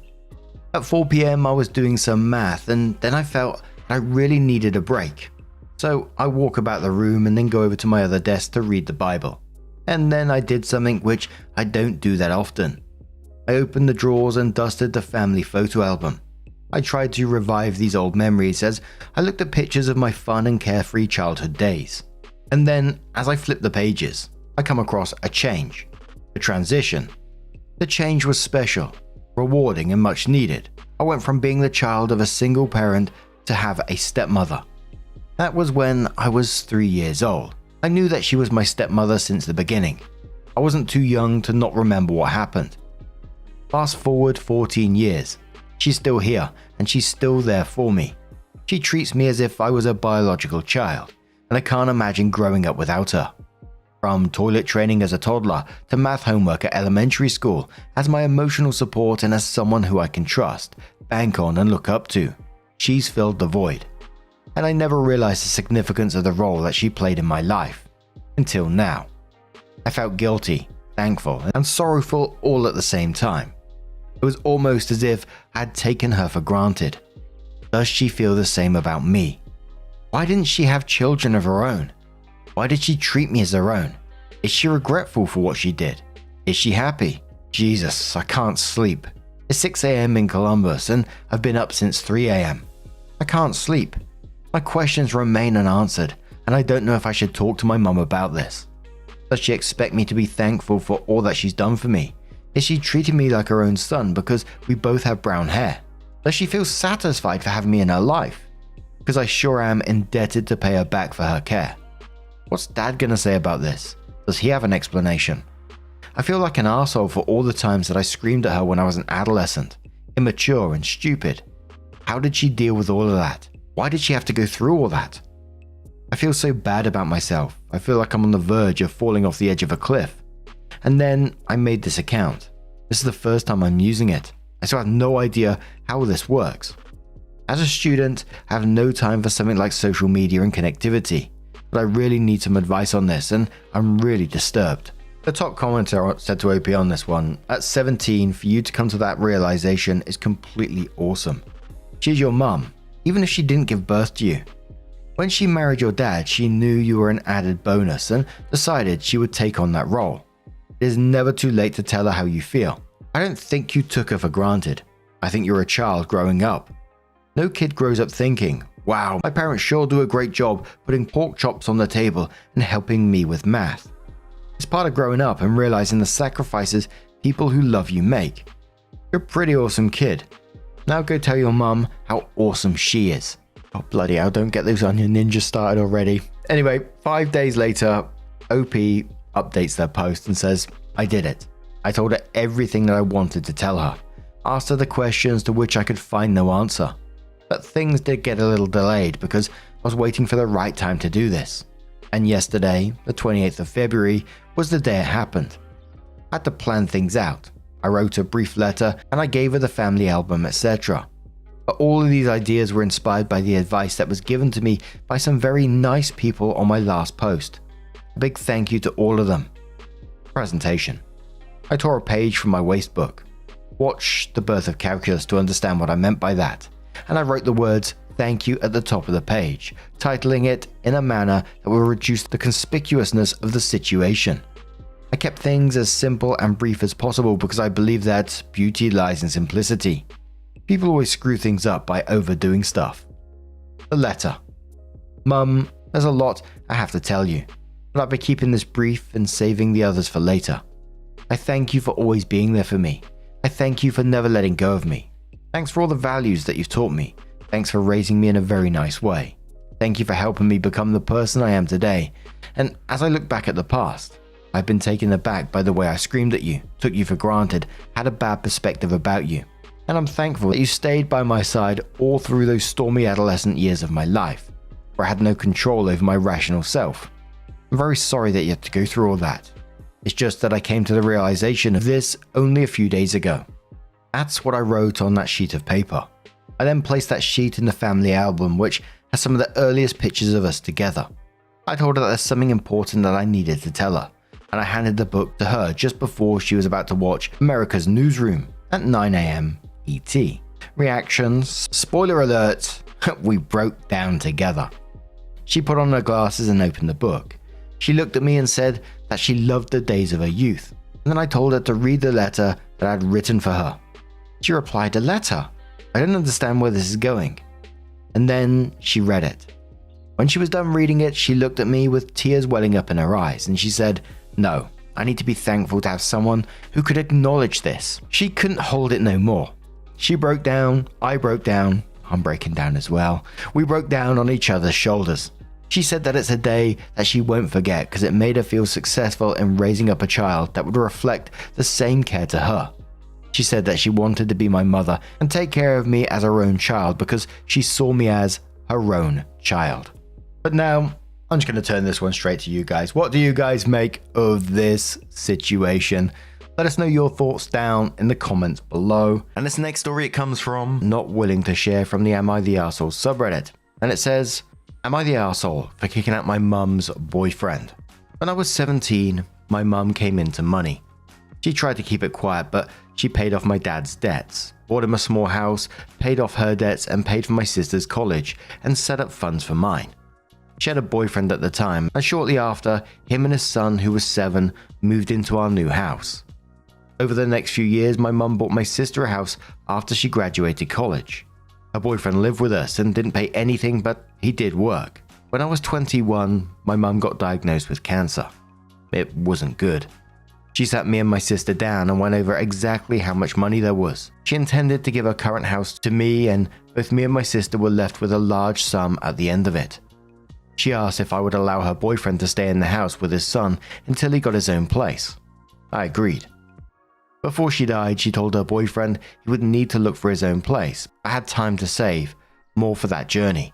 At 4 p.m. I was doing some math and then I felt I really needed a break. So I walk about the room and then go over to my other desk to read the Bible. And then I did something which I don't do that often. I opened the drawers and dusted the family photo album. I tried to revive these old memories as I looked at pictures of my fun and carefree childhood days. And then, as I flipped the pages, I come across a change, a transition. The change was special, rewarding and much needed. I went from being the child of a single parent to have a stepmother. That was when I was 3 years old. I knew that she was my stepmother since the beginning. I wasn't too young to not remember what happened. Fast forward 14 years. She's still here and she's still there for me. She treats me as if I was a biological child, and I can't imagine growing up without her. From toilet training as a toddler to math homework at elementary school, as my emotional support and as someone who I can trust, bank on and look up to, she's filled the void. And I never realized the significance of the role that she played in my life, until now. I felt guilty, thankful, and sorrowful all at the same time. It was almost as if I had taken her for granted. Does she feel the same about me? Why didn't she have children of her own? Why did she treat me as her own? Is she regretful for what she did? Is she happy? Jesus, I can't sleep. It's 6 a.m. in Columbus and I've been up since 3 a.m. I can't sleep. My questions remain unanswered and I don't know if I should talk to my mum about this. Does she expect me to be thankful for all that she's done for me? Is she treating me like her own son because we both have brown hair? Does she feel satisfied for having me in her life? Because I sure am indebted to pay her back for her care. What's Dad gonna say about this? Does he have an explanation? I feel like an arsehole for all the times that I screamed at her when I was an adolescent, immature and stupid. How did she deal with all of that? Why did she have to go through all that? I feel so bad about myself. I feel like I'm on the verge of falling off the edge of a cliff. And then I made this account. This is the first time I'm using it. I still have no idea how this works. As a student, I have no time for something like social media and connectivity, but I really need some advice on this and I'm really disturbed. The top commenter said to OP on this one, at 17, for you to come to that realization is completely awesome. She's your mum, even if she didn't give birth to you. When she married your dad, she knew you were an added bonus and decided she would take on that role. It is never too late to tell her how you feel. I don't think you took her for granted. I think you're a child growing up. No kid grows up thinking, wow, my parents sure do a great job putting pork chops on the table and helping me with math. It's part of growing up and realizing the sacrifices people who love you make. You're a pretty awesome kid. Now go tell your mum how awesome she is. Oh bloody hell, don't get those onion ninjas started already. Anyway, 5 days later, OP updates their post and says, I did it. I told her everything that I wanted to tell her. Asked her the questions to which I could find no answer. But things did get a little delayed because I was waiting for the right time to do this. And yesterday, the 28th of February, was the day it happened. I had to plan things out. I wrote a brief letter and I gave her the family album, etc. But all of these ideas were inspired by the advice that was given to me by some very nice people on my last post. A big thank you to all of them. Presentation. I tore a page from my waste book. Watch The Birth of Calculus to understand what I meant by that. And I wrote the words thank you at the top of the page, titling it in a manner that will reduce the conspicuousness of the situation. I kept things as simple and brief as possible because I believe that beauty lies in simplicity. People always screw things up by overdoing stuff. The letter. Mum, there's a lot I have to tell you, but I'll be keeping this brief and saving the others for later. I thank you for always being there for me. I thank you for never letting go of me. Thanks for all the values that you've taught me. Thanks for raising me in a very nice way. Thank you for helping me become the person I am today. And as I look back at the past, I've been taken aback by the way I screamed at you, took you for granted, had a bad perspective about you. And I'm thankful that you stayed by my side all through those stormy adolescent years of my life, where I had no control over my rational self. I'm very sorry that you had to go through all that. It's just that I came to the realization of this only a few days ago. That's what I wrote on that sheet of paper. I then placed that sheet in the family album, which has some of the earliest pictures of us together. I told her that there's something important that I needed to tell her, and I handed the book to her just before she was about to watch America's Newsroom at 9 AM ET. Reactions, spoiler alert, we broke down together. She put on her glasses and opened the book. She looked at me and said that she loved the days of her youth, and then I told her to read the letter that I'd written for her. She replied, "A letter? I don't understand where this is going." And then she read it. When she was done reading it, she looked at me with tears welling up in her eyes, and she said, "No, I need to be thankful to have someone who could acknowledge this." She couldn't hold it no more. She broke down, I broke down, I'm breaking down as well. We broke down on each other's shoulders. She said that it's a day that she won't forget because it made her feel successful in raising up a child that would reflect the same care to her. She said that she wanted to be my mother and take care of me as her own child because she saw me as her own child. But now, I'm just going to turn this one straight to you guys. What do you guys make of this situation? Let us know your thoughts down in the comments below. And this next story, it comes from Not Willing to Share from the Am I the Arsehole subreddit. And it says, "Am I the arsehole for kicking out my mum's boyfriend? When I was 17, my mum came into money. She tried to keep it quiet, but she paid off my dad's debts, bought him a small house, paid off her debts and paid for my sister's college and set up funds for mine. She had a boyfriend at the time, and shortly after, him and his son, who was 7, moved into our new house. Over the next few years, my mum bought my sister a house after she graduated college. Her boyfriend lived with us and didn't pay anything, but he did work. When I was 21, my mum got diagnosed with cancer. It wasn't good. She sat me and my sister down and went over exactly how much money there was. She intended to give her current house to me, and both me and my sister were left with a large sum at the end of it. She asked if I would allow her boyfriend to stay in the house with his son until he got his own place. I agreed. Before she died, she told her boyfriend he would need to look for his own place. I had time to save, more for that journey.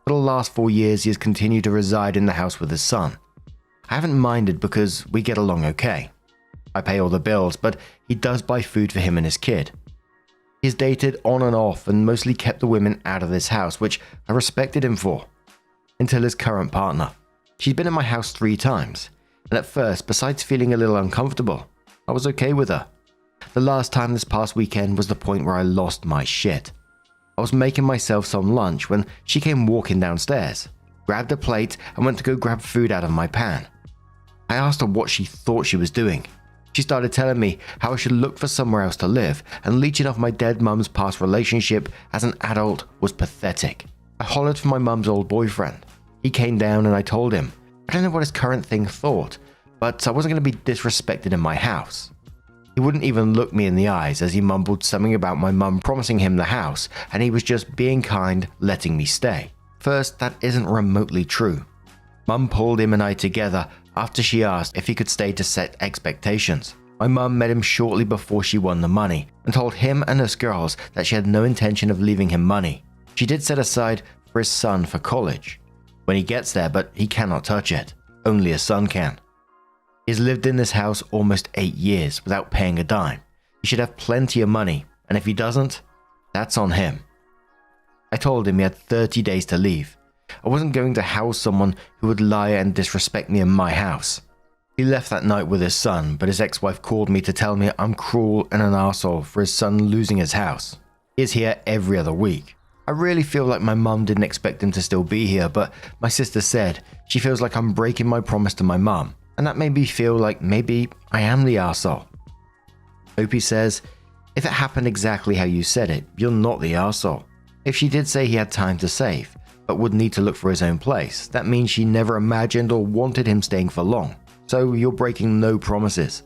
For the last 4 years, he has continued to reside in the house with his son. I haven't minded because we get along okay. I pay all the bills, but he does buy food for him and his kid. He's dated on and off and mostly kept the women out of this house, which I respected him for. Until his current partner. She's been in my house 3 times, and at first, besides feeling a little uncomfortable, I was okay with her. The last time this past weekend was the point where I lost my shit. I was making myself some lunch when she came walking downstairs, grabbed a plate and went to go grab food out of my pan. I asked her what she thought she was doing. She started telling me how I should look for somewhere else to live, and leeching off my dead mum's past relationship as an adult was pathetic. I hollered for my mum's old boyfriend. He came down and I told him, I don't know what his current thing thought, but I wasn't going to be disrespected in my house. He wouldn't even look me in the eyes as he mumbled something about my mum promising him the house, and he was just being kind, letting me stay. First, that isn't remotely true. Mum pulled him and I together after she asked if he could stay to set expectations. My mum met him shortly before she won the money and told him and us girls that she had no intention of leaving him money. She did set aside for his son for college. When he gets there, but he cannot touch it. Only his son can. He's lived in this house almost 8 years without paying a dime. He should have plenty of money, and if he doesn't, that's on him. I told him he had 30 days to leave. I wasn't going to house someone who would lie and disrespect me in my house. He left that night with his son, but his ex-wife called me to tell me I'm cruel and an arsehole for his son losing his house. He is here every other week. I really feel like my mum didn't expect him to still be here, but my sister said she feels like I'm breaking my promise to my mum and that made me feel like maybe I am the arsehole. Opie says, if it happened exactly how you said it, you're not the arsehole. If she did say he had time to save, but would need to look for his own place, that means she never imagined or wanted him staying for long, so you're breaking no promises.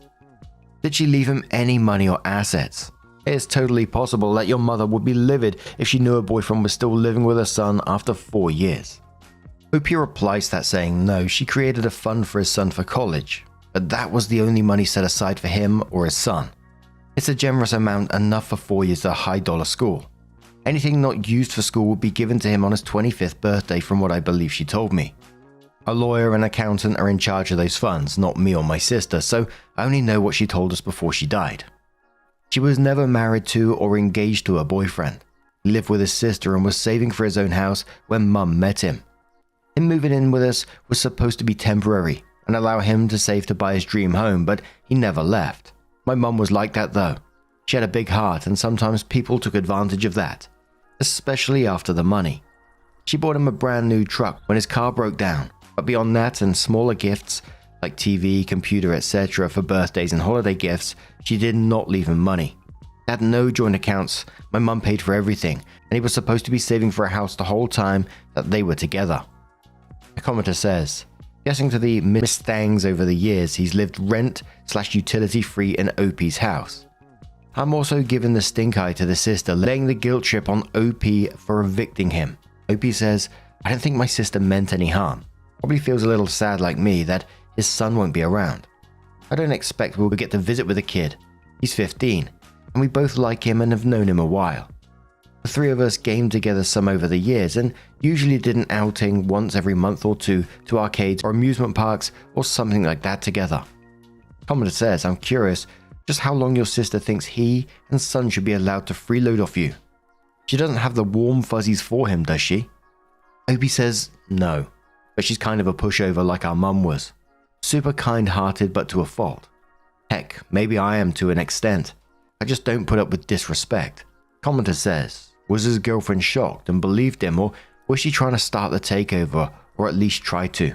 Did she leave him any money or assets? It is totally possible that your mother would be livid if she knew her boyfriend was still living with her son after 4 years. Opie replies to that saying no, she created a fund for his son for college, but that was the only money set aside for him or his son. It's a generous amount, enough for 4 years at a high-dollar school. Anything not used for school would be given to him on his 25th birthday from what I believe she told me. A lawyer and accountant are in charge of those funds, not me or my sister, so I only know what she told us before she died. She was never married to or engaged to her boyfriend. He lived with his sister and was saving for his own house when Mum met him. Him moving in with us was supposed to be temporary and allow him to save to buy his dream home, but he never left. My mum was like that though. She had a big heart and sometimes people took advantage of that, especially after the money. She bought him a brand new truck when his car broke down, but beyond that and smaller gifts like TV, computer, etc. for birthdays and holiday gifts, she did not leave him money. They had no joint accounts, my mum paid for everything, and he was supposed to be saving for a house the whole time that they were together. A commenter says, guessing to the mistangs over the years, he's lived rent/utility free in Opie's house. I'm also giving the stink eye to the sister, laying the guilt trip on Opie for evicting him. Opie says, I don't think my sister meant any harm. Probably feels a little sad like me that his son won't be around. I don't expect we'll get to visit with the kid. He's 15, and we both like him and have known him a while. The three of us gamed together some over the years and usually did an outing once every month or two to arcades or amusement parks or something like that together. Commenter says, I'm curious just how long your sister thinks he and son should be allowed to freeload off you. She doesn't have the warm fuzzies for him, does she? Opie says no, but she's kind of a pushover like our mum was. Super kind-hearted but to a fault. Heck, maybe I am to an extent. I just don't put up with disrespect. Commenter says, was his girlfriend shocked and believed him, or was she trying to start the takeover, or at least try to?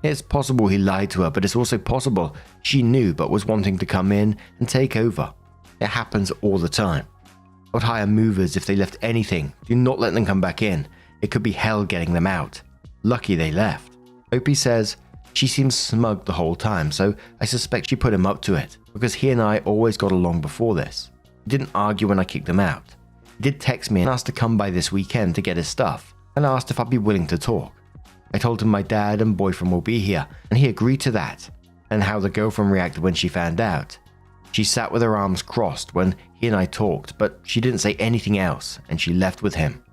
It's possible he lied to her, but it's also possible she knew but was wanting to come in and take over. It happens all the time. I would hire movers if they left anything. Do not let them come back in. It could be hell getting them out. Lucky they left. Opie says, she seems smug the whole time, so I suspect she put him up to it, because he and I always got along before this. He didn't argue when I kicked him out. He did text me and asked to come by this weekend to get his stuff, and asked if I'd be willing to talk. I told him my dad and boyfriend will be here, and he agreed to that, and how the girlfriend reacted when she found out. She sat with her arms crossed when he and I talked, but she didn't say anything else, and she left with him.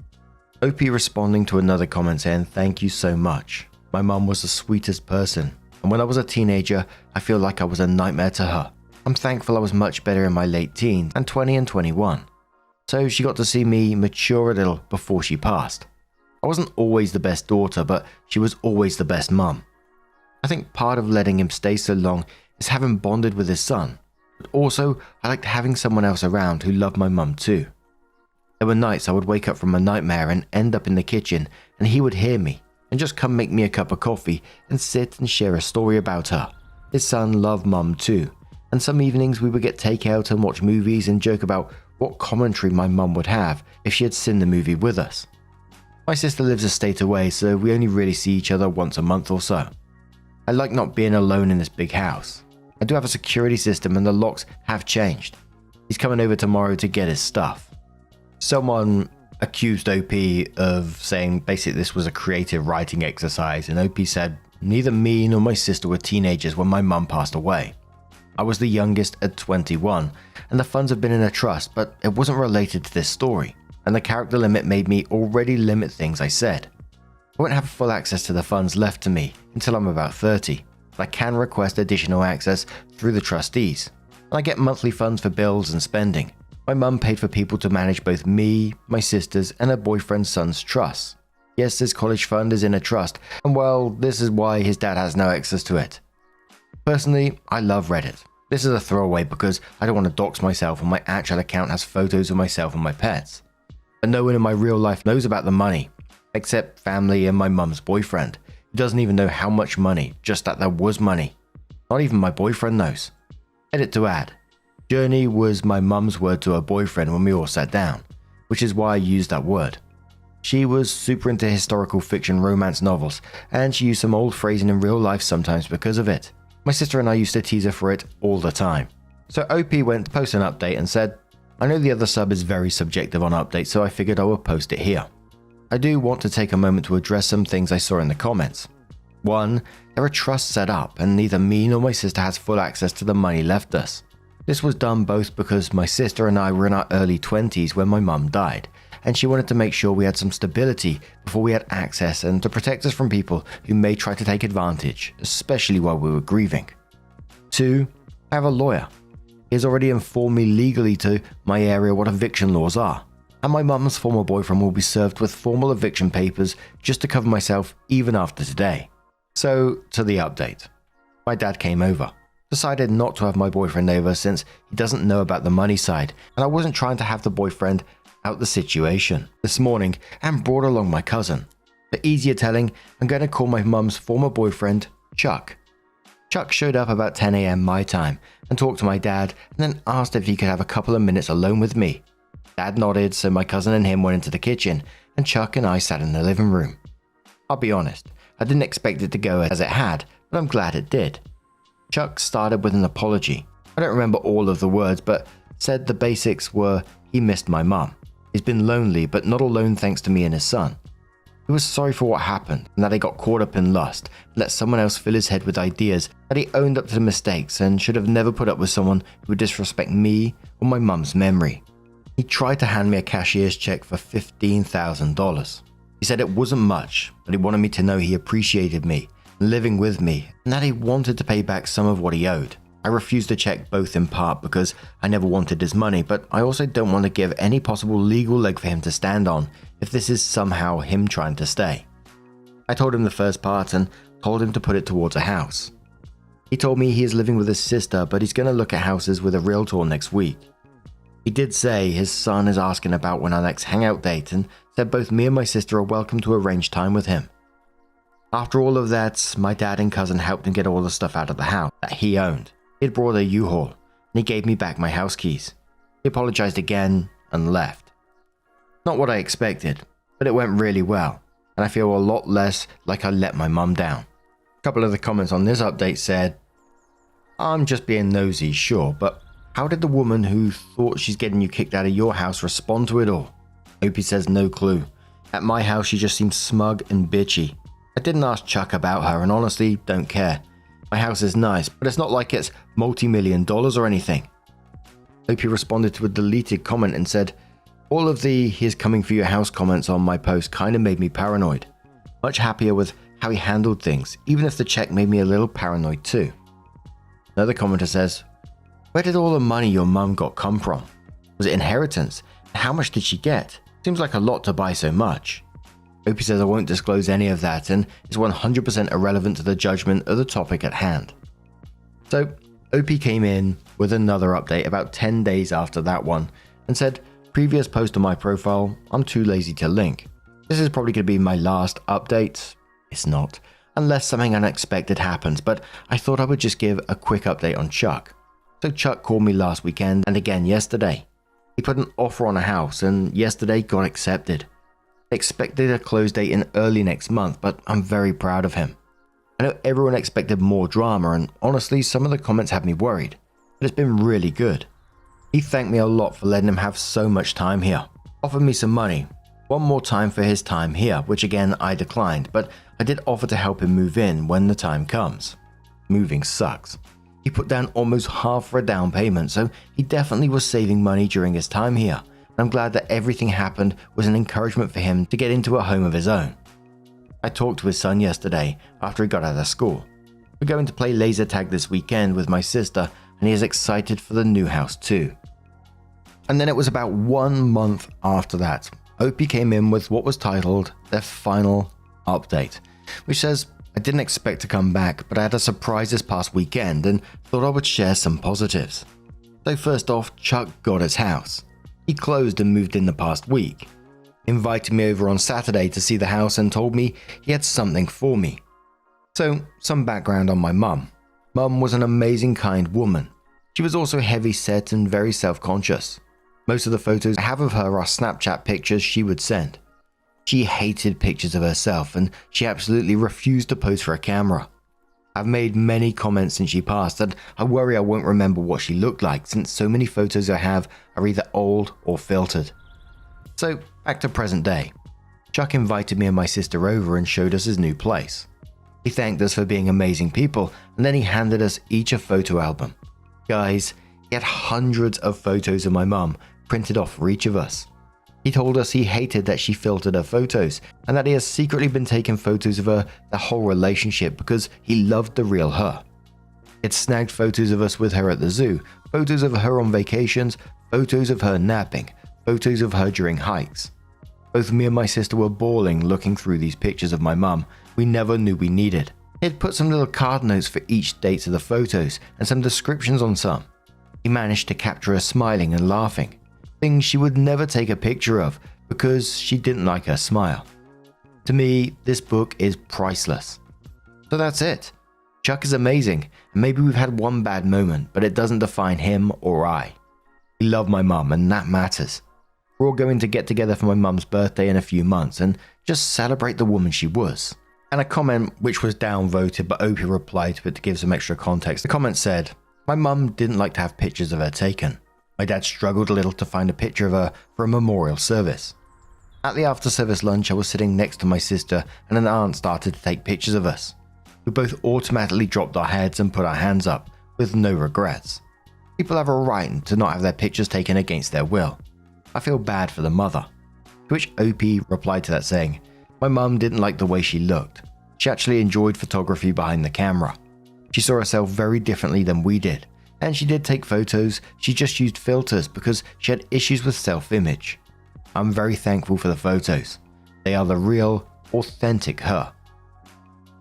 Opie responding to another comment saying, thank you so much. My mum was the sweetest person, and when I was a teenager, I feel like I was a nightmare to her. I'm thankful I was much better in my late teens, and 20 and 21. So she got to see me mature a little before she passed. I wasn't always the best daughter, but she was always the best mum. I think part of letting him stay so long is having bonded with his son, but also I liked having someone else around who loved my mum too. There were nights I would wake up from a nightmare and end up in the kitchen, and he would hear me and just come make me a cup of coffee and sit and share a story about her. His son loved mum too, and some evenings we would get takeout and watch movies and joke about what commentary my mum would have if she had seen the movie with us. My sister lives a state away, so we only really see each other once a month or so. I like not being alone in this big house. I do have a security system and the locks have changed. He's coming over tomorrow to get his stuff. Someone accused OP of saying basically this was a creative writing exercise, and OP said, neither me nor my sister were teenagers when my mum passed away. I was the youngest at 21, and the funds have been in a trust, but it wasn't related to this story, and the character limit made me already limit things I said. I won't have full access to the funds left to me until I'm about 30, but I can request additional access through the trustees, and I get monthly funds for bills and spending. My mum paid for people to manage both me, my sister's, and her boyfriend's son's trusts. Yes, his college fund is in a trust, and well, this is why his dad has no access to it. Personally, I love Reddit. This is a throwaway because I don't want to dox myself, and my actual account has photos of myself and my pets. But no one in my real life knows about the money, except family and my mum's boyfriend, who doesn't even know how much money, just that there was money. Not even my boyfriend knows. Edit to add. Journey was my mum's word to her boyfriend when we all sat down, which is why I used that word. She was super into historical fiction romance novels, and she used some old phrasing in real life sometimes because of it. My sister and I used to tease her for it all the time. So OP went to post an update and said, I know the other sub is very subjective on updates, so I figured I would post it here. I do want to take a moment to address some things I saw in the comments. 1. There are trusts set up, and neither me nor my sister has full access to the money left us. This was done both because my sister and I were in our early 20s when my mum died, and she wanted to make sure we had some stability before we had access and to protect us from people who may try to take advantage, especially while we were grieving. 2. I have a lawyer. He has already informed me legally to my area what eviction laws are, and my mum's former boyfriend will be served with formal eviction papers just to cover myself even after today. So, to the update. My dad came over. Decided not to have my boyfriend over since he doesn't know about the money side, and I wasn't trying to have the boyfriend out the situation. This morning, and brought along my cousin. For easier telling, I'm going to call my mum's former boyfriend Chuck. Chuck showed up about 10 AM my time and talked to my dad and then asked if he could have a couple of minutes alone with me. Dad nodded, so my cousin and him went into the kitchen, and Chuck and I sat in the living room. I'll be honest, I didn't expect it to go as it had, but I'm glad it did. Chuck started with an apology. I don't remember all of the words, but said the basics were he missed my mum. He's been lonely, but not alone thanks to me and his son. He was sorry for what happened and that he got caught up in lust, let someone else fill his head with ideas, that he owned up to the mistakes and should have never put up with someone who would disrespect me or my mum's memory. He tried to hand me a cashier's check for $15,000. He said it wasn't much, but he wanted me to know he appreciated me, living with me, and that he wanted to pay back some of what he owed. I refused the check both in part because I never wanted his money, but I also don't want to give any possible legal leg for him to stand on if this is somehow him trying to stay. I told him the first part and told him to put it towards a house. He told me he is living with his sister, but he's going to look at houses with a realtor next week. He did say his son is asking about when our next hangout date and said both me and my sister are welcome to arrange time with him. After all of that, my dad and cousin helped him get all the stuff out of the house that he owned. He had brought a U-Haul, and he gave me back my house keys. He apologized again and left. Not what I expected, but it went really well, and I feel a lot less like I let my mum down. A couple of the comments on this update said, I'm just being nosy, sure, but how did the woman who thought she's getting you kicked out of your house respond to it all? Opie says no clue. At my house, she just seems smug and bitchy. I didn't ask Chuck about her and honestly don't care. My house is nice, but it's not like it's multi-million dollars or anything. Opie responded to a deleted comment and said, all of the "here's coming for your house" comments on my post kind of made me paranoid. Much happier with how he handled things, even if the check made me a little paranoid too. Another commenter says, where did all the money your mum got come from? Was it inheritance? And how much did she get? Seems like a lot to buy so much. Opie says I won't disclose any of that and is 100% irrelevant to the judgment of the topic at hand. So, Opie came in with another update about 10 days after that one and said, previous post on my profile, I'm too lazy to link. This is probably going to be my last update. It's not, unless something unexpected happens, but I thought I would just give a quick update on Chuck. So Chuck called me last weekend and again yesterday. He put an offer on a house and yesterday got accepted. Expected a close date in early next month, but I'm very proud of him. I know everyone expected more drama and honestly some of the comments had me worried, but it's been really good. He thanked me a lot for letting him have so much time here. Offered me some money, one more time for his time here, which again I declined, but I did offer to help him move in when the time comes. Moving sucks. He put down almost half for a down payment, so he definitely was saving money during his time here. I'm glad that everything happened was an encouragement for him to get into a home of his own. I talked to his son yesterday after he got out of school. We're going to play laser tag this weekend with my sister and he is excited for the new house too. And then it was about 1 month after that, Opie came in with what was titled their final update, which says, I didn't expect to come back, but I had a surprise this past weekend and thought I would share some positives. So first off, Chuck got his house. He closed and moved in the past week. Invited me over on Saturday to see the house and told me he had something for me. So, some background on my mum. Mum was an amazing, kind woman. She was also heavy set and very self-conscious. Most of the photos I have of her are Snapchat pictures she would send. She hated pictures of herself and she absolutely refused to pose for a camera. I've made many comments since she passed and I worry I won't remember what she looked like since so many photos I have are either old or filtered. So back to present day. Chuck invited me and my sister over and showed us his new place. He thanked us for being amazing people and then he handed us each a photo album. Guys, he had hundreds of photos of my mum printed off for each of us. He told us he hated that she filtered her photos and that he has secretly been taking photos of her the whole relationship because he loved the real her. He had snagged photos of us with her at the zoo, photos of her on vacations, photos of her napping, photos of her during hikes. Both me and my sister were bawling looking through these pictures of my mum we never knew we needed. He had put some little card notes for each date of the photos and some descriptions on some. He managed to capture her smiling and laughing, things she would never take a picture of because she didn't like her smile. To me, this book is priceless. So that's it. Chuck is amazing, and maybe we've had one bad moment, but it doesn't define him or I. We love my mum, and that matters. We're all going to get together for my mum's birthday in a few months and just celebrate the woman she was. And a comment which was downvoted, but Opie replied to it to give some extra context. The comment said, "My mum didn't like to have pictures of her taken. My dad struggled a little to find a picture of her for a memorial service. At the after-service lunch, I was sitting next to my sister and an aunt started to take pictures of us. We both automatically dropped our heads and put our hands up, with no regrets. People have a right to not have their pictures taken against their will. I feel bad for the mother." To which OP replied to that saying, "My mum didn't like the way she looked. She actually enjoyed photography behind the camera. She saw herself very differently than we did. And she did take photos, she just used filters because she had issues with self-image. I'm very thankful for the photos. They are the real, authentic her."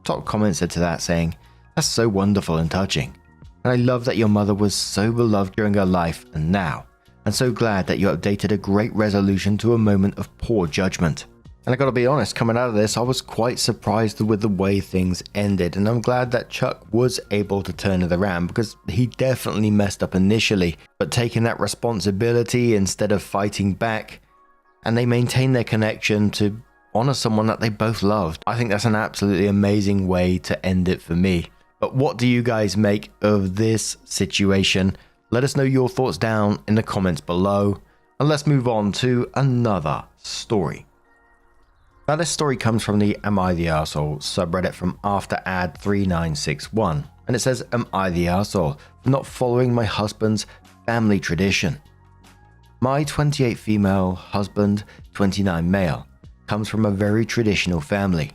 Top comment said to that saying, "That's so wonderful and touching. And I love that your mother was so beloved during her life and now. And so glad that you updated a great resolution to a moment of poor judgment." And I gotta be honest, coming out of this, I was quite surprised with the way things ended, and I'm glad that Chuck was able to turn it around because he definitely messed up initially, but taking that responsibility instead of fighting back, and they maintained their connection to honor someone that they both loved. I think that's an absolutely amazing way to end it for me. But what do you guys make of this situation? Let us know your thoughts down in the comments below, and let's move on to another story. Now this story comes from the Am I the Arsehole subreddit from AfterAd3961, and it says, "Am I the arsehole for not following my husband's family tradition? My 28 female husband, 29 male, comes from a very traditional family.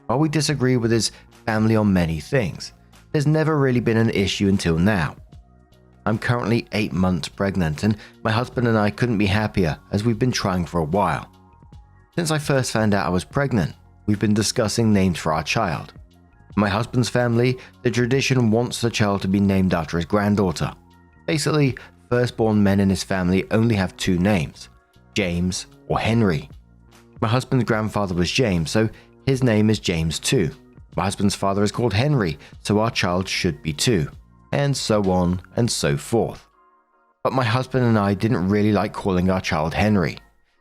While we disagree with his family on many things, there's never really been an issue until now. I'm currently 8 months pregnant and my husband and I couldn't be happier as we've been trying for a while. Since I first found out I was pregnant, we've been discussing names for our child. In my husband's family, the tradition wants the child to be named after his granddaughter. Basically, firstborn men in his family only have 2 names, James or Henry. My husband's grandfather was James, so his name is James too. My husband's father is called Henry, so our child should be too, and so on and so forth. But my husband and I didn't really like calling our child Henry.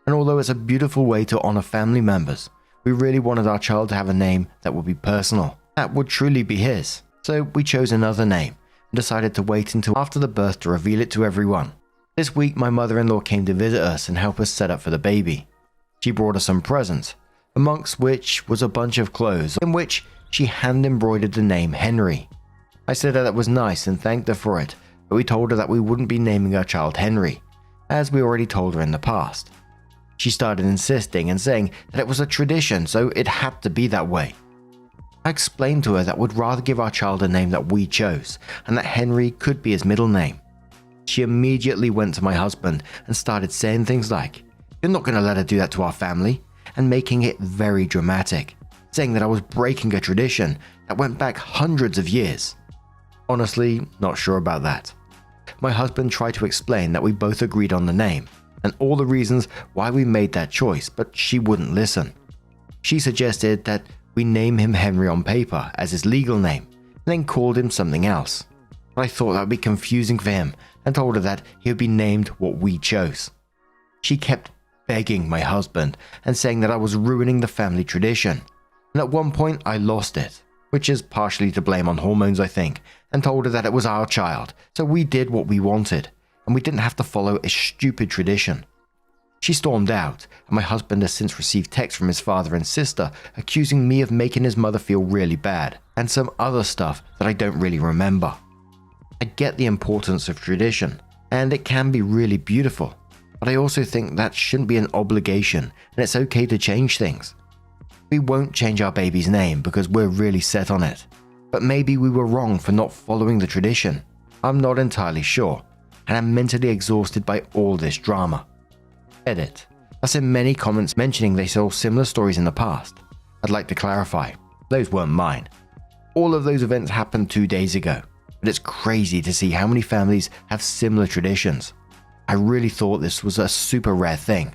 And although it's a beautiful way to honor family members, we really wanted our child to have a name that would be personal, that would truly be his. So we chose another name and decided to wait until after the birth to reveal it to everyone. This week my mother-in-law came to visit us and help us set up for the baby. She brought us some presents, amongst which was a bunch of clothes in which she hand embroidered the name Henry. I said that was nice and thanked her for it, but we told her that we wouldn't be naming our child Henry, as we already told her in the past. She started insisting and saying that it was a tradition, so it had to be that way. I explained to her that we'd rather give our child a name that we chose, and that Henry could be his middle name. She immediately went to my husband and started saying things like, "You're not going to let her do that to our family," and making it very dramatic, saying that I was breaking a tradition that went back hundreds of years. Honestly, not sure about that. My husband tried to explain that we both agreed on the name, and all the reasons why we made that choice, but she wouldn't listen. She suggested that we name him Henry on paper as his legal name, and then called him something else. But I thought that would be confusing for him and told her that he would be named what we chose. She kept begging my husband and saying that I was ruining the family tradition. And at one point I lost it, which is partially to blame on hormones I think, and told her that it was our child, so we did what we wanted, and we didn't have to follow a stupid tradition. She stormed out, and my husband has since received texts from his father and sister accusing me of making his mother feel really bad, and some other stuff that I don't really remember. I get the importance of tradition, and it can be really beautiful, but I also think that shouldn't be an obligation, and it's okay to change things. We won't change our baby's name because we're really set on it, but maybe we were wrong for not following the tradition. I'm not entirely sure, and I'm mentally exhausted by all this drama. Edit. I've seen many comments mentioning they saw similar stories in the past. I'd like to clarify, those weren't mine. All of those events happened 2 days ago, but it's crazy to see how many families have similar traditions. I really thought this was a super rare thing.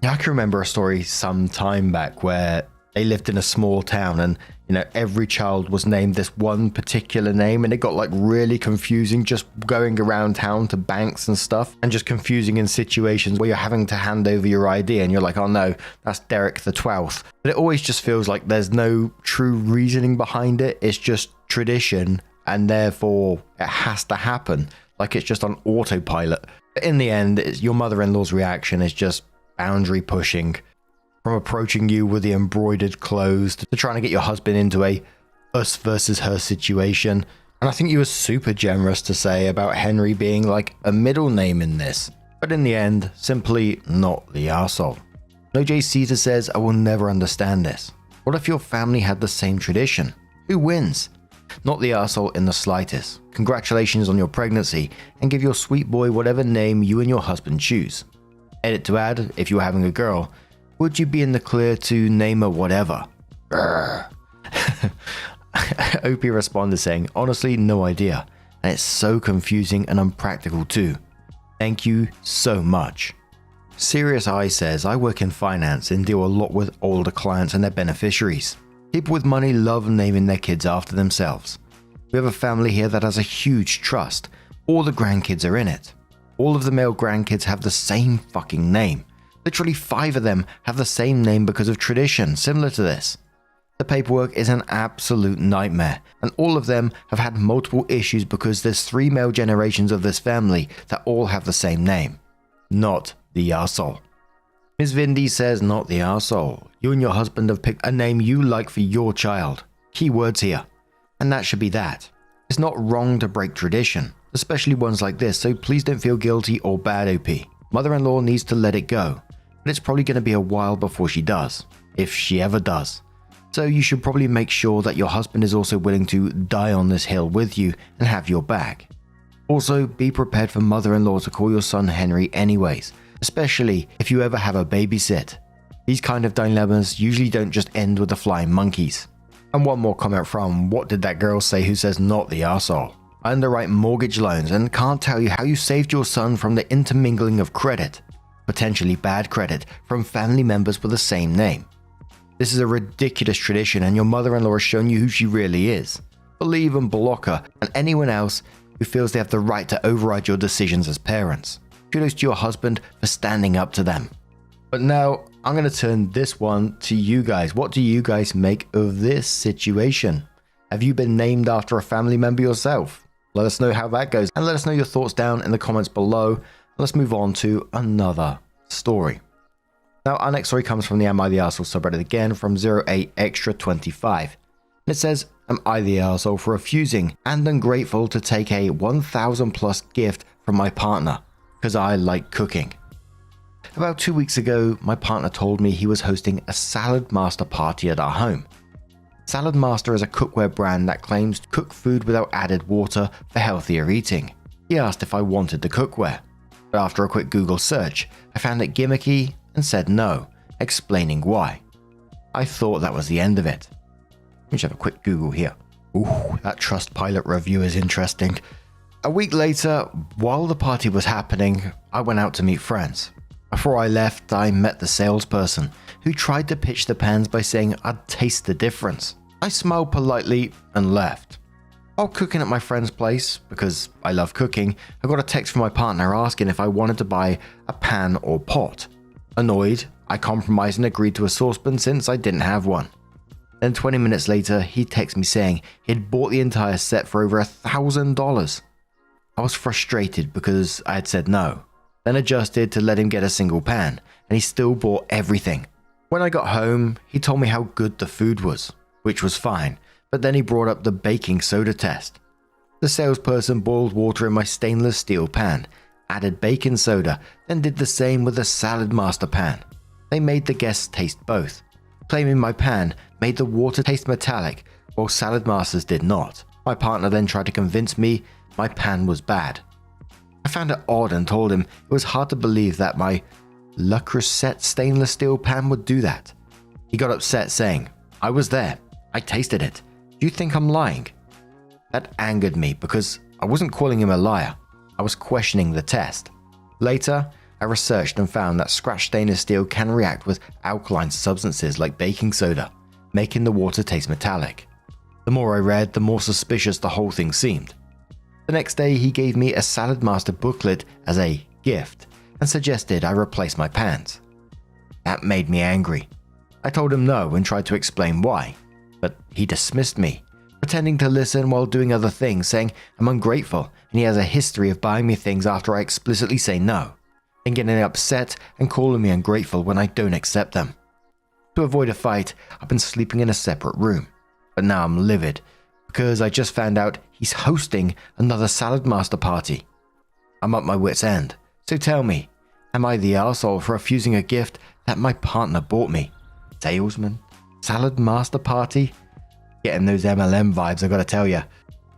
I can remember a story some time back where they lived in a small town and every child was named this one particular name, and it got like really confusing just going around town to banks and stuff, and just confusing in situations where you're having to hand over your ID and you're like, oh no, that's Derek the 12th. But it always just feels like there's no true reasoning behind it. It's just tradition and therefore it has to happen. Like it's just on autopilot. But in the end, your mother-in-law's reaction is just boundary pushing. From approaching you with the embroidered clothes to trying to get your husband into a us versus her situation. And I think you were super generous to say about Henry being like a middle name in this. But in the end, simply not the arsehole. OJ Caesar says, I will never understand this. What if your family had the same tradition? Who wins? Not the arsehole in the slightest. Congratulations on your pregnancy, and give your sweet boy whatever name you and your husband choose. Edit to add, if you were having a girl, would you be in the clear to name her whatever? OP responded saying, honestly, no idea. And it's so confusing and unpractical too. Thank you so much. Serious Eye says, I work in finance and deal a lot with older clients and their beneficiaries. People with money love naming their kids after themselves. We have a family here that has a huge trust. All the grandkids are in it. All of the male grandkids have the same fucking name. Literally 5 of them have the same name because of tradition, similar to this. The paperwork is an absolute nightmare, and all of them have had multiple issues because there's 3 male generations of this family that all have the same name. Not the arsehole. Ms. Vindy says, not the arsehole. You and your husband have picked a name you like for your child. Key words here. And that should be that. It's not wrong to break tradition, especially ones like this, so please don't feel guilty or bad, OP. Mother-in-law needs to let it go. But it's probably going to be a while before she does, if she ever does. So you should probably make sure that your husband is also willing to die on this hill with you and have your back. Also, be prepared for mother-in-law to call your son Henry anyways, especially if you ever have a babysit. These kind of dilemmas usually don't just end with the flying monkeys. And one more comment from What Did That Girl Say who says not the arsehole. I underwrite mortgage loans and can't tell you how you saved your son from the intermingling of credit. Potentially bad credit from family members with the same name. This is a ridiculous tradition and your mother-in-law has shown you who she really is. Believe and block her and anyone else who feels they have the right to override your decisions as parents. Kudos to your husband for standing up to them. But now I'm going to turn this one to you guys. What do you guys make of this situation? Have you been named after a family member yourself? Let us know how that goes and let us know your thoughts down in the comments below. Let's move on to another story. Now, our next story comes from the Am I the Arsehole subreddit again from 08extra25. And it says, Am I the arsehole for refusing and ungrateful to take a 1,000 plus gift from my partner because I like cooking? About 2 weeks ago, my partner told me he was hosting a Salad Master party at our home. Salad Master is a cookware brand that claims to cook food without added water for healthier eating. He asked if I wanted the cookware. But after a quick Google search, I found it gimmicky and said no, explaining why. I thought that was the end of it. Let me just have a quick Google here. Ooh, that Trustpilot review is interesting. A week later, while the party was happening, I went out to meet friends. Before I left, I met the salesperson, who tried to pitch the pans by saying I'd taste the difference. I smiled politely and left. While cooking at my friend's place, because I love cooking, I got a text from my partner asking if I wanted to buy a pan or pot. Annoyed, I compromised and agreed to a saucepan since I didn't have one. Then 20 minutes later, he texted me saying he'd bought the entire set for over $1,000. I was frustrated because I had said no, then adjusted to let him get a single pan, and he still bought everything. When I got home, he told me how good the food was, which was fine, but then he brought up the baking soda test. The salesperson boiled water in my stainless steel pan, added baking soda, then did the same with the Salad Master pan. They made the guests taste both, claiming my pan made the water taste metallic, while Salad Master's did not. My partner then tried to convince me my pan was bad. I found it odd and told him it was hard to believe that my Le Creuset stainless steel pan would do that. He got upset saying, "I was there. I tasted it. Do you think I'm lying?" That angered me because I wasn't calling him a liar. I was questioning the test. Later, I researched and found that scratched stainless steel can react with alkaline substances like baking soda, making the water taste metallic. The more I read, the more suspicious the whole thing seemed. The next day, he gave me a Salad Master booklet as a gift and suggested I replace my pans. That made me angry. I told him no and tried to explain why, but he dismissed me, pretending to listen while doing other things, saying I'm ungrateful and he has a history of buying me things after I explicitly say no, and getting upset and calling me ungrateful when I don't accept them. To avoid a fight, I've been sleeping in a separate room, but now I'm livid because I just found out he's hosting another Salad Master party. I'm at my wit's end, so tell me, am I the arsehole for refusing a gift that my partner bought me? Salesman? Salad Master party? Getting those MLM vibes, I gotta tell ya.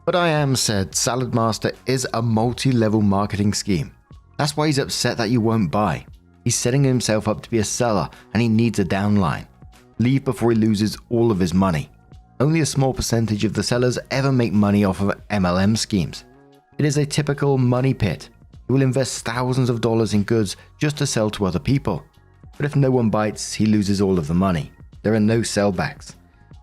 But I am said Salad Master is a multi-level marketing scheme. That's why he's upset that you won't buy. He's setting himself up to be a seller and he needs a downline. Leave before he loses all of his money. Only a small percentage of the sellers ever make money off of MLM schemes. It is a typical money pit. He will invest thousands of dollars in goods just to sell to other people. But if no one bites, he loses all of the money. There are no sellbacks.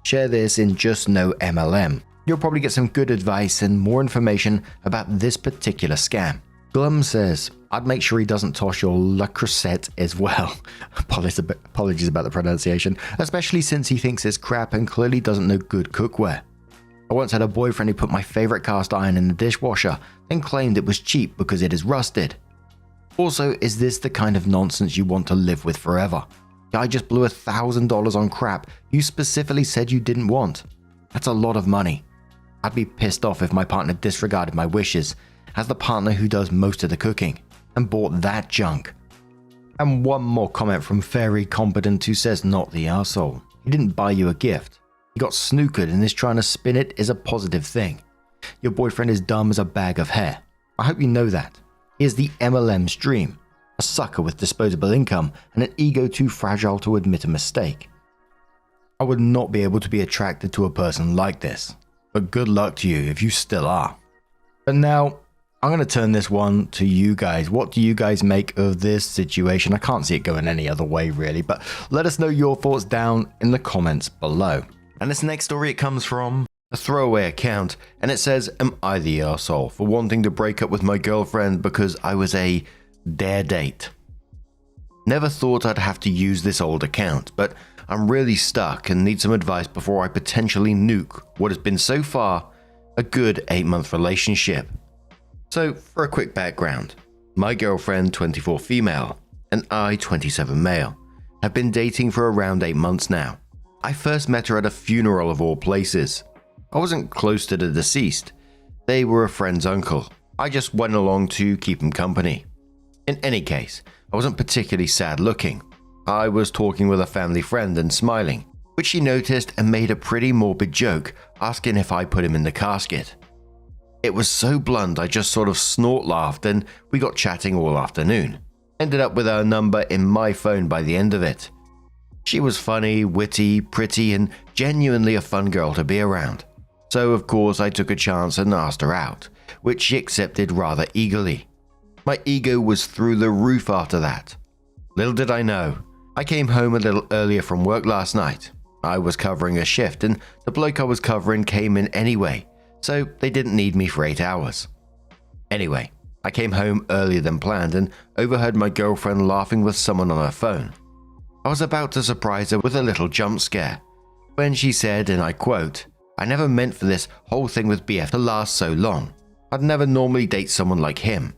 Share this in Just No MLM. You'll probably get some good advice and more information about this particular scam. Glum says, I'd make sure he doesn't toss your Le Creuset as well. Apologies about the pronunciation, especially since he thinks it's crap and clearly doesn't know good cookware. I once had a boyfriend who put my favorite cast iron in the dishwasher and claimed it was cheap because it is rusted. Also, is this the kind of nonsense you want to live with forever? I just blew $1,000 on crap you specifically said you didn't want. That's a lot of money. I'd be pissed off if my partner disregarded my wishes as the partner who does most of the cooking and bought that junk. And one more comment from Fairy Competent who says not the arsehole. He didn't buy you a gift. He got snookered and is trying to spin it as a positive thing. Your boyfriend is dumb as a bag of hair. I hope you know that. He is the MLM's dream. A sucker with disposable income and an ego too fragile to admit a mistake. I would not be able to be attracted to a person like this, but good luck to you if you still are. But now, I'm going to turn this one to you guys. What do you guys make of this situation? I can't see it going any other way really, but let us know your thoughts down in the comments below. And this next story, it comes from a throwaway account, and it says, am I the arsehole for wanting to break up with my girlfriend because I was a dare date? Never thought I'd have to use this old account, but I'm really stuck and need some advice before I potentially nuke what has been so far a good 8-month relationship. So for a quick background, my girlfriend, 24 female, and I, 27 male, have been dating for around 8 months now. I first met her at a funeral of all places. I wasn't close to the deceased. They were a friend's uncle. I just went along to keep him company. In any case, I wasn't particularly sad looking. I was talking with a family friend and smiling, which she noticed and made a pretty morbid joke, asking if I put him in the casket. It was so blunt I just sort of snort laughed and we got chatting all afternoon. Ended up with her number in my phone by the end of it. She was funny, witty, pretty, and genuinely a fun girl to be around. So of course I took a chance and asked her out, which she accepted rather eagerly. My ego was through the roof after that. Little did I know, I came home a little earlier from work last night. I was covering a shift and the bloke I was covering came in anyway, so they didn't need me for 8 hours. Anyway, I came home earlier than planned and overheard my girlfriend laughing with someone on her phone. I was about to surprise her with a little jump scare, when she said, and I quote, "I never meant for this whole thing with BF to last so long. I'd never normally date someone like him."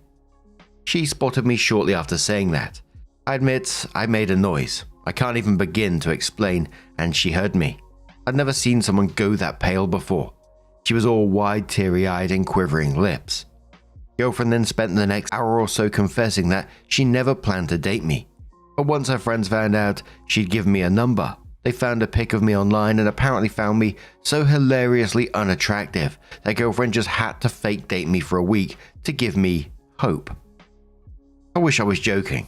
She spotted me shortly after saying that. I admit I made a noise. I can't even begin to explain, and she heard me. I'd never seen someone go that pale before. She was all wide, teary-eyed and quivering lips. Girlfriend then spent the next hour or so confessing that she never planned to date me. But once her friends found out she'd given me a number, they found a pic of me online and apparently found me so hilariously unattractive that girlfriend just had to fake date me for a week to give me hope. I wish I was joking.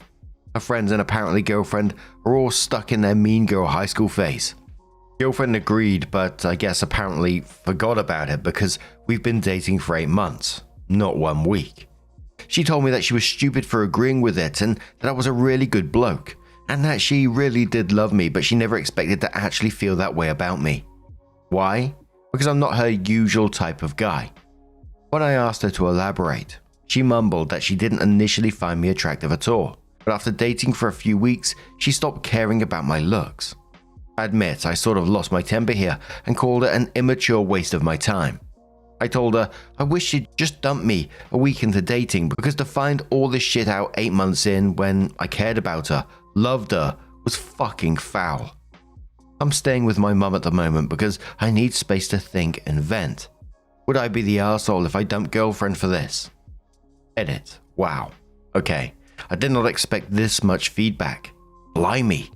Her friends and apparently girlfriend are all stuck in their mean girl high school phase. Girlfriend agreed, but I guess apparently forgot about it because we've been dating for 8 months, not 1 week. She told me that she was stupid for agreeing with it and that I was a really good bloke, and that she really did love me, but she never expected to actually feel that way about me. Why? Because I'm not her usual type of guy. When I asked her to elaborate, she mumbled that she didn't initially find me attractive at all, but after dating for a few weeks, she stopped caring about my looks. I admit I sort of lost my temper here and called it an immature waste of my time. I told her I wish she'd just dump me a week into dating because to find all this shit out 8 months in when I cared about her, loved her, was fucking foul. I'm staying with my mum at the moment because I need space to think and vent. Would I be the arsehole if I dumped girlfriend for this? Edit. Wow. Okay. I did not expect this much feedback. Blimey.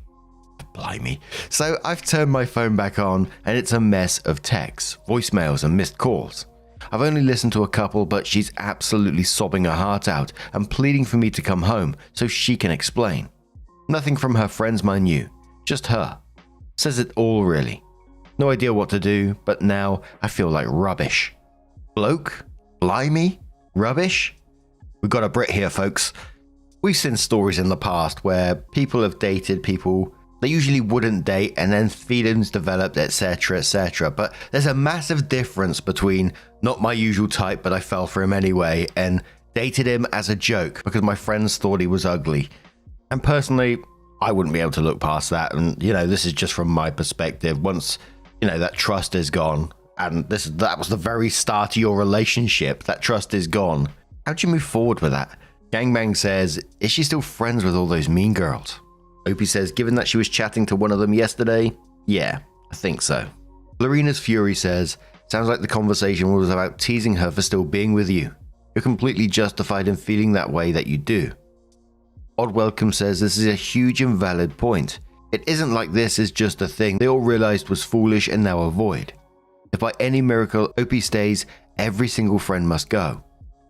So I've turned my phone back on and it's a mess of texts, voicemails and missed calls. I've only listened to a couple, but she's absolutely sobbing her heart out and pleading for me to come home so she can explain. Nothing from her friends, mind you, just her. Says it all really. No idea what to do, but now I feel like rubbish. Bloke? Blimey? Rubbish? We've got a Brit here, folks. We've seen stories in the past where people have dated people they usually wouldn't date and then feelings developed, etc, etc. But there's a massive difference between not my usual type but I fell for him anyway and dated him as a joke because my friends thought he was ugly. And personally, I wouldn't be able to look past that, and this is just from my perspective. Once that trust is gone, and that was the very start of your relationship, that trust is gone. How'd you move forward with that? Gangbang says, is she still friends with all those mean girls? Opie says, given that she was chatting to one of them yesterday, yeah, I think so. Lorena's Fury says, sounds like the conversation was about teasing her for still being with you. You're completely justified in feeling that way that you do. Odd Welcome says, this is a huge and valid point. It isn't like this is just a thing they all realized was foolish and now avoid. If by any miracle Opie stays, every single friend must go.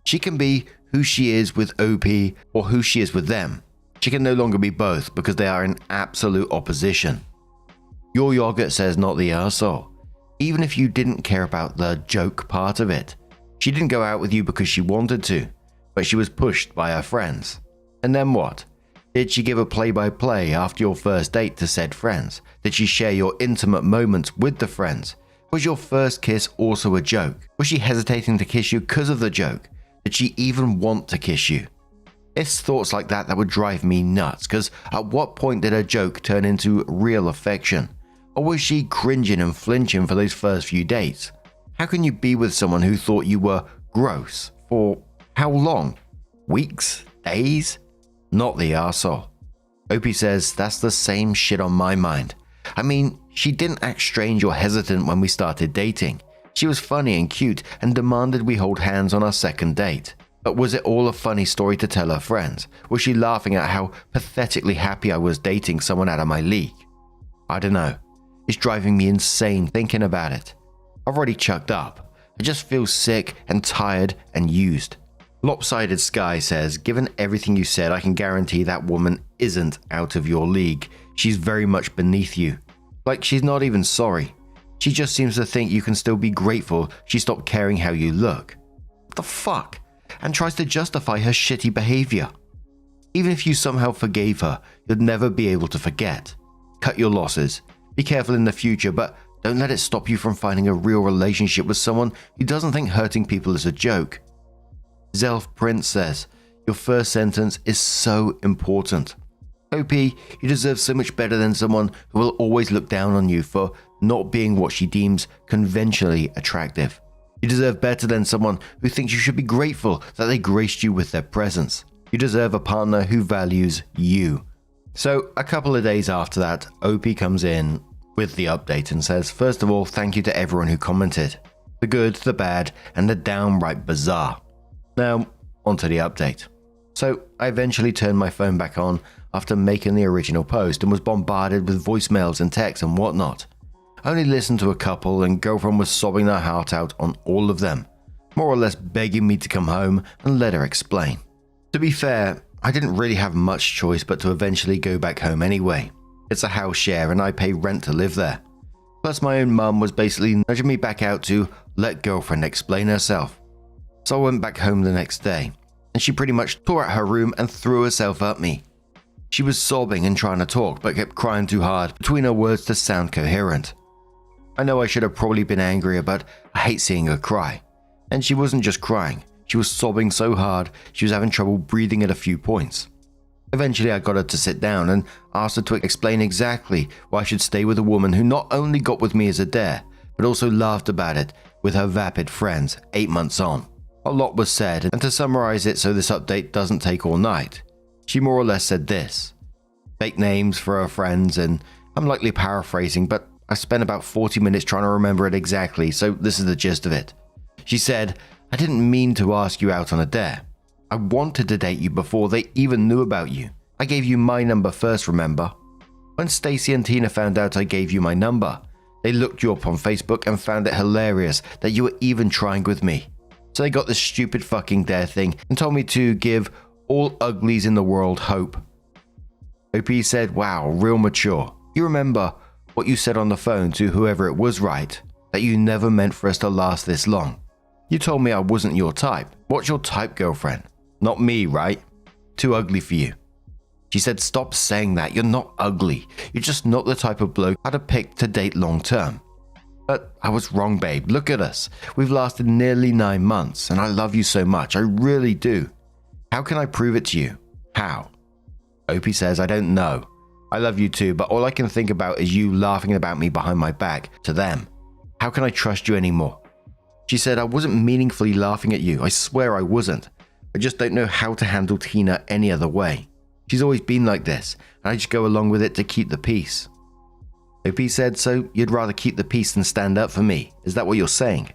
She can be who she is with OP or who she is with them. She can no longer be both because they are in absolute opposition. Your Yogurt says not the arsehole. Even if you didn't care about the joke part of it. She didn't go out with you because she wanted to, but she was pushed by her friends. And then what? Did she give a play-by-play after your first date to said friends? Did she share your intimate moments with the friends? Was your first kiss also a joke? Was she hesitating to kiss you because of the joke? Did she even want to kiss you? It's thoughts like that would drive me nuts, because at what point did a joke turn into real affection? Or was she cringing and flinching for those first few dates? How can you be with someone who thought you were gross for how long? Weeks? Days? Not the arsehole. Opie says, that's the same shit on my mind. I mean, she didn't act strange or hesitant when we started dating. She was funny and cute and demanded we hold hands on our second date. But was it all a funny story to tell her friends? Was she laughing at how pathetically happy I was dating someone out of my league? I don't know. It's driving me insane thinking about it. I've already chucked up. I just feel sick and tired and used. Lopsided Sky says, given everything you said, I can guarantee that woman isn't out of your league. She's very much beneath you. Like she's not even sorry. She just seems to think you can still be grateful she stopped caring how you look. What the fuck? And tries to justify her shitty behavior. Even if you somehow forgave her, you'd never be able to forget. Cut your losses. Be careful in the future, but Don't let it stop you from finding a real relationship with someone who doesn't think hurting people is a joke. Zelf Prince says, your first sentence is so important. OP, you deserve so much better than someone who will always look down on you for not being what she deems conventionally attractive. You deserve better than someone who thinks you should be grateful that they graced you with their presence. You deserve a partner who values you. So a couple of days after that, OP comes in with the update and says, first of all, thank you to everyone who commented. The good, the bad, and the downright bizarre. Now, onto the update. So I eventually turned my phone back on after making the original post and was bombarded with voicemails and texts and whatnot. I only listened to a couple and girlfriend was sobbing their heart out on all of them, more or less begging me to come home and let her explain. To be fair, I didn't really have much choice but to eventually go back home anyway. It's a house share and I pay rent to live there. Plus my own mum was basically nudging me back out to let girlfriend explain herself. So I went back home the next day and she pretty much tore out her room and threw herself at me. She was sobbing and trying to talk but kept crying too hard between her words to sound coherent. I know I should have probably been angrier, but I hate seeing her cry. And she wasn't just crying, she was sobbing so hard she was having trouble breathing at a few points. Eventually I got her to sit down and asked her to explain exactly why I should stay with a woman who not only got with me as a dare, but also laughed about it with her vapid friends 8 months on. A lot was said, and to summarize it so this update doesn't take all night, she more or less said this. Fake names for her friends, and I'm likely paraphrasing, but I spent about 40 minutes trying to remember it exactly, so this is the gist of it. She said, I didn't mean to ask you out on a dare. I wanted to date you before they even knew about you. I gave you my number first, remember? When Stacy and Tina found out I gave you my number, they looked you up on Facebook and found it hilarious that you were even trying with me. So they got this stupid fucking dare thing and told me to give all uglies in the world hope. OP said, wow, real mature. You remember what you said on the phone to whoever it was, right? That you never meant for us to last this long. You told me I wasn't your type. What's your type, girlfriend? Not me, right? Too ugly for you. She said, stop saying that. You're not ugly. You're just not the type of bloke I'd have picked to date long term. But I was wrong, babe. Look at us. We've lasted nearly 9 months and I love you so much. I really do. How can I prove it to you? How? OP says, I don't know. I love you too, but all I can think about is you laughing about me behind my back to them. How can I trust you anymore? She said, I wasn't meaningfully laughing at you. I swear I wasn't. I just don't know how to handle Tina any other way. She's always been like this, and I just go along with it to keep the peace. OP said, so you'd rather keep the peace than stand up for me? Is that what you're saying?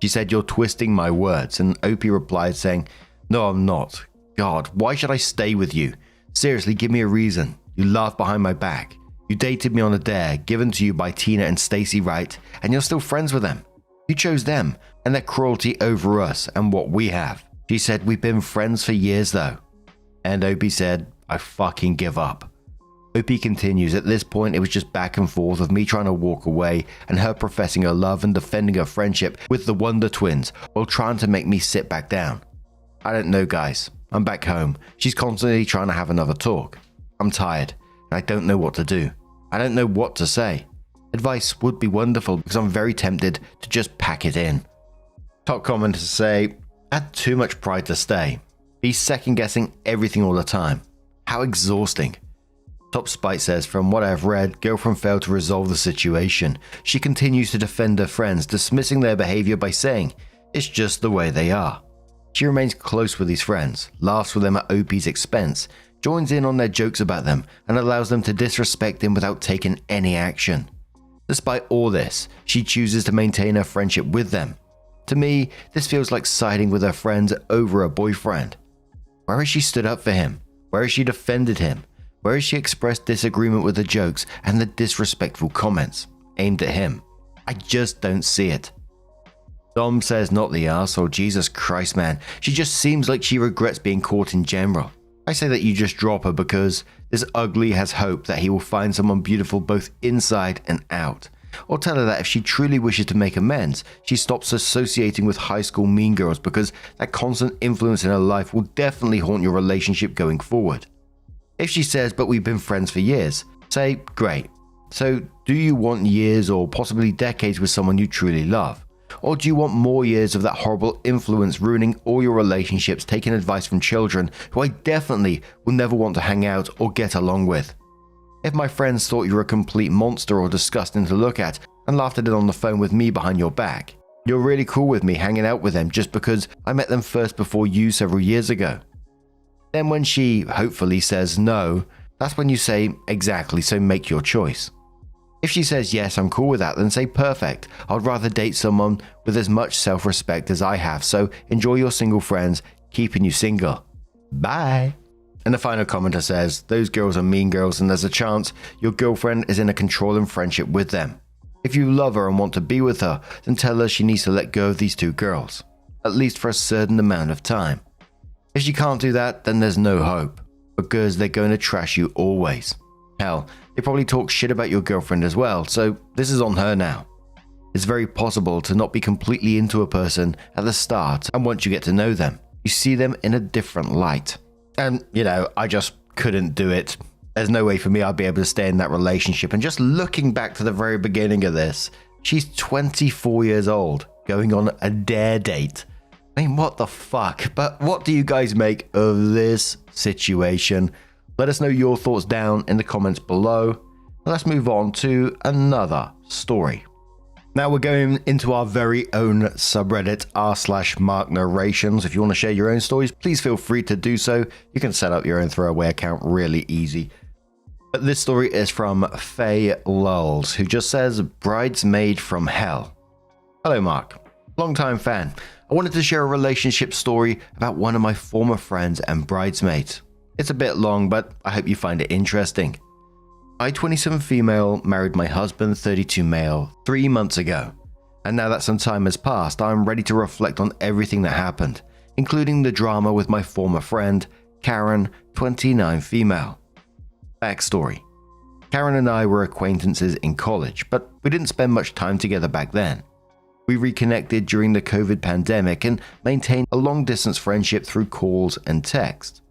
She said, you're twisting my words, and OP replied saying, no, I'm not. God, why should I stay with you? Seriously, give me a reason. You laughed behind my back. You dated me on a dare given to you by Tina and Stacy Wright, and you're still friends with them. You chose them and their cruelty over us and what we have. She said, we've been friends for years though. And OP said, I fucking give up. OP continues, at this point it was just back and forth of me trying to walk away and her professing her love and defending her friendship with the Wonder Twins while trying to make me sit back down. I don't know, guys. I'm back home. She's constantly trying to have another talk. I'm tired and I don't know what to do. I don't know what to say. Advice would be wonderful because I'm very tempted to just pack it in. Top commenters say, I had too much pride to stay. Be second guessing everything all the time. How exhausting. Top Spite says, from what I've read, girlfriend failed to resolve the situation. She continues to defend her friends, dismissing their behavior by saying, it's just the way they are. She remains close with these friends, laughs with them at OP's expense, joins in on their jokes about them, and allows them to disrespect him without taking any action. Despite all this, she chooses to maintain her friendship with them. To me, this feels like siding with her friends over her boyfriend. Where has she stood up for him? Where has she defended him? Where has she expressed disagreement with the jokes and the disrespectful comments aimed at him? I just don't see it. Dom says, not the arsehole. Jesus Christ, man. She just seems like she regrets being caught in general. I say that you just drop her because this ugly has hope that he will find someone beautiful both inside and out. Or tell her that if she truly wishes to make amends, she stops associating with high school mean girls because that constant influence in her life will definitely haunt your relationship going forward. If she says, but we've been friends for years, say, great. So, do you want years or possibly decades with someone you truly love? Or do you want more years of that horrible influence ruining all your relationships, taking advice from children who I definitely will never want to hang out or get along with? If my friends thought you were a complete monster or disgusting to look at and laughed at it on the phone with me behind your back, you're really cool with me hanging out with them just because I met them first before you several years ago. Then when she hopefully says no, that's when you say, exactly, so make your choice. If she says yes, I'm cool with that, then say perfect. I'd rather date someone with as much self-respect as I have, so enjoy your single friends, keeping you single. Bye. And the final commenter says, those girls are mean girls and there's a chance your girlfriend is in a controlling friendship with them. If you love her and want to be with her, then tell her she needs to let go of these two girls, at least for a certain amount of time. If she can't do that, then there's no hope, because they're going to trash you always. Hell, they probably talk shit about your girlfriend as well, so this is on her now. It's very possible to not be completely into a person at the start, and once you get to know them, you see them in a different light. And, I just couldn't do it. There's no way for me I'd be able to stay in that relationship. And just looking back to the very beginning of this, she's 24 years old, going on a dare date. I mean, what the fuck? But what do you guys make of this situation? Let us know your thoughts down in the comments below. Let's move on to another story. Now we're going into our very own subreddit r/Mark Narrations. If you want to share your own stories, please feel free to do so. You can set up your own throwaway account really easy. But this story is from Faye Lulls, who just says, Bridesmaid from Hell. Hello Mark, long-time fan. I wanted to share a relationship story about one of my former friends and bridesmaids. It's a bit long, but I hope you find it interesting. I, 27 female, married my husband, 32 male, 3 months ago. And now that some time has passed, I'm ready to reflect on everything that happened, including the drama with my former friend, Karen, 29 female. Backstory. Karen and I were acquaintances in college, but we didn't spend much time together back then. We reconnected during the COVID pandemic and maintained a long-distance friendship through calls and text.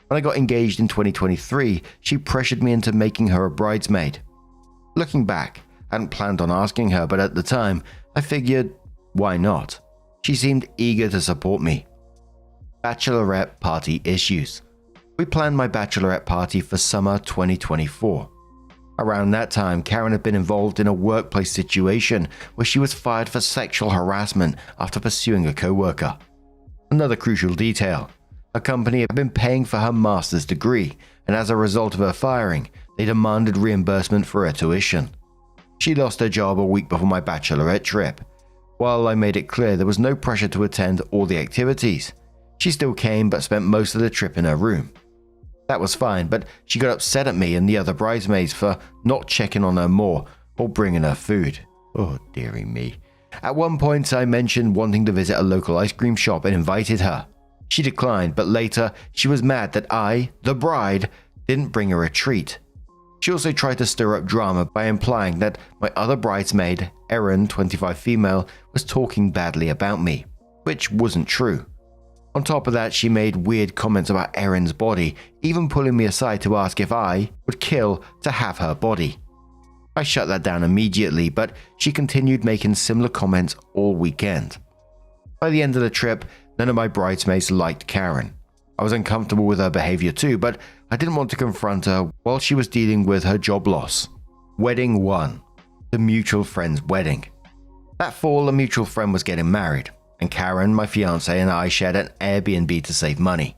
When I got engaged in 2023, she pressured me into making her a bridesmaid. Looking back, I hadn't planned on asking her, but at the time, I figured, why not? She seemed eager to support me. Bachelorette party issues. We planned my bachelorette party for summer 2024. Around that time, Karen had been involved in a workplace situation where she was fired for sexual harassment after pursuing a coworker. Another crucial detail. Her company had been paying for her master's degree, and as a result of her firing, they demanded reimbursement for her tuition. She lost her job a week before my bachelorette trip. While I made it clear there was no pressure to attend all the activities, she still came but spent most of the trip in her room. That was fine, but she got upset at me and the other bridesmaids for not checking on her more or bringing her food. Oh, dearie me. At one point, I mentioned wanting to visit a local ice cream shop and invited her. She declined, but later she was mad that I, the bride, didn't bring her a treat. She also tried to stir up drama by implying that my other bridesmaid, Erin, 25 female, was talking badly about me, which wasn't true. On top of that, she made weird comments about Erin's body, even pulling me aside to ask if I would kill to have her body. I shut that down immediately, but she continued making similar comments all weekend. By the end of the trip, none of my bridesmaids liked Karen. I was uncomfortable with her behavior too, but I didn't want to confront her while she was dealing with her job loss. Wedding 1. The mutual friend's wedding. That fall, a mutual friend was getting married, and Karen, my fiancé, and I shared an Airbnb to save money.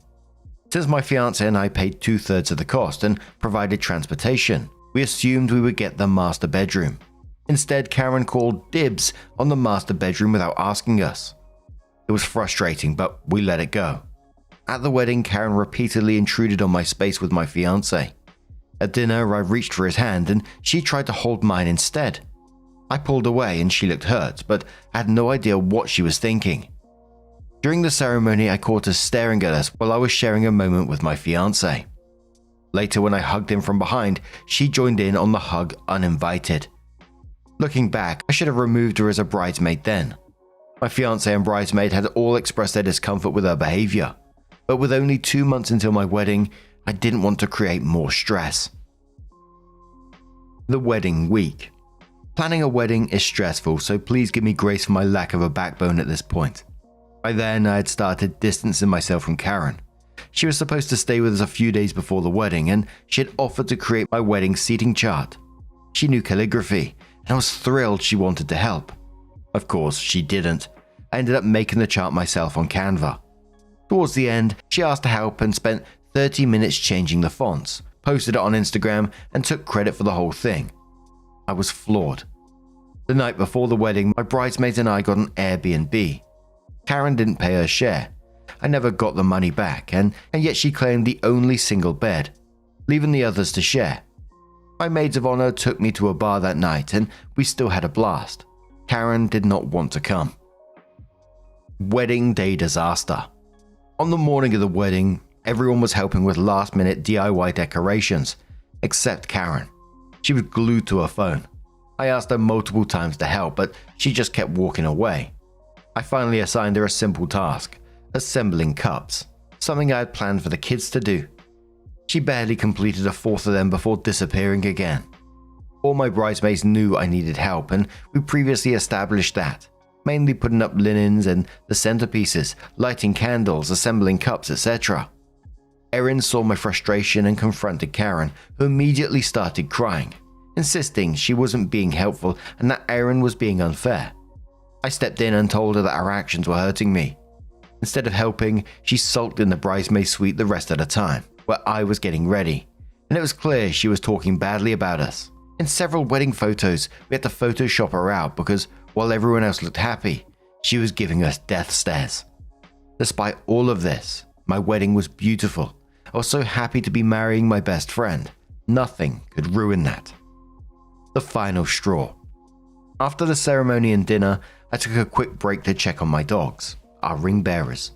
Since my fiancé and I paid 2/3 of the cost and provided transportation, we assumed we would get the master bedroom. Instead, Karen called dibs on the master bedroom without asking us. It was frustrating, but we let it go. At the wedding, Karen repeatedly intruded on my space with my fiancé. At dinner, I reached for his hand and she tried to hold mine instead. I pulled away and she looked hurt, but I had no idea what she was thinking. During the ceremony, I caught her staring at us while I was sharing a moment with my fiancé. Later, when I hugged him from behind, she joined in on the hug uninvited. Looking back, I should have removed her as a bridesmaid then. My fiancé and bridesmaid had all expressed their discomfort with her behavior, but with only 2 months until my wedding, I didn't want to create more stress. The wedding week. Planning a wedding is stressful, so please give me grace for my lack of a backbone at this point. By then, I had started distancing myself from Karen. She was supposed to stay with us a few days before the wedding, and she had offered to create my wedding seating chart. She knew calligraphy, and I was thrilled she wanted to help. Of course, she didn't. I ended up making the chart myself on Canva. Towards the end, she asked to help and spent 30 minutes changing the fonts, posted it on Instagram, and took credit for the whole thing. I was floored. The night before the wedding, my bridesmaids and I got an Airbnb. Karen didn't pay her share. I never got the money back, and yet she claimed the only single bed, leaving the others to share. My maids of honor took me to a bar that night, and we still had a blast. Karen did not want to come. Wedding day disaster. On the morning of the wedding, everyone was helping with last-minute DIY decorations, except Karen. She was glued to her phone. I asked her multiple times to help, but she just kept walking away. I finally assigned her a simple task, assembling cups, something I had planned for the kids to do. She barely completed a fourth of them before disappearing again. All my bridesmaids knew I needed help, and we previously established that, mainly putting up linens and the centerpieces, lighting candles, assembling cups, etc. Erin saw my frustration and confronted Karen, who immediately started crying, insisting she wasn't being helpful and that Erin was being unfair. I stepped in and told her that our actions were hurting me. Instead of helping, she sulked in the bridesmaid suite the rest of the time, where I was getting ready, and it was clear she was talking badly about us. In several wedding photos, we had to Photoshop her out because while everyone else looked happy, she was giving us death stares. Despite all of this, my wedding was beautiful. I was so happy to be marrying my best friend. Nothing could ruin that. The final straw. After the ceremony and dinner, I took a quick break to check on my dogs, our ring bearers.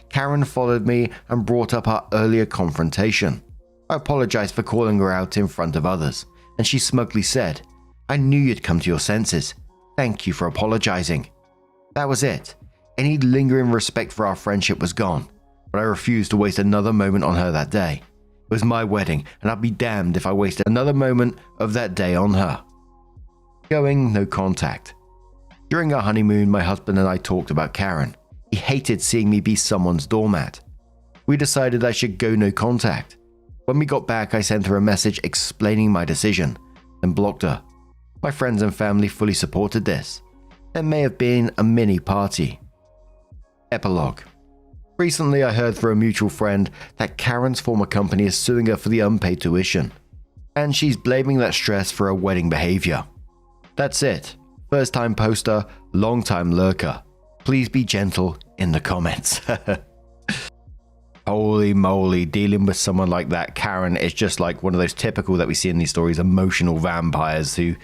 Karen followed me and brought up our earlier confrontation. I apologized for calling her out in front of others, and she smugly said, "I knew you'd come to your senses. Thank you for apologizing." That was it. Any lingering respect for our friendship was gone, but I refused to waste another moment on her that day. It was my wedding, and I'd be damned if I wasted another moment of that day on her. Going no contact. During our honeymoon, my husband and I talked about Karen. He hated seeing me be someone's doormat. We decided I should go no contact. When we got back, I sent her a message explaining my decision, then blocked her. My friends and family fully supported this. There may have been a mini party. Epilogue. Recently, I heard through a mutual friend that Karen's former company is suing her for the unpaid tuition, and she's blaming that stress for her wedding behavior. That's it. First time poster, long time lurker. Please be gentle in the comments. Holy moly, dealing with someone like that, Karen, is just like one of those typical that we see in these stories, emotional vampires who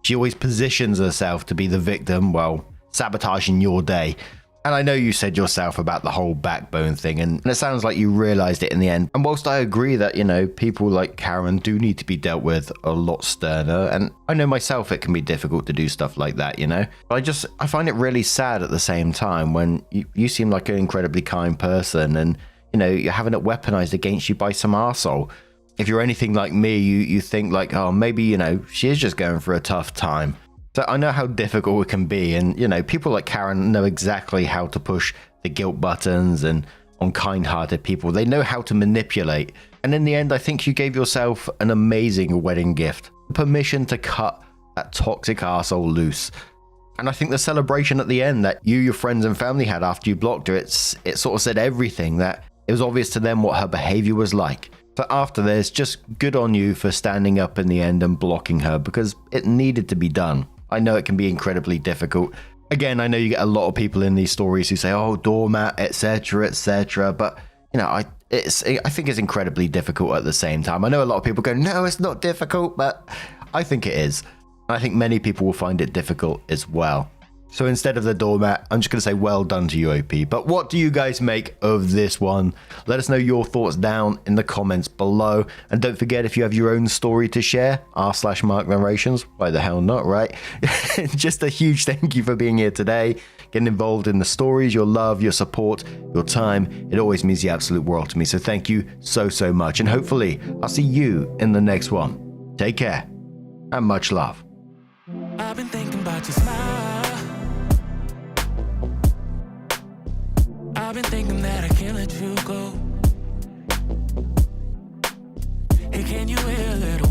she always positions herself to be the victim, well, sabotaging your day. And I know you said yourself about the whole backbone thing, and it sounds like you realized it in the end. And whilst I agree that, people like Karen do need to be dealt with a lot sterner, and I know myself it can be difficult to do stuff like that, But I find it really sad at the same time when you seem like an incredibly kind person, and, you're having it weaponized against you by some arsehole. If you're anything like me, you think like, oh, maybe, she is just going through a tough time. So I know how difficult it can be, and people like Karen know exactly how to push the guilt buttons, and on kind-hearted people, they know how to manipulate. And in the end, I think you gave yourself an amazing wedding gift, permission to cut that toxic arsehole loose. And I think the celebration at the end that you, your friends and family had after you blocked her, it sort of said everything, that it was obvious to them what her behavior was like. So after this, just good on you for standing up in the end and blocking her, because it needed to be done. I know it can be incredibly difficult. Again, I know you get a lot of people in these stories who say, oh, doormat, etc., etc. But, I think it's incredibly difficult at the same time. I know a lot of people go, no, it's not difficult, but I think it is. I think many people will find it difficult as well. So instead of the doormat, I'm just going to say well done to you, OP. But what do you guys make of this one? Let us know your thoughts down in the comments below. And don't forget, if you have your own story to share, r/Mark Narrations, why the hell not, right? Just a huge thank you for being here today, getting involved in the stories, your love, your support, your time. It always means the absolute world to me. So thank you so, so much. And hopefully I'll see you in the next one. Take care. and much love. I've been thinking about your smile. I've been thinking that I can't let you go. Hey, can you hear a little